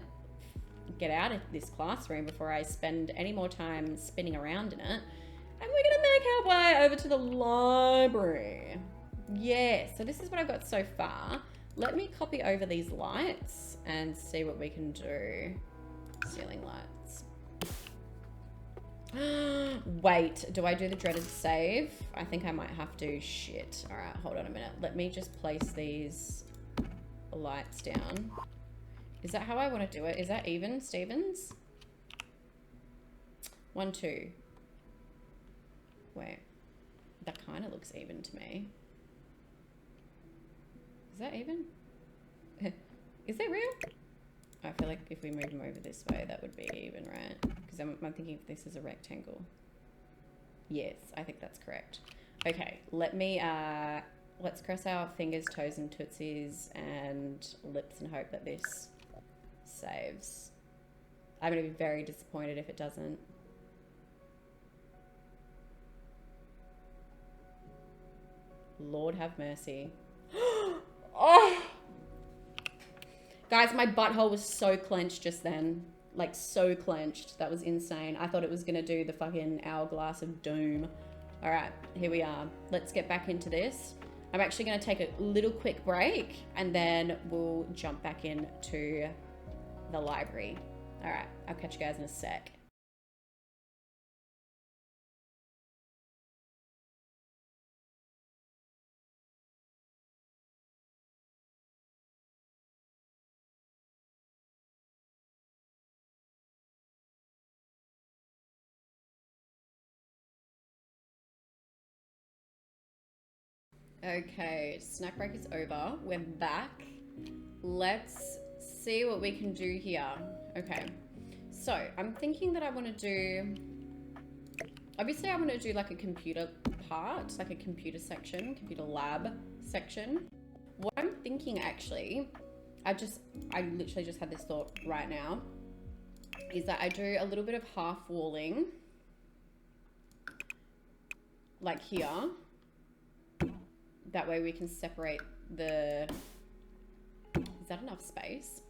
Speaker 1: get out of this classroom before I spend any more time spinning around in it. And we're gonna make our way over to the library. Yeah, so this is what I've got so far. Let me copy over these lights and see what we can do. Ceiling lights. Wait, do I do the dreaded save? I think I might have to. Shit. All right, hold on a minute. Let me just place these lights down. Is that how I want to do it? Is that even, Stevens? 1, 2. Wait, that kind of looks even to me. Is that even? Is that real? I feel like if we move them over this way, that would be even, right? Because I'm thinking if this is a rectangle. Yes, I think that's correct. Okay, let me, let's cross our fingers, toes, and tootsies and lips and hope that this saves. I'm going to be very disappointed if it doesn't. Lord have mercy. Oh! Guys, my butthole was so clenched just then. Like, so clenched. That was insane. I thought it was going to do the fucking hourglass of doom. All right, here we are. Let's get back into this. I'm actually going to take a little quick break, and then we'll jump back into the library. All right, I'll catch you guys in a sec. Okay, snack break is over. We're back. Let's see what we can do here. Okay, so I'm thinking that I want to do, obviously I want to do like a computer part, like a computer section, computer lab section. What I'm thinking actually, I literally just had this thought right now, is that I do a little bit of half walling, like here. That way we can separate the, is that enough space?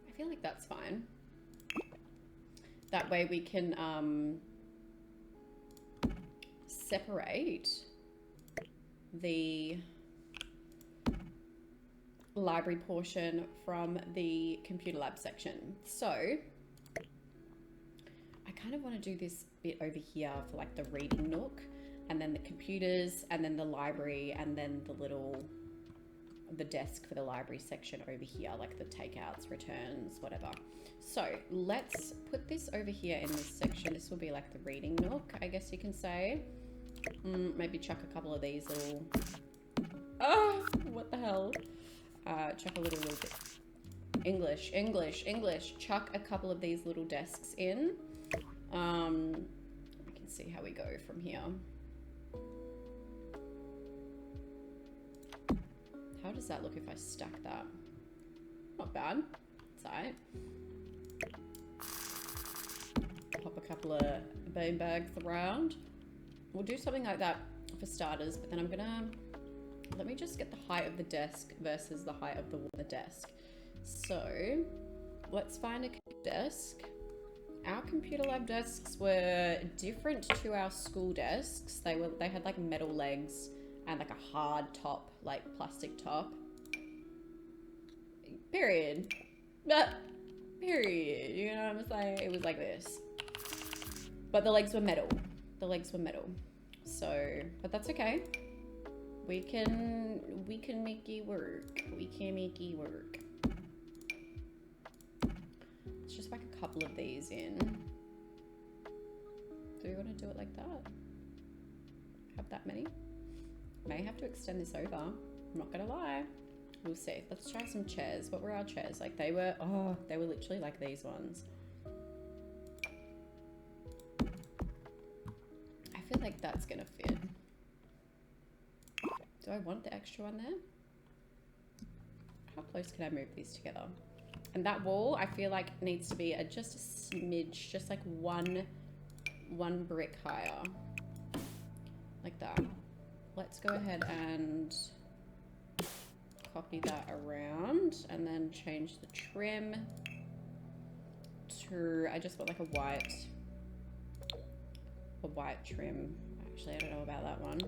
Speaker 1: I feel like that's fine. That way we can separate the library portion from the computer lab section. So I kind of want to do this bit over here for like the reading nook, and then the computers, and then the library, and then the little the desk for the library section over here, like the takeouts, returns, whatever. So let's put this over here in this section. This will be like the reading nook, I guess you can say. Maybe chuck a couple of these little, oh, what the hell? Chuck a little bit. English. Chuck a couple of these little desks in. We can see how we go from here. How does that look if I stack that? Not bad. It's alright. Pop a couple of bean bags around. We'll do something like that for starters, but then I'm gonna, let me just get the height of the desk versus the height of the desk. So let's find a desk. Our computer lab desks were different to our school desks. They had like metal legs and like a hard top, like plastic top. Period. Period. You know what I'm saying? It was like this. But the legs were metal. The legs were metal. So, but that's okay. We can make it work. We can make it work. Let's just whack a couple of these in. Do we want to do it like that? Have that many? May have to extend this over. I'm not gonna lie. We'll see. Let's try some chairs. What were our chairs? Like they were, oh, they were literally like these ones. I feel like that's gonna fit. Do I want the extra one there? How close can I move these together? And that wall, I feel like needs to be just a smidge, just like one brick higher. Like that. Let's go ahead and copy that around and then change the trim to, I just want like a white trim. Actually, I don't know about that one.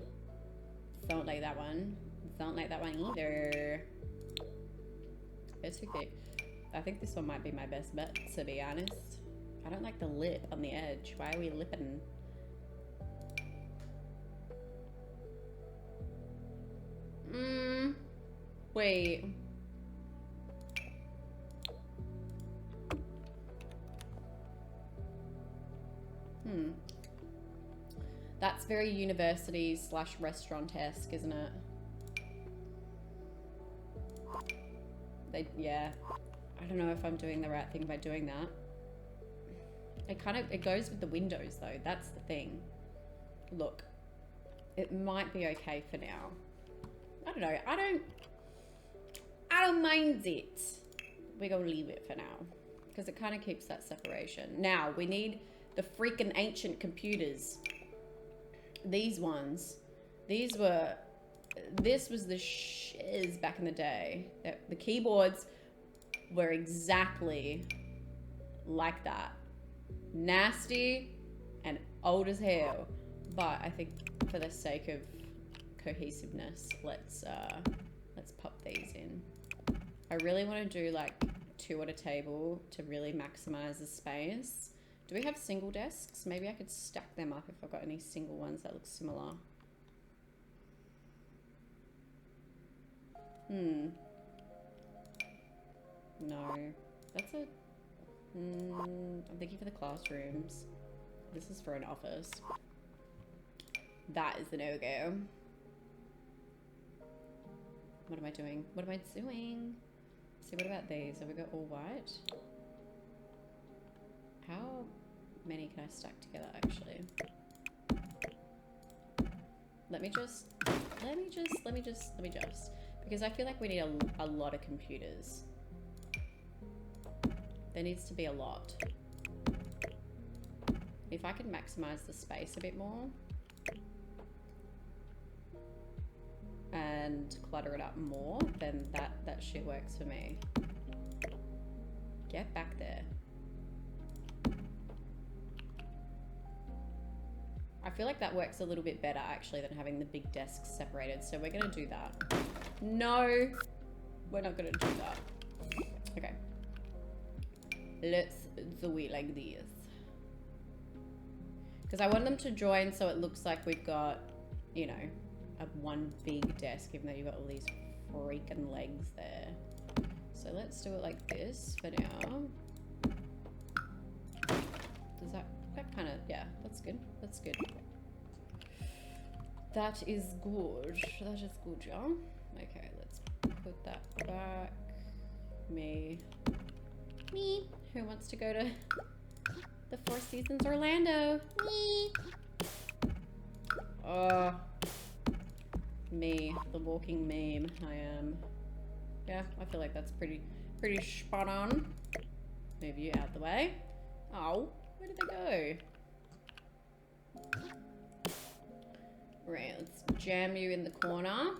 Speaker 1: Don't like that one. Don't like that one either. It's too thick. I think this one might be my best bet, to be honest. I don't like the lip on the edge. Why are we lipping? Wait. That's very university / restaurant-esque, isn't it? Yeah. I don't know if I'm doing the right thing by doing that. It goes with the windows though. That's the thing. Look, it might be okay for now. I don't know. I don't mind it. We're gonna leave it for now because it kind of keeps that separation. Now we need the freaking ancient computers. These ones. This was the shiz back in the day. The keyboards were exactly like that. Nasty and old as hell. But I think for the sake of cohesiveness, let's pop these in. I really want to do like 2 at a table to really maximize the space. Do we have single desks? Maybe I could stack them up if I've got any single ones that look similar. No, that's a, I'm thinking for the classrooms. This is for an office. That is the no-go. What am I doing? What am I doing? See, what about these? Have we got all white? How many can I stack together, actually? Let me just, because I feel like we need a lot of computers. There needs to be a lot. If I can maximize the space a bit more and clutter it up more, then that shit works for me. Get back there. I feel like that works a little bit better actually than having the big desks separated. So we're gonna do that. No, we're not gonna do that. Okay. Let's do it like this. Because I want them to join so it looks like we've got, you know, one big desk, even though you've got all these freaking legs there. So let's do it like this for now. Does that kind of, yeah, that's good. That's good. That is good. That is good, yeah. Okay, let's put that back. Me. Who wants to go to the Four Seasons Orlando? Me. Oh. Me, the walking meme. I am. Yeah, I feel like that's pretty spot on. Move you out the way. Oh, where did they go? Right, let's jam you in the corner.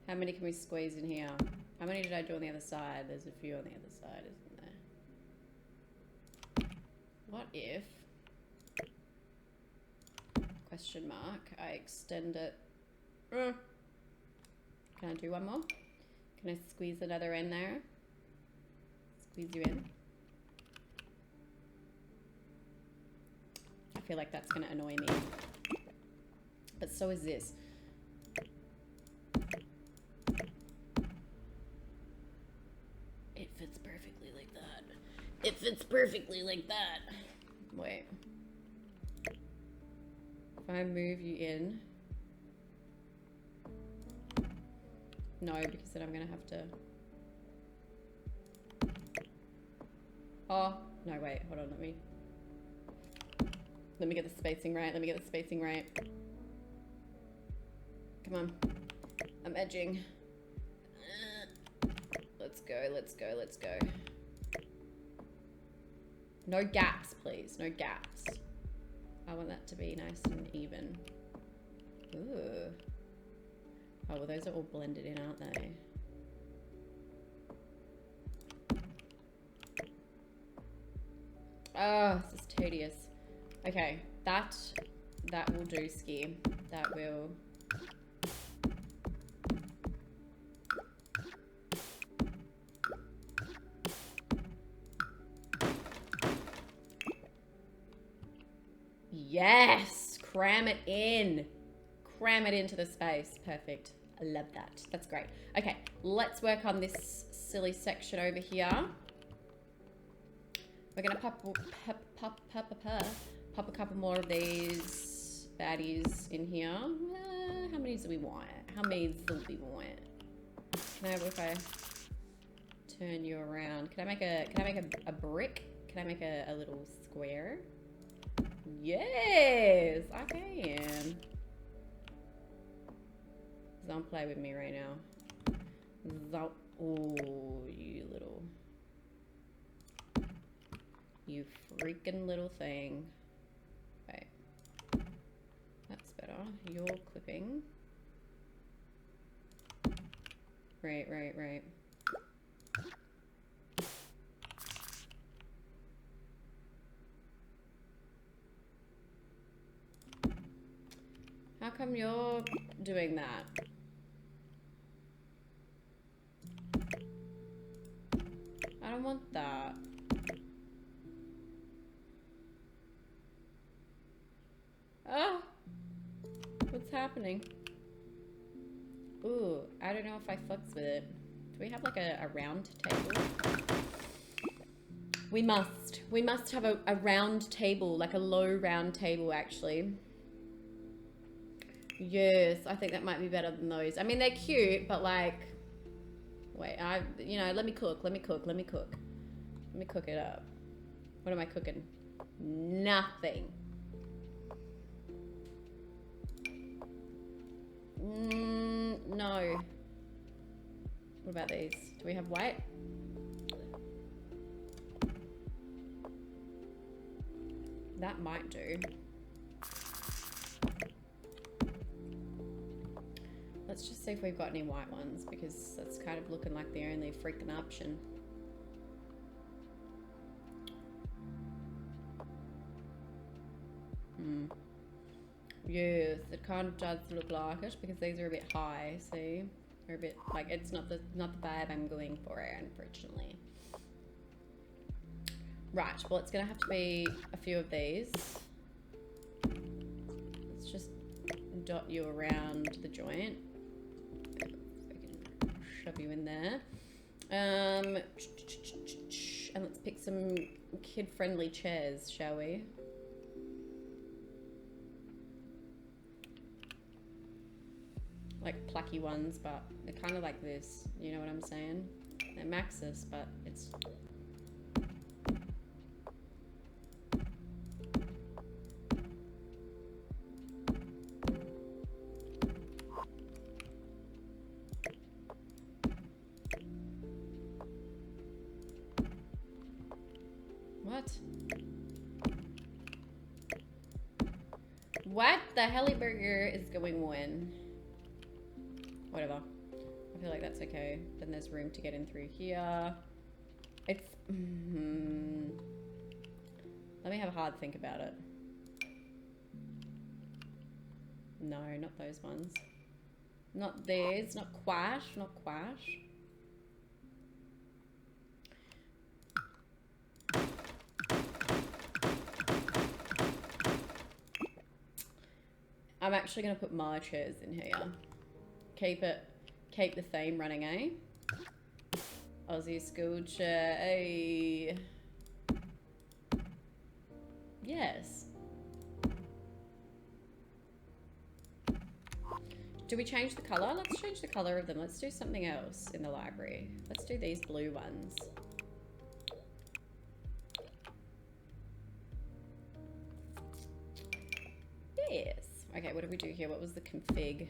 Speaker 1: How many can we squeeze in here? How many did I do on the other side? There's a few on the other side, isn't there? What if... question mark, I extend it. Can I do one more? Can I squeeze another in there? Squeeze you in. I feel like that's gonna annoy me. But so is this. It fits perfectly like that. It fits perfectly like that. Wait. If I move you in. No, because then I'm gonna have to. Oh, no, wait, hold on, let me get the spacing right. Let me get the spacing right. Come on. I'm edging. Let's go, let's go, let's go. No gaps, please. No gaps. I want that to be nice and even. Ooh. Oh, well, those are all blended in, aren't they? Oh, this is tedious. Okay, that will do, Ski. That will... Yes! Cram it in. Cram it into the space. Perfect. I love that. That's great. Okay, let's work on this silly section over here. We're gonna pop a couple more of these baddies in here. How many do we want? How many do we want? Can I, if I turn you around, can I make a brick? Can I make a little square? Yes, I can. Don't play with me right now. Oh, you freaking little thing. Right. That's better. You're clipping. Right. How come you're doing that? I don't want that. Oh! What's happening? Ooh, I don't know if I fucks with it. Do we have like a round table? We must. We must have a round table, like a low round table actually. Yes, I think that might be better than those. I mean, they're cute, but like, wait, you know, let me cook it up. What am I cooking? Nothing. No. What about these? Do we have white? That might do. Let's just see if we've got any white ones, because that's kind of looking like the only freaking option. Yes, it kind of does look like it, because these are a bit high, see? They're a bit, like, it's not the vibe I'm going for, unfortunately. Right, well, it's gonna have to be a few of these. let's just dot you around the joint. Shove you in there. And let's pick some kid-friendly chairs, shall we? Like plucky ones, but they're kind of like this. You know what I'm saying? They're Maxis, but it's... What? What the helly burger is going when? Whatever. I feel like that's okay. Then there's room to get in through here. It's... Let me have a hard think about it. No, not those ones. Not these. Not quash. Not quash. I'm actually going to put my chairs in here. Keep the theme running, eh? Aussie school chair, eh? Yes. Do we change the color? Let's change the color of them. Let's do something else in the library. Let's do these blue ones. Yes. Okay, what did we do here? What was the config?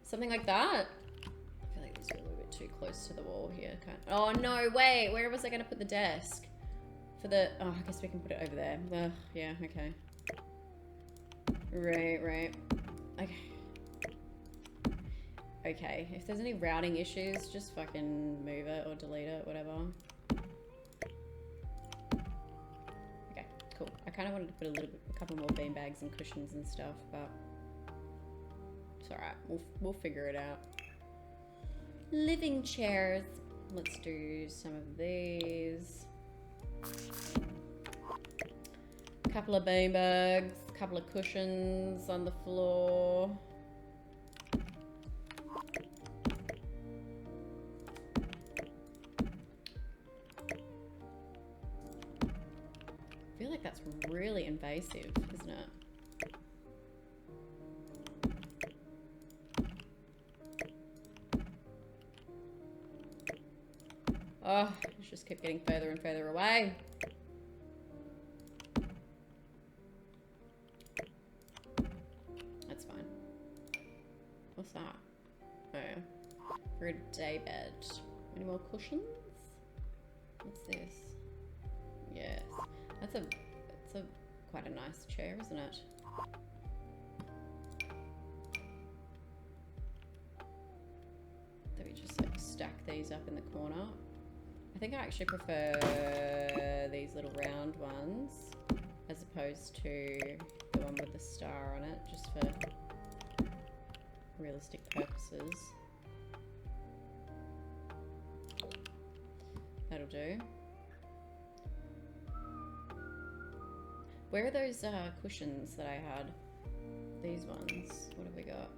Speaker 1: Something like that. I feel like these are a little bit too close to the wall here. Oh no, wait, where was I gonna put the desk? For the, oh, I guess we can put it over there. Ugh, yeah, okay. Right. Okay. Okay, if there's any routing issues, just fucking move it or delete it, whatever. Okay, cool. I kind of wanted to put a couple more bean bags and cushions and stuff, but it's alright. We'll figure it out. Living chairs. Let's do some of these. Couple of bean bags, couple of cushions on the floor. I feel like that's really invasive, isn't it? Oh, let's just keep getting further and further away. That's fine. What's that? Oh, for a day bed. Any more cushions? What's this? Yes, that's a quite a nice chair, isn't it? Let me just like stack these up in the corner. I think I actually prefer these little round ones as opposed to the one with the star on it, just for realistic purposes. That'll do. Where are those cushions that I had? These ones. What have we got?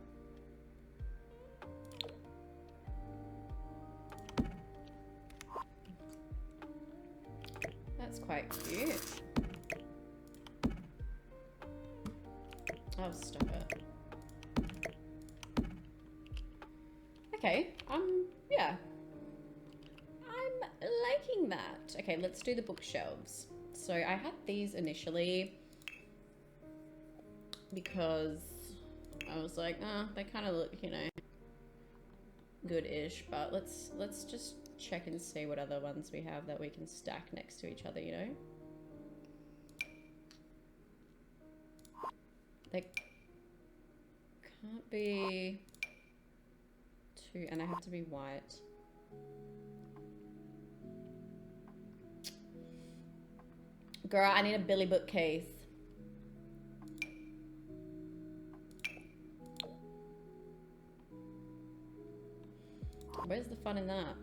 Speaker 1: That's quite cute. Oh, stop it. Okay, yeah. I'm liking that. Okay, let's do the bookshelves. So I had these initially because I was like, they kind of look, you know, good-ish, but let's just check and see what other ones we have that we can stack next to each other, you know? They can't be too, and they have to be white. Girl, I need a Billy bookcase. Where's the fun in that?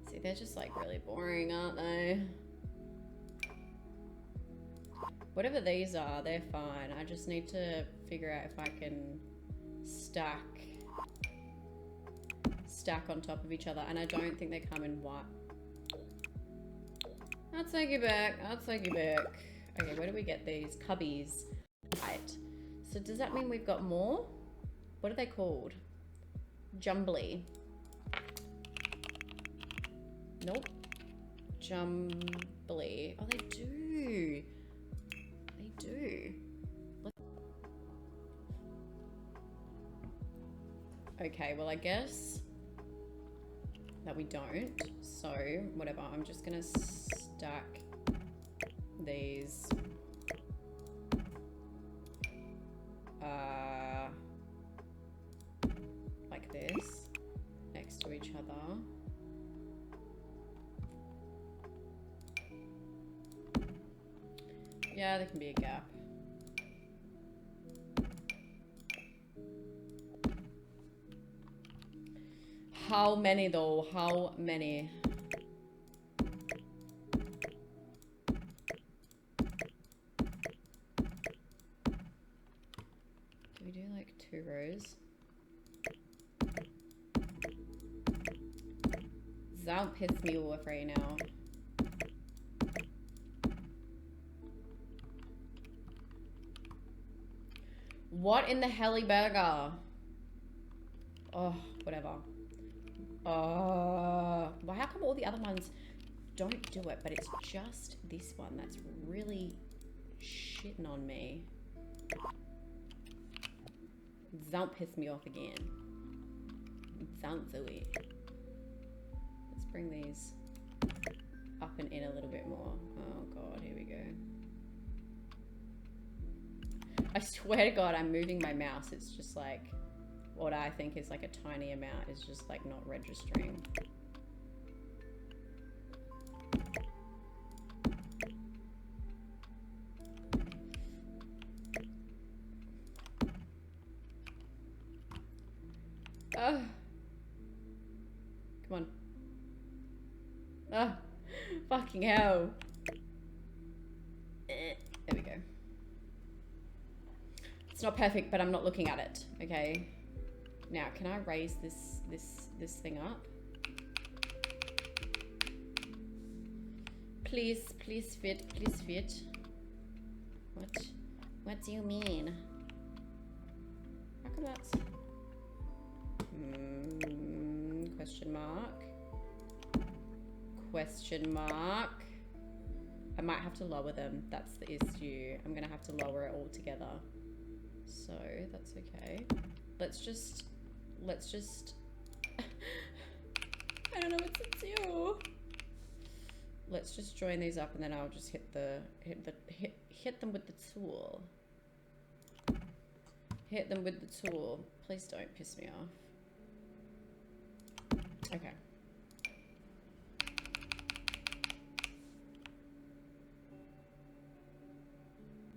Speaker 1: See, they're just like really boring, aren't they? Whatever these are, they're fine. I just need to figure out if I can stack on top of each other. And I don't think they come in white. I'll take you back. I'll take you back. Okay, where do we get these? Cubbies. Right. So does that mean we've got more? What are they called? Jumbly. Nope. Jumbly. Oh, they do. They do. Okay, well, I guess that we don't. So, whatever. I'm just gonna stack these. Like this. Next to each other. Yeah, there can be a gap. How many though? How many? Do we do like 2 rows? Don't piss me off right now. What in the helly burger? Oh, whatever. Well, how come all the other ones don't do it, but it's just this one that's really shitting on me? Don't piss me off again. Don't do it. Let's bring these up and in a little bit more. Oh god, here we go. I swear to god, I'm moving my mouse. It's just like, what I think is like a tiny amount is just like not registering. Come on. Fucking hell. There we go. It's not perfect, but I'm not looking at it. Okay. Now, can I raise this thing up? Please fit, please fit. What do you mean? How come that's... question mark. Question mark. I might have to lower them. That's the issue. I'm gonna have to lower it all together. So, that's okay. Let's just I don't know what to do. Let's just join these up and then I'll just hit them with the tool. Hit them with the tool. Please don't piss me off. Okay.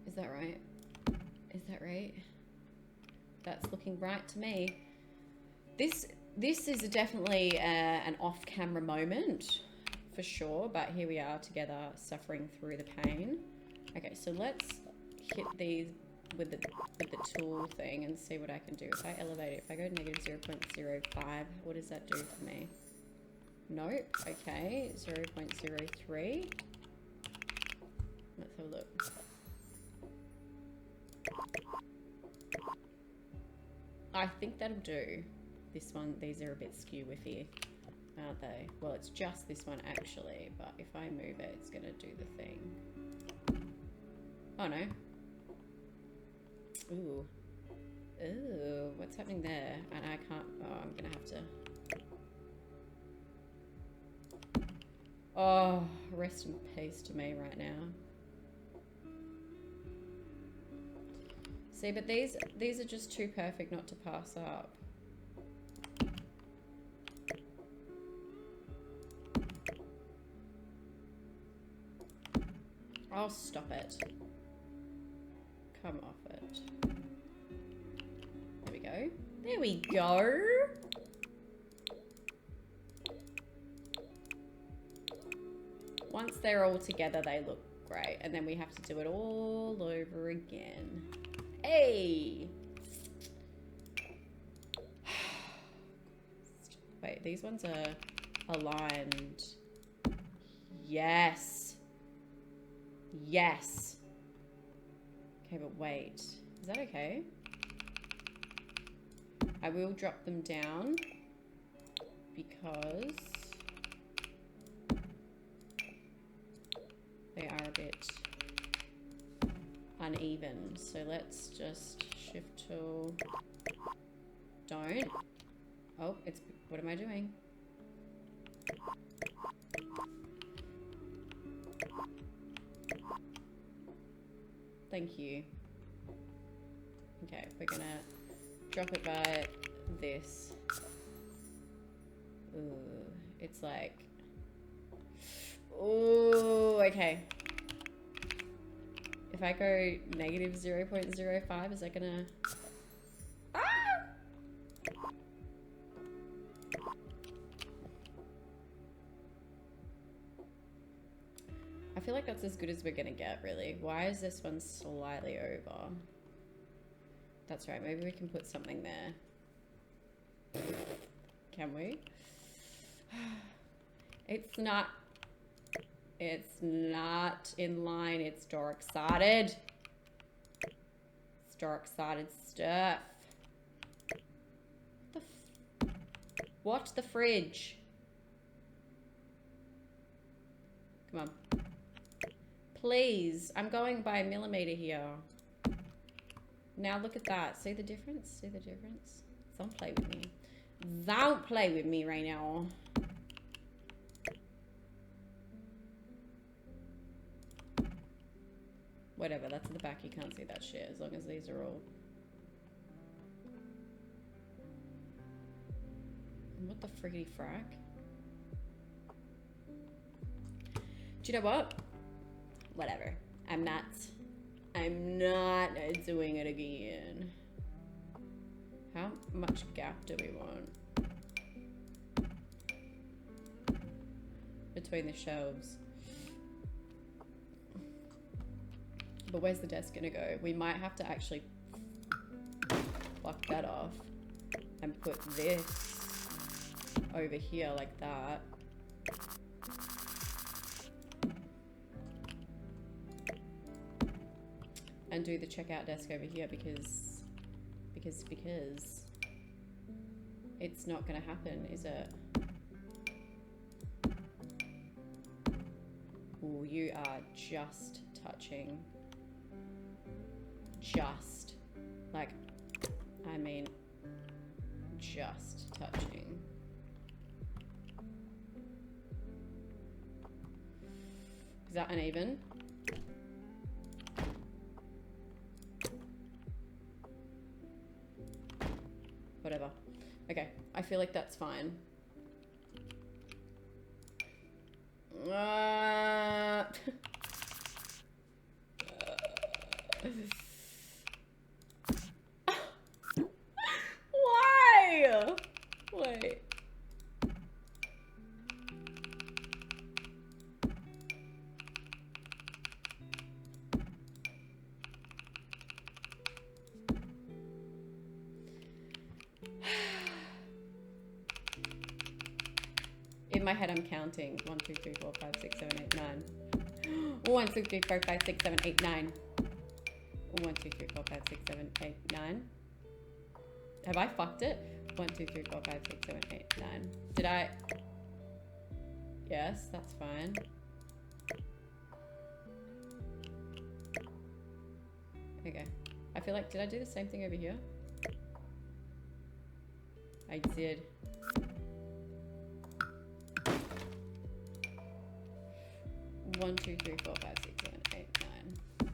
Speaker 1: Is that right? Is that right? That's looking right to me. This is definitely an off-camera moment, for sure, but here we are together suffering through the pain. Okay, so let's hit these with the tool thing and see what I can do. If I elevate it, if I go -0.05, what does that do for me? Nope. Okay, 0.03. Let's have a look. I think that'll do. This one, these are a bit skew whiffy, aren't they? Well, it's just this one actually, but if I move it, it's gonna do the thing. Oh no. Ooh. Ooh, what's happening there? And I can't, oh, I'm gonna have to. Oh, rest in peace to me right now. See, but these are just too perfect not to pass up. Oh, stop it. Come off it. There we go. Once they're all together, they look great. And then we have to do it all over again. Hey! Wait, these ones are aligned. Yes. Yes. Okay, but wait. Is that okay? I will drop them down because they are a bit uneven. So let's just shift tool. Don't. Oh, it's, what am I doing? Thank you. Okay, we're gonna drop it by this. Ooh, it's like, ooh, okay. If I go negative 0.05, is that gonna, ah! I feel like that's as good as we're gonna get, really. Why is this one slightly over? That's right, maybe we can put something there. Can we? It's not in line, it's dark-sided. It's dark-sided stuff. Watch the fridge. Come on. Please, I'm going by a millimeter here. Now look at that. See the difference? See the difference? Don't play with me. Don't play with me right now. Whatever, that's at the back. You can't see that shit as long as these are all... What the friggity frack? Do you know what? Whatever. I'm not doing it again. How much gap do we want between the shelves? But where's the desk gonna go? We might have to actually pluck that off and put this over here like that. And do the checkout desk over here because it's not gonna happen, is it? Ooh, you are just touching. Just. Like, I mean, just touching. Is that uneven? Whatever. Okay, I feel like that's fine. Why? Wait. In my head, I'm counting 1, 2, 3, 4, 5, 6, 7, 8, 9. 1, 2, 3, 4, 5, 6, 7, 8, 9. 1, 2, 3, 4, 5, 6, 7, 8, 9. Have I fucked it? 1, 2, 3, 4, 5, 6, 7, 8, 9. Did I? Yes, that's fine. Okay. I feel like, did I do the same thing over here? I did. One, two, three, four, five, six, 7, 8, 9.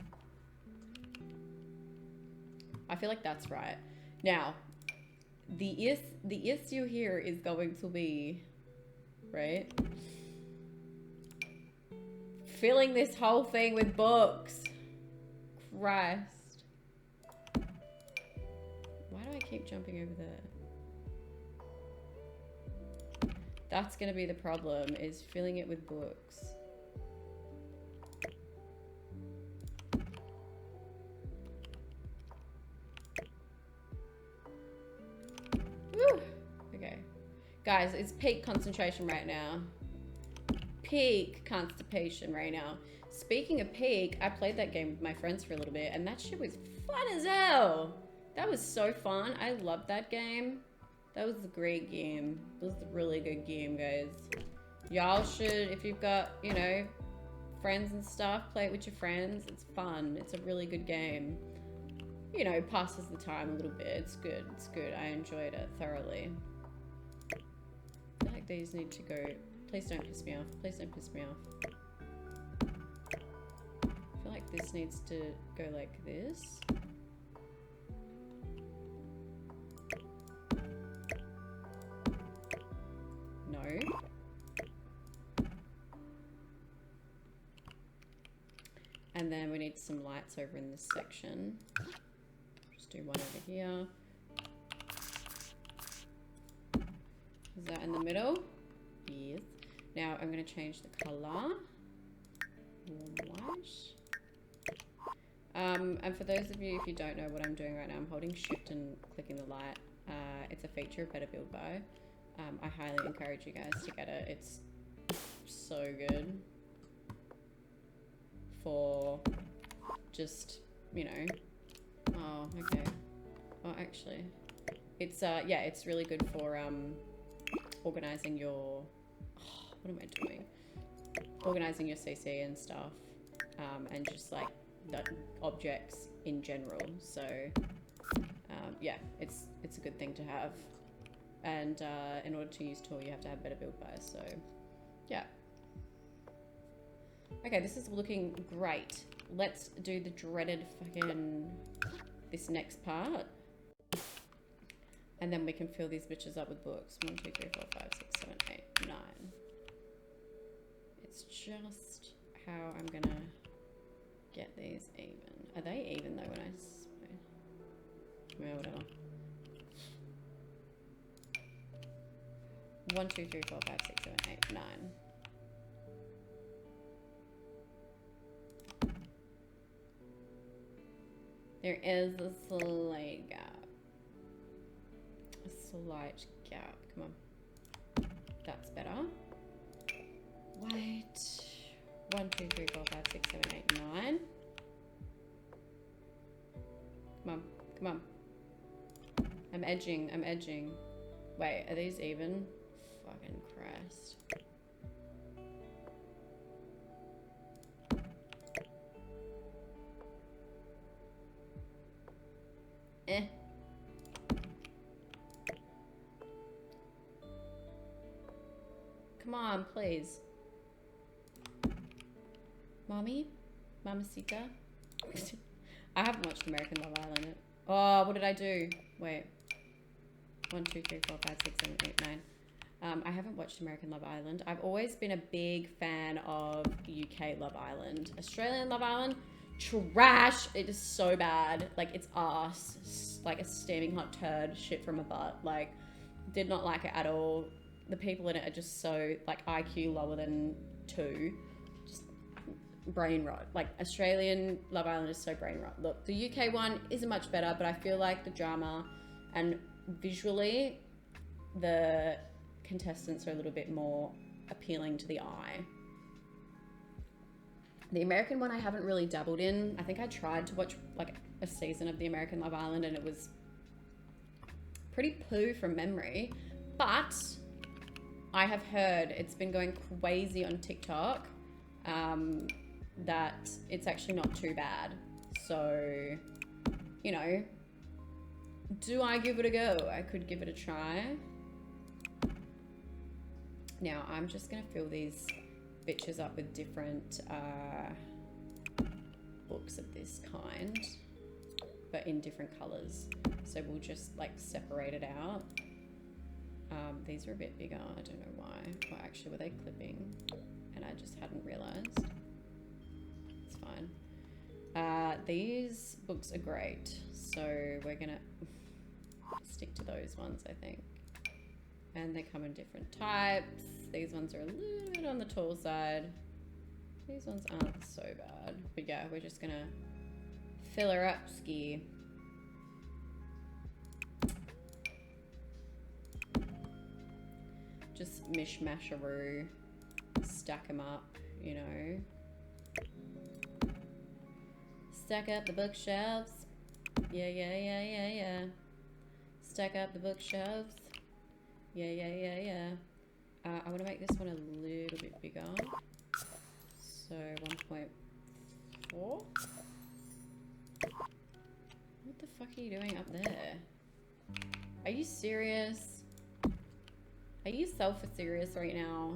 Speaker 1: I feel like that's right. Now, the issue here is going to be, right? Filling this whole thing with books. Christ. Why do I I keep jumping over there? That's gonna be the problem, is filling it with books. Woo! Okay. Guys, it's peak concentration right now. Peak constipation right now. Speaking of peak, I played that game with my friends for a little bit and that shit was fun as hell. That was so fun. I loved that game. That was a great game. It was a really good game, guys. Y'all should, if you've got, you know, friends and stuff, play it with your friends. It's fun. It's a really good game. You know, passes the time a little bit. It's good. It's good. I enjoyed it thoroughly. I feel like these need to go. Please don't piss me off. Please don't piss me off. I feel like this needs to go like this. No. And then we need some lights over in this section. Just do one over here. Is that in the middle? Yes. Now I'm going to change the color. Warm white. And for those of you, if you don't know what I'm doing right now, I'm holding shift and clicking the light. It's a feature of Better Build By. I highly encourage you guys to get it. It's so good for just, you know, oh, okay. Oh, actually, it's, yeah, it's really good for, organizing your, oh, what am I doing? Organizing your CC and stuff, and just like the objects in general. So, yeah, it's a good thing to have. And in order to use Tool, you have to have Better Build By. So, yeah. Okay, this is looking great. Let's do the dreaded fucking this next part. And then we can fill these bitches up with books. 1, 2, 3, 4, 5, 6, 7, 8, 9. It's just how I'm gonna get these even. Are they even though when I... Yeah, whatever. 1, 2, 3, 4, 5, 6, 7, 8, 9. There is a slight gap. A slight gap. Come on. That's better. Wait. 1, 2, 3, 4, 5, 6, 7, 8, 9. Come on. Come on. I'm edging. I'm edging. Wait, are these even? Fucking Christ. Eh. Come on, please. Mommy? Mamacita? I haven't watched American Love Island. Oh, what did I do? Wait. 1, 2, 3, 4, 5, 6, 7, 8, 9. I haven't watched American Love Island. I've always been a big fan of UK Love Island. Australian Love Island, trash. It is so bad. Like, it's arse. It's like a steaming hot turd shit from a butt. Like, did not like it at all. The people in it are just so, like, IQ lower than 2. Just brain rot. Like, Australian Love Island is so brain rot. Look, the UK one isn't much better, but I feel like the drama and visually, the contestants are a little bit more appealing to the eye. The American one I haven't really dabbled in. I think I tried to watch like a season of the American Love Island and it was pretty poo from memory, but I have heard it's been going crazy on TikTok, that it's actually not too bad. So, you know, do I give it a go? I could give it a try. Now, I'm just going to fill these bitches up with different books of this kind, but in different colors. So we'll just like separate it out. These are a bit bigger. I don't know why. Well, actually, were they clipping? And I just hadn't realized. It's fine. These books are great. So we're going to... stick to those ones, I think. And they come in different types. These ones are a little bit on the tall side. These ones aren't so bad. But yeah, we're just gonna fill her up, ski. Just mishmasharoo. Stack them up, you know. Stack up the bookshelves. Yeah, yeah, yeah, yeah, yeah. Stack up the bookshelves. Yeah, yeah, yeah, yeah. I want to make this one a little bit bigger. So 1.4. What the fuck are you doing up there? Are you serious? Are you self-serious right now?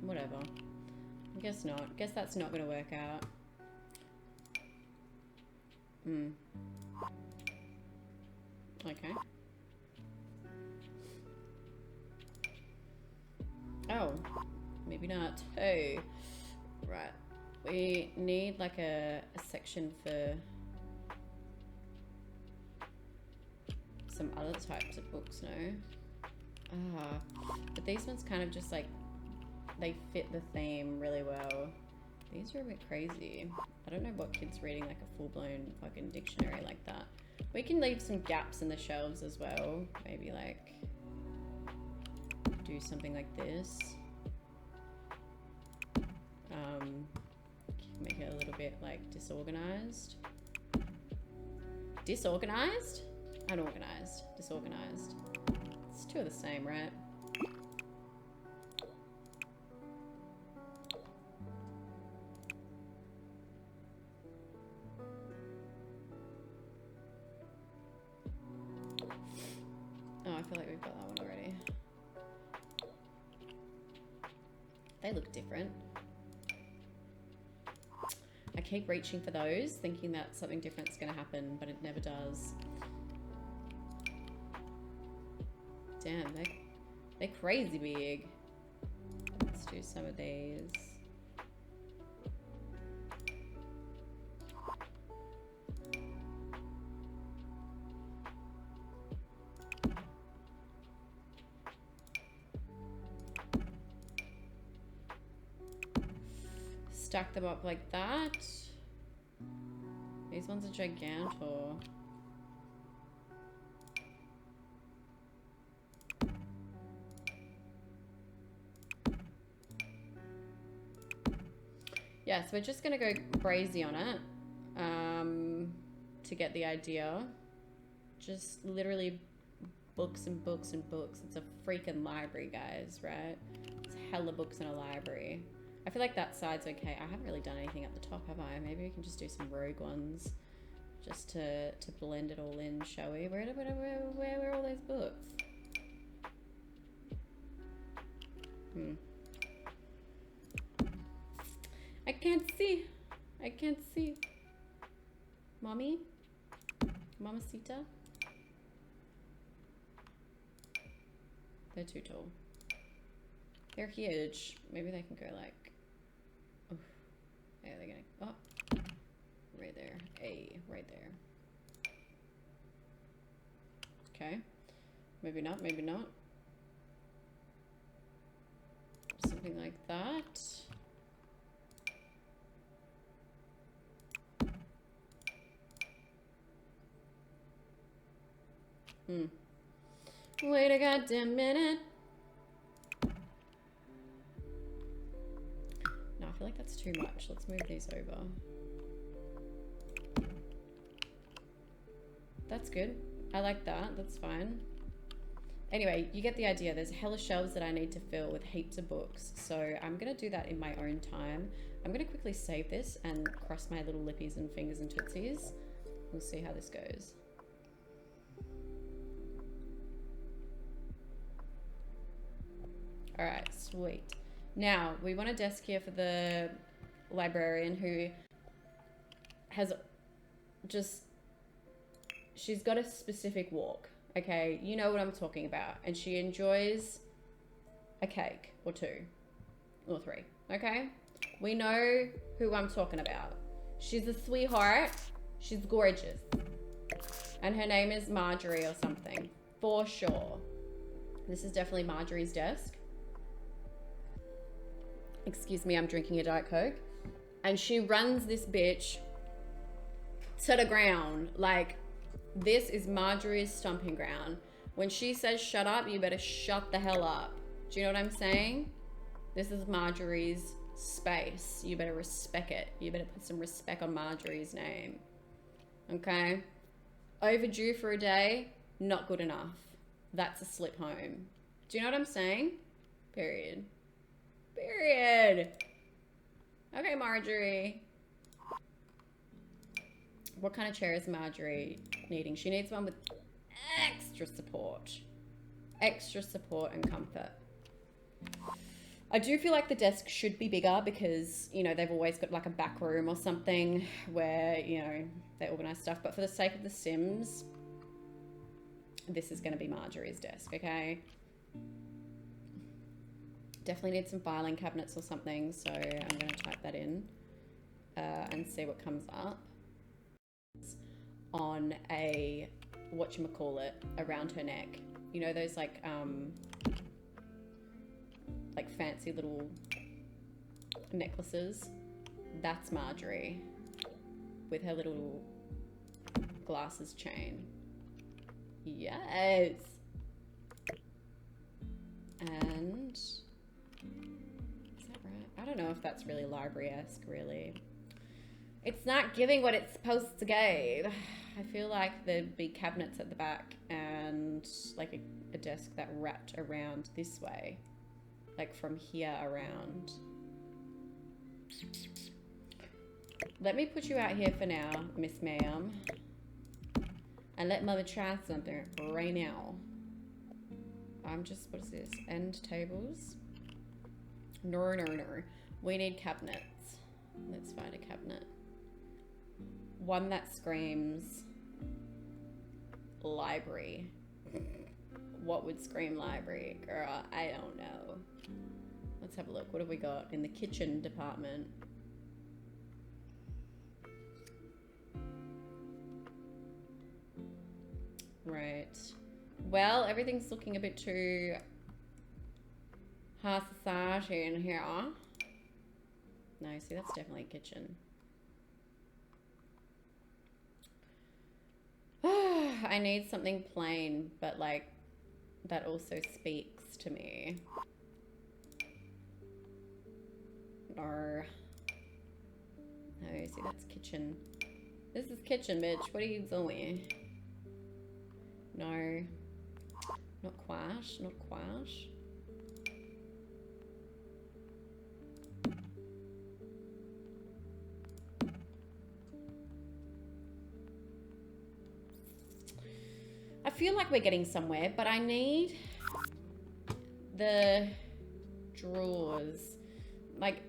Speaker 1: Whatever. I guess not. Guess that's not gonna work out. Okay. Oh, maybe not. Oh, right. We need like a section for some other types of books, no? But these ones kind of just like, they fit the theme really well. These are a bit crazy. I don't know what kid's reading like a full-blown fucking dictionary like that. We can leave some gaps in the shelves as well. Maybe like do something like this. Make it a little bit like disorganized. Disorganized? Unorganized. Disorganized. It's two of the same, right? Oh, I feel like we've got that one already. They look different. I keep reaching for those, thinking that something different's gonna happen, but it never does. Damn, they're crazy big. Let's do some of these. Stack them up like that. These ones are gigantor. Yeah, so we're just gonna go crazy on it to get the idea. Just literally books and books and books. It's a freaking library, guys, right? It's hella books in a library. I feel like that side's okay. I haven't really done anything at the top, have I? Maybe we can just do some rogue ones just to blend it all in, shall we? Where are all those books? I can't see. I can't see. Mommy? Mamacita? They're too tall. They're huge. Maybe they can go like... Oh, yeah, they're gonna... Oh, right there. A, right there. Okay. Maybe not, maybe not. Something like that. Wait a goddamn minute. No, I feel like that's too much. Let's move these over. That's good. I like that. That's fine. Anyway, you get the idea. There's hella shelves that I need to fill with heaps of books. So I'm going to do that in my own time. I'm going to quickly save this and cross my little lippies and fingers and tootsies. We'll see how this goes. All right, sweet. Now, we want a desk here for the librarian who has just, she's got a specific walk, okay? You know what I'm talking about. And she enjoys a cake or two or three, okay? We know who I'm talking about. She's a sweetheart. She's gorgeous. And her name is Marjorie or something. For sure. This is definitely Marjorie's desk. Excuse me, I'm drinking a Diet Coke. And she runs this bitch to the ground. Like, this is Marjorie's stomping ground. When she says shut up, you better shut the hell up. Do you know what I'm saying? This is Marjorie's space. You better respect it. You better put some respect on Marjorie's name. Okay? Overdue for a day, not good enough. That's a slip home. Do you know what I'm saying? Period. Period. Okay, Marjorie. What kind of chair is Marjorie needing? She needs one with extra support. Extra support and comfort. I do feel like the desk should be bigger because, you know, they've always got like a back room or something where, you know, they organize stuff. But for the sake of the Sims, this is going to be Marjorie's desk, okay? Definitely need some filing cabinets or something. So I'm going to type that in and see what comes up. On a, whatchamacallit, around her neck. You know those like fancy little necklaces? That's Marjorie with her little glasses chain. Yes. And is that right? I don't know if that's really library-esque, really. It's not giving what it's supposed to give. I feel like there'd be cabinets at the back and like a desk that wrapped around this way. Like from here around. Let me put you out here for now, Miss Ma'am. And let Mother try something right now. I'm just, what is this? End tables? No, no, no. We need cabinets. Let's find a cabinet. One that screams library. What would scream library? Girl, I don't know. Let's have a look. What have we got in the kitchen department? Right. Well, everything's looking a bit too high society in here. No, see, that's definitely a kitchen. I need something plain, but like that also speaks to me. Or no, see, that's kitchen. This is kitchen, bitch. What are you doing? No, not quite, not quite. I feel like we're getting somewhere, but I need the drawers. Like,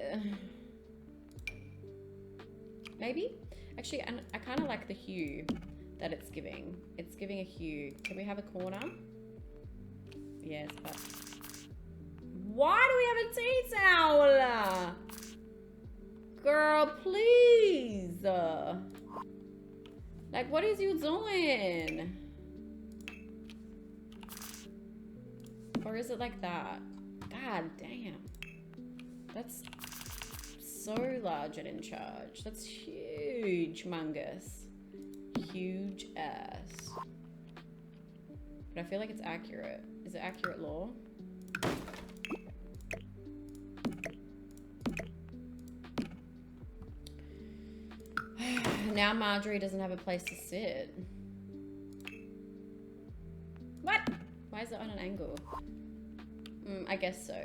Speaker 1: maybe? Actually, I kind of like the hue that it's giving. It's giving a hue. Can we have a corner? Yes, but... Why do we have a tea towel? Girl, please. Like, what is you doing? Or is it like that? God damn. That's so large and in charge. That's huge, mungus. Huge ass. But I feel like it's accurate. Is it accurate law? Now Marjorie doesn't have a place to sit. What? Why is it on an angle? I guess so.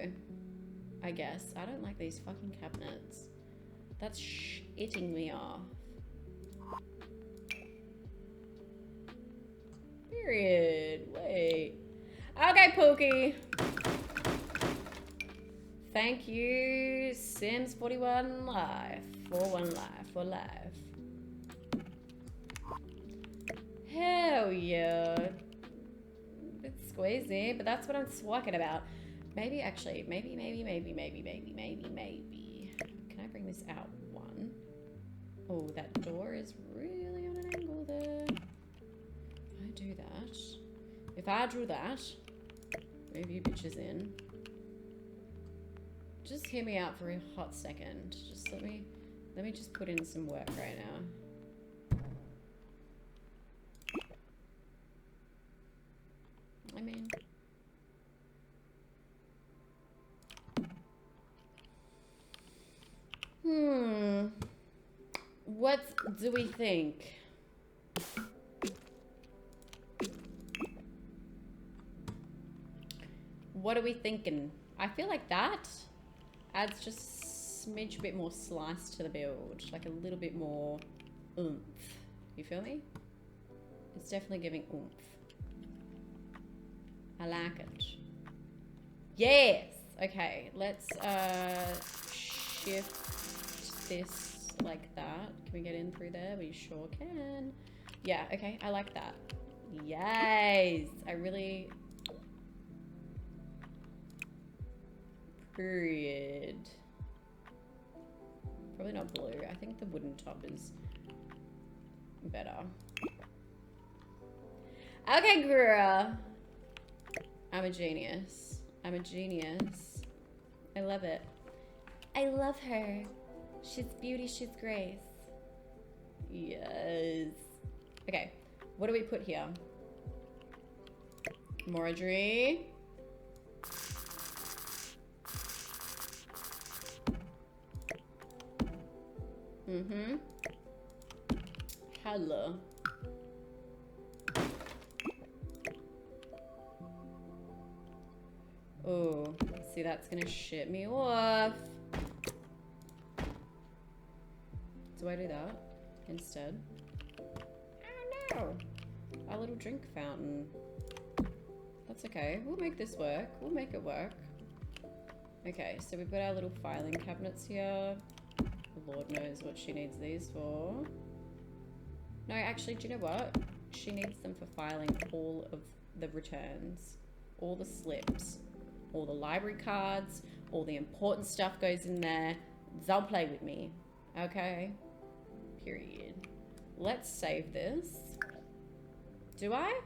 Speaker 1: I guess. I don't like these fucking cabinets. That's shitting me off. Period. Wait. Okay, Pookie. Thank you, Sims 41 Life. For one life. For life. Hell yeah. It's squeezy, but that's what I'm talking about. Maybe actually, maybe. Can I bring this out one? Oh, that door is really on an angle there. do that, if I drew that, move you bitches in. Just hear me out for a hot second. Just let me just put in some work right now. I mean, what do we think? What are we thinking? I feel like that adds just a smidge bit more slice to the build, like a little bit more oomph. You feel me? It's definitely giving oomph. I like it. Yes! Okay, let's shift this like that. Can we get in through there? We sure can. Yeah, okay, I like that. Yes! I really... Period. Probably not blue. I think the wooden top is better. Okay, girl. I'm a genius. I'm a genius. I love it. I love her. She's beauty, she's grace. Yes. Okay, what do we put here? Embroidery. Mm-hmm. Hello. Oh, see, that's gonna shit me off. Do I do that instead? Oh no! Our little drink fountain. That's okay. We'll make this work. We'll make it work. Okay, so we've got our little filing cabinets here. Lord knows what she needs these for. No, actually, do you know what? She needs them for filing all of the returns, all the slips, all the library cards, all the important stuff goes in there. Don't play with me, okay? Period. Let's save this. Do I?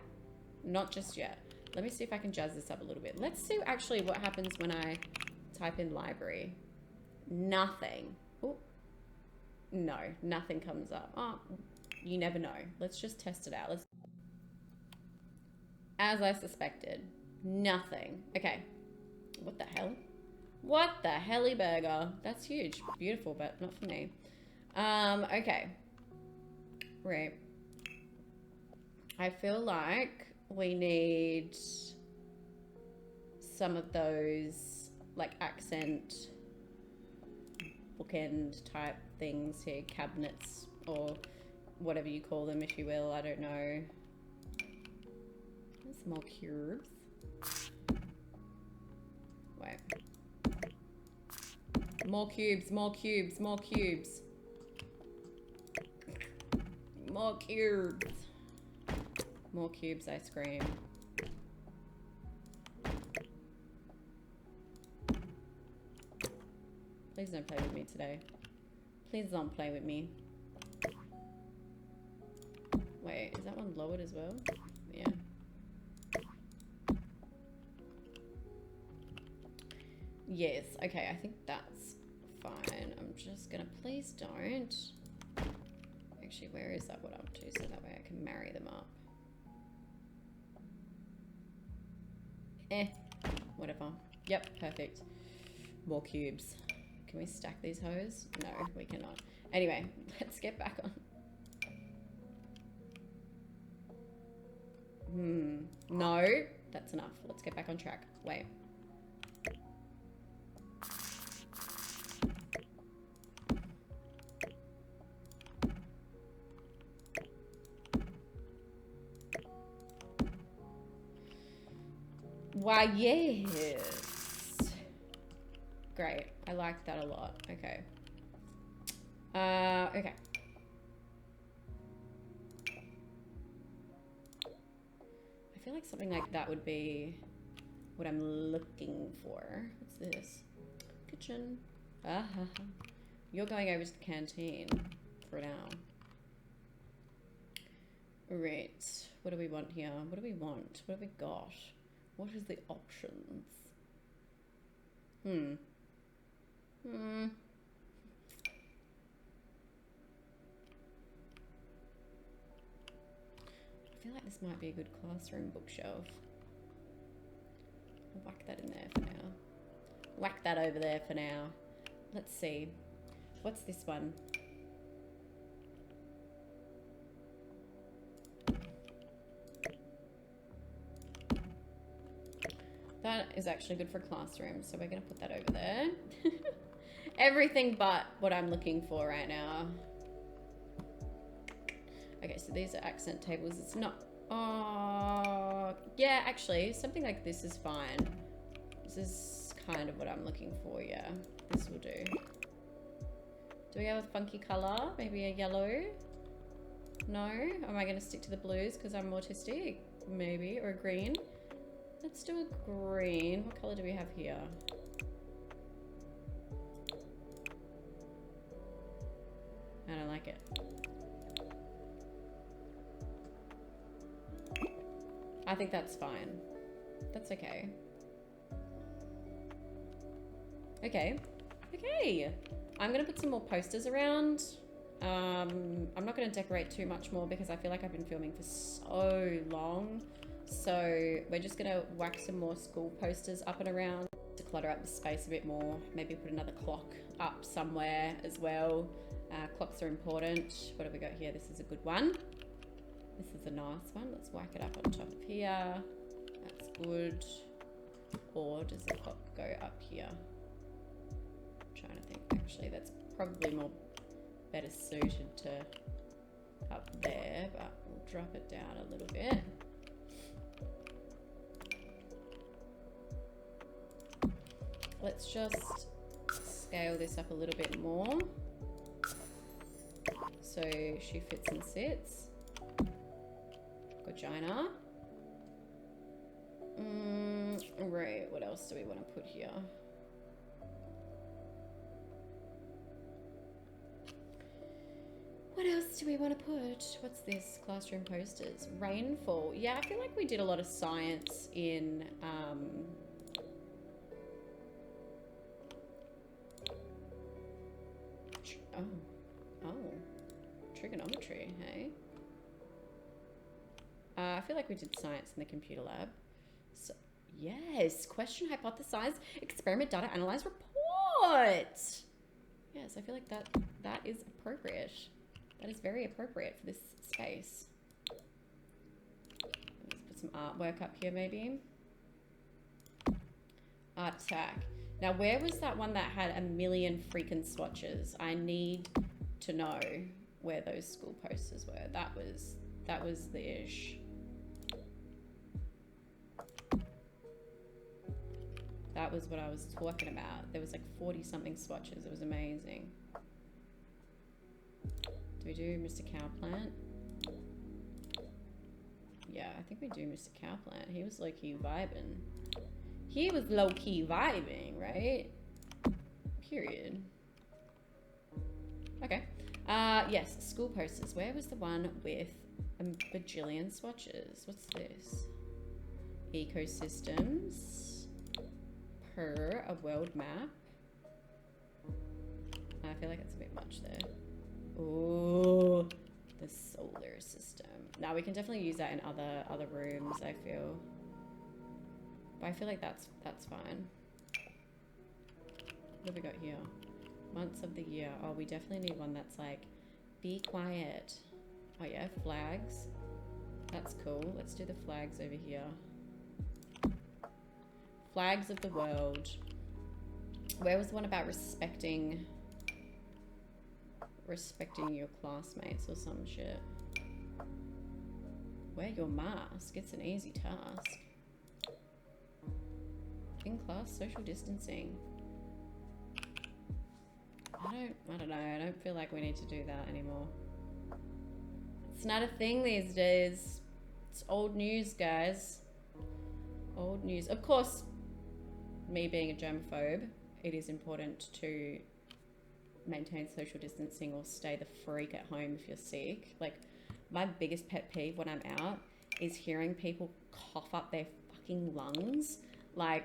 Speaker 1: Not just yet. Let me see if I can jazz this up a little bit. Let's see actually what happens when I type in library. Nothing. Oh. No, nothing comes up. Oh, you never know. Let's just test it out. Let's. As I suspected, nothing. Okay. What the hell? What the helly burger? That's huge. Beautiful, but not for me. Okay. Right. I feel like we need some of those like accent bookend type things here, cabinets or whatever you call them, if you will. I don't know. There's more cubes. Wait. More cubes, more cubes, more cubes. More cubes. More cubes, I scream. Please don't play with me today. Please don't play with me. Wait, is that one lowered as well? Yeah. Yes, okay, I think that's fine. I'm just gonna, please don't. Actually, where is that one up to? So that way I can marry them up. Whatever. Yep, perfect. More cubes. Can we stack these hoes? No, we cannot. Anyway, let's get back on. No, that's enough. Let's get back on track. Wait. Why, yes. Great. I like that a lot. Okay. Okay. I feel like something like that would be what I'm looking for. What's this? Kitchen. You're going over to the canteen for now. Right. What do we want here? What do we want? What have we got? What is the options? I feel like this might be a good classroom bookshelf. I'll whack that in there for now. Whack that over there for now. Let's see. What's this one? That is actually good for classroom, so we're going to put that over there. Everything but what I'm looking for right now. Okay, so these are accent tables. It's not... Oh, yeah, actually, something like this is fine. This is kind of what I'm looking for, yeah. This will do. Do we have a funky color? Maybe a yellow? No? Am I going to stick to the blues because I'm autistic? Maybe. Or a green? Let's do a green. What color do we have here? I don't like it. I think that's fine. That's okay. Okay. Okay. I'm going to put some more posters around. I'm not going to decorate too much more because I feel like I've been filming for so long. So we're just going to whack some more school posters up and around to clutter up the space a bit more. Maybe put another clock up somewhere as well. Clocks are important. What have we got here? This is a good one. This is a nice one. Let's whack it up on top of here. That's good. Or does the clock go up here? I'm trying to think. Actually, that's probably more better suited to up there, but we'll drop it down a little bit. Let's just scale this up a little bit more so she fits and sits. Vagina. Right, what else do we want to put here? What else do we want to put? What's this? Classroom posters. Rainfall. Yeah, I feel like we did a lot of science in trigonometry, hey? I feel like we did science in the computer lab. So, yes, question, hypothesize, experiment, data, analyze, report. Yes, I feel like that is appropriate. That is very appropriate for this space. Let's put some artwork up here, maybe. Art attack. Now, where was that one that had a million freaking swatches? I need to know where those school posters were. That was the ish. That was what I was talking about. There was like 40 something swatches. It was amazing. Do we do Mr. Cowplant? Yeah, I think we do Mr. Cowplant. He was low-key vibing. He was low-key vibing, right? Period. Okay. Yes, school posters. Where was the one with a bajillion swatches? What's this? Ecosystems. Per a world map. I feel like it's a bit much there. Oh, the solar system. Now we can definitely use that in other rooms, I feel. But I feel like that's fine. What have we got here? Months of the year. Oh, we definitely need one that's like, be quiet. Oh yeah, flags. That's cool. Let's do the flags over here. Flags of the world. Where was the one about respecting your classmates or some shit? Wear your mask. It's an easy task. In class, social distancing. I don't know. I don't feel like we need to do that anymore. It's not a thing these days. It's old news, guys. Old news. Of course, me being a germaphobe, it is important to maintain social distancing or stay the freak at home if you're sick. Like, my biggest pet peeve when I'm out is hearing people cough up their fucking lungs, like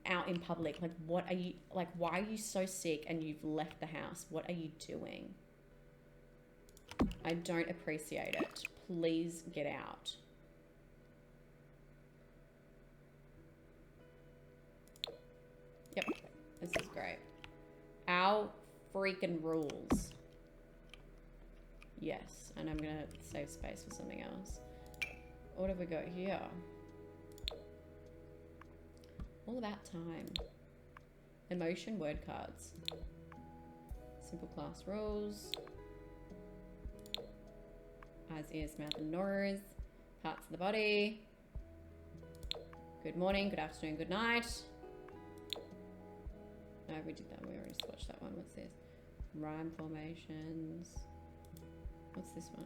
Speaker 1: out in public. Like, what are you, like, why are you so sick and you've left the house? What are you doing? I don't appreciate it. Please get out. Yep, this is great. Our freaking rules. Yes, and I'm gonna save space for something else. What have we got here? All about time. Emotion word cards. Simple class rules. Eyes, ears, mouth, and nose. Parts of the body. Good morning, good afternoon, good night. No, we did that. We already swatched that one. What's this? Rhyme formations. What's this one?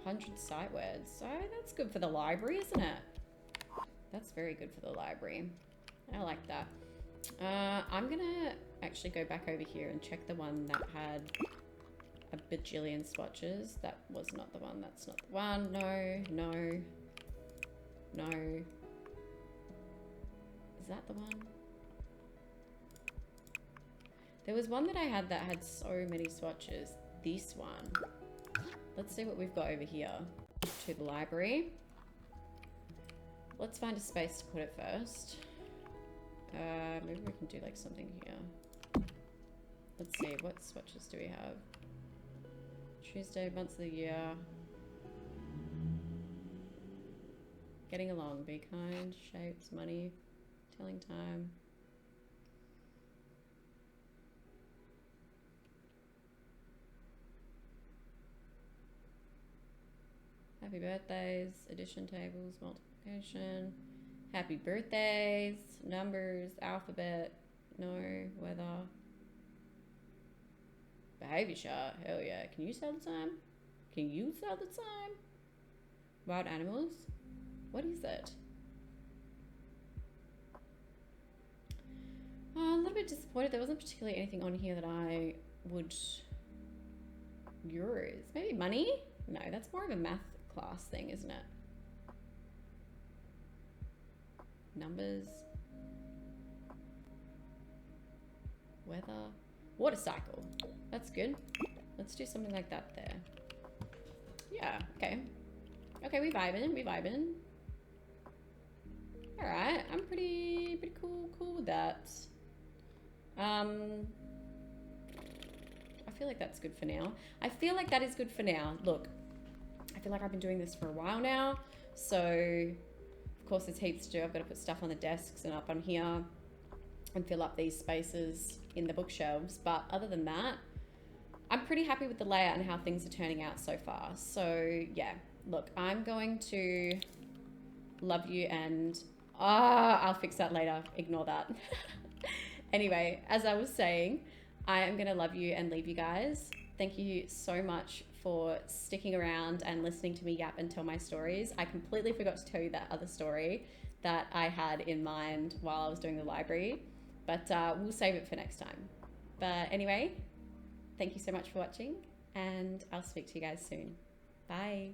Speaker 1: 100 sight words. So that's good for the library, isn't it? That's very good for the library. I like that. I'm gonna actually go back over here and check the one that had a bajillion swatches. That was not the one. That's not the one. No, no, no. Is that the one? There was one that I had that had so many swatches. This one. Let's see what we've got over here. To the library. Let's find a space to put it first. Maybe we can do like something here. Let's see, what swatches do we have? Tuesday, months of the year. Getting along, be kind, shapes, money, telling time. Happy birthdays, addition tables, multiplication, happy birthdays, numbers, alphabet, no, weather, behavior chart, hell yeah. Can you sell the time? Can you sell the time? Wild animals? What is it? Oh, a little bit disappointed. There wasn't particularly anything on here that I would use. Maybe money? No, that's more of a math class thing, isn't it? Numbers. Weather. Water cycle. That's good. Let's do something like that there. Yeah, okay. Okay, we vibing. Alright, I'm pretty cool with that. I feel like that's good for now. I feel like that is good for now. Look, I feel like I've been doing this for a while now. So, of course, there's heaps to do. I've got to put stuff on the desks and up on here and fill up these spaces in the bookshelves. But other than that, I'm pretty happy with the layout and how things are turning out so far. So, yeah, look, I'm going to love you and... I'll fix that later. Ignore that. Anyway, as I was saying, I am going to love you and leave you guys. Thank you so much for sticking around and listening to me yap and tell my stories. I completely forgot to tell you that other story that I had in mind while I was doing the library, but we'll save it for next time. But anyway, thank you so much for watching, and I'll speak to you guys soon. Bye.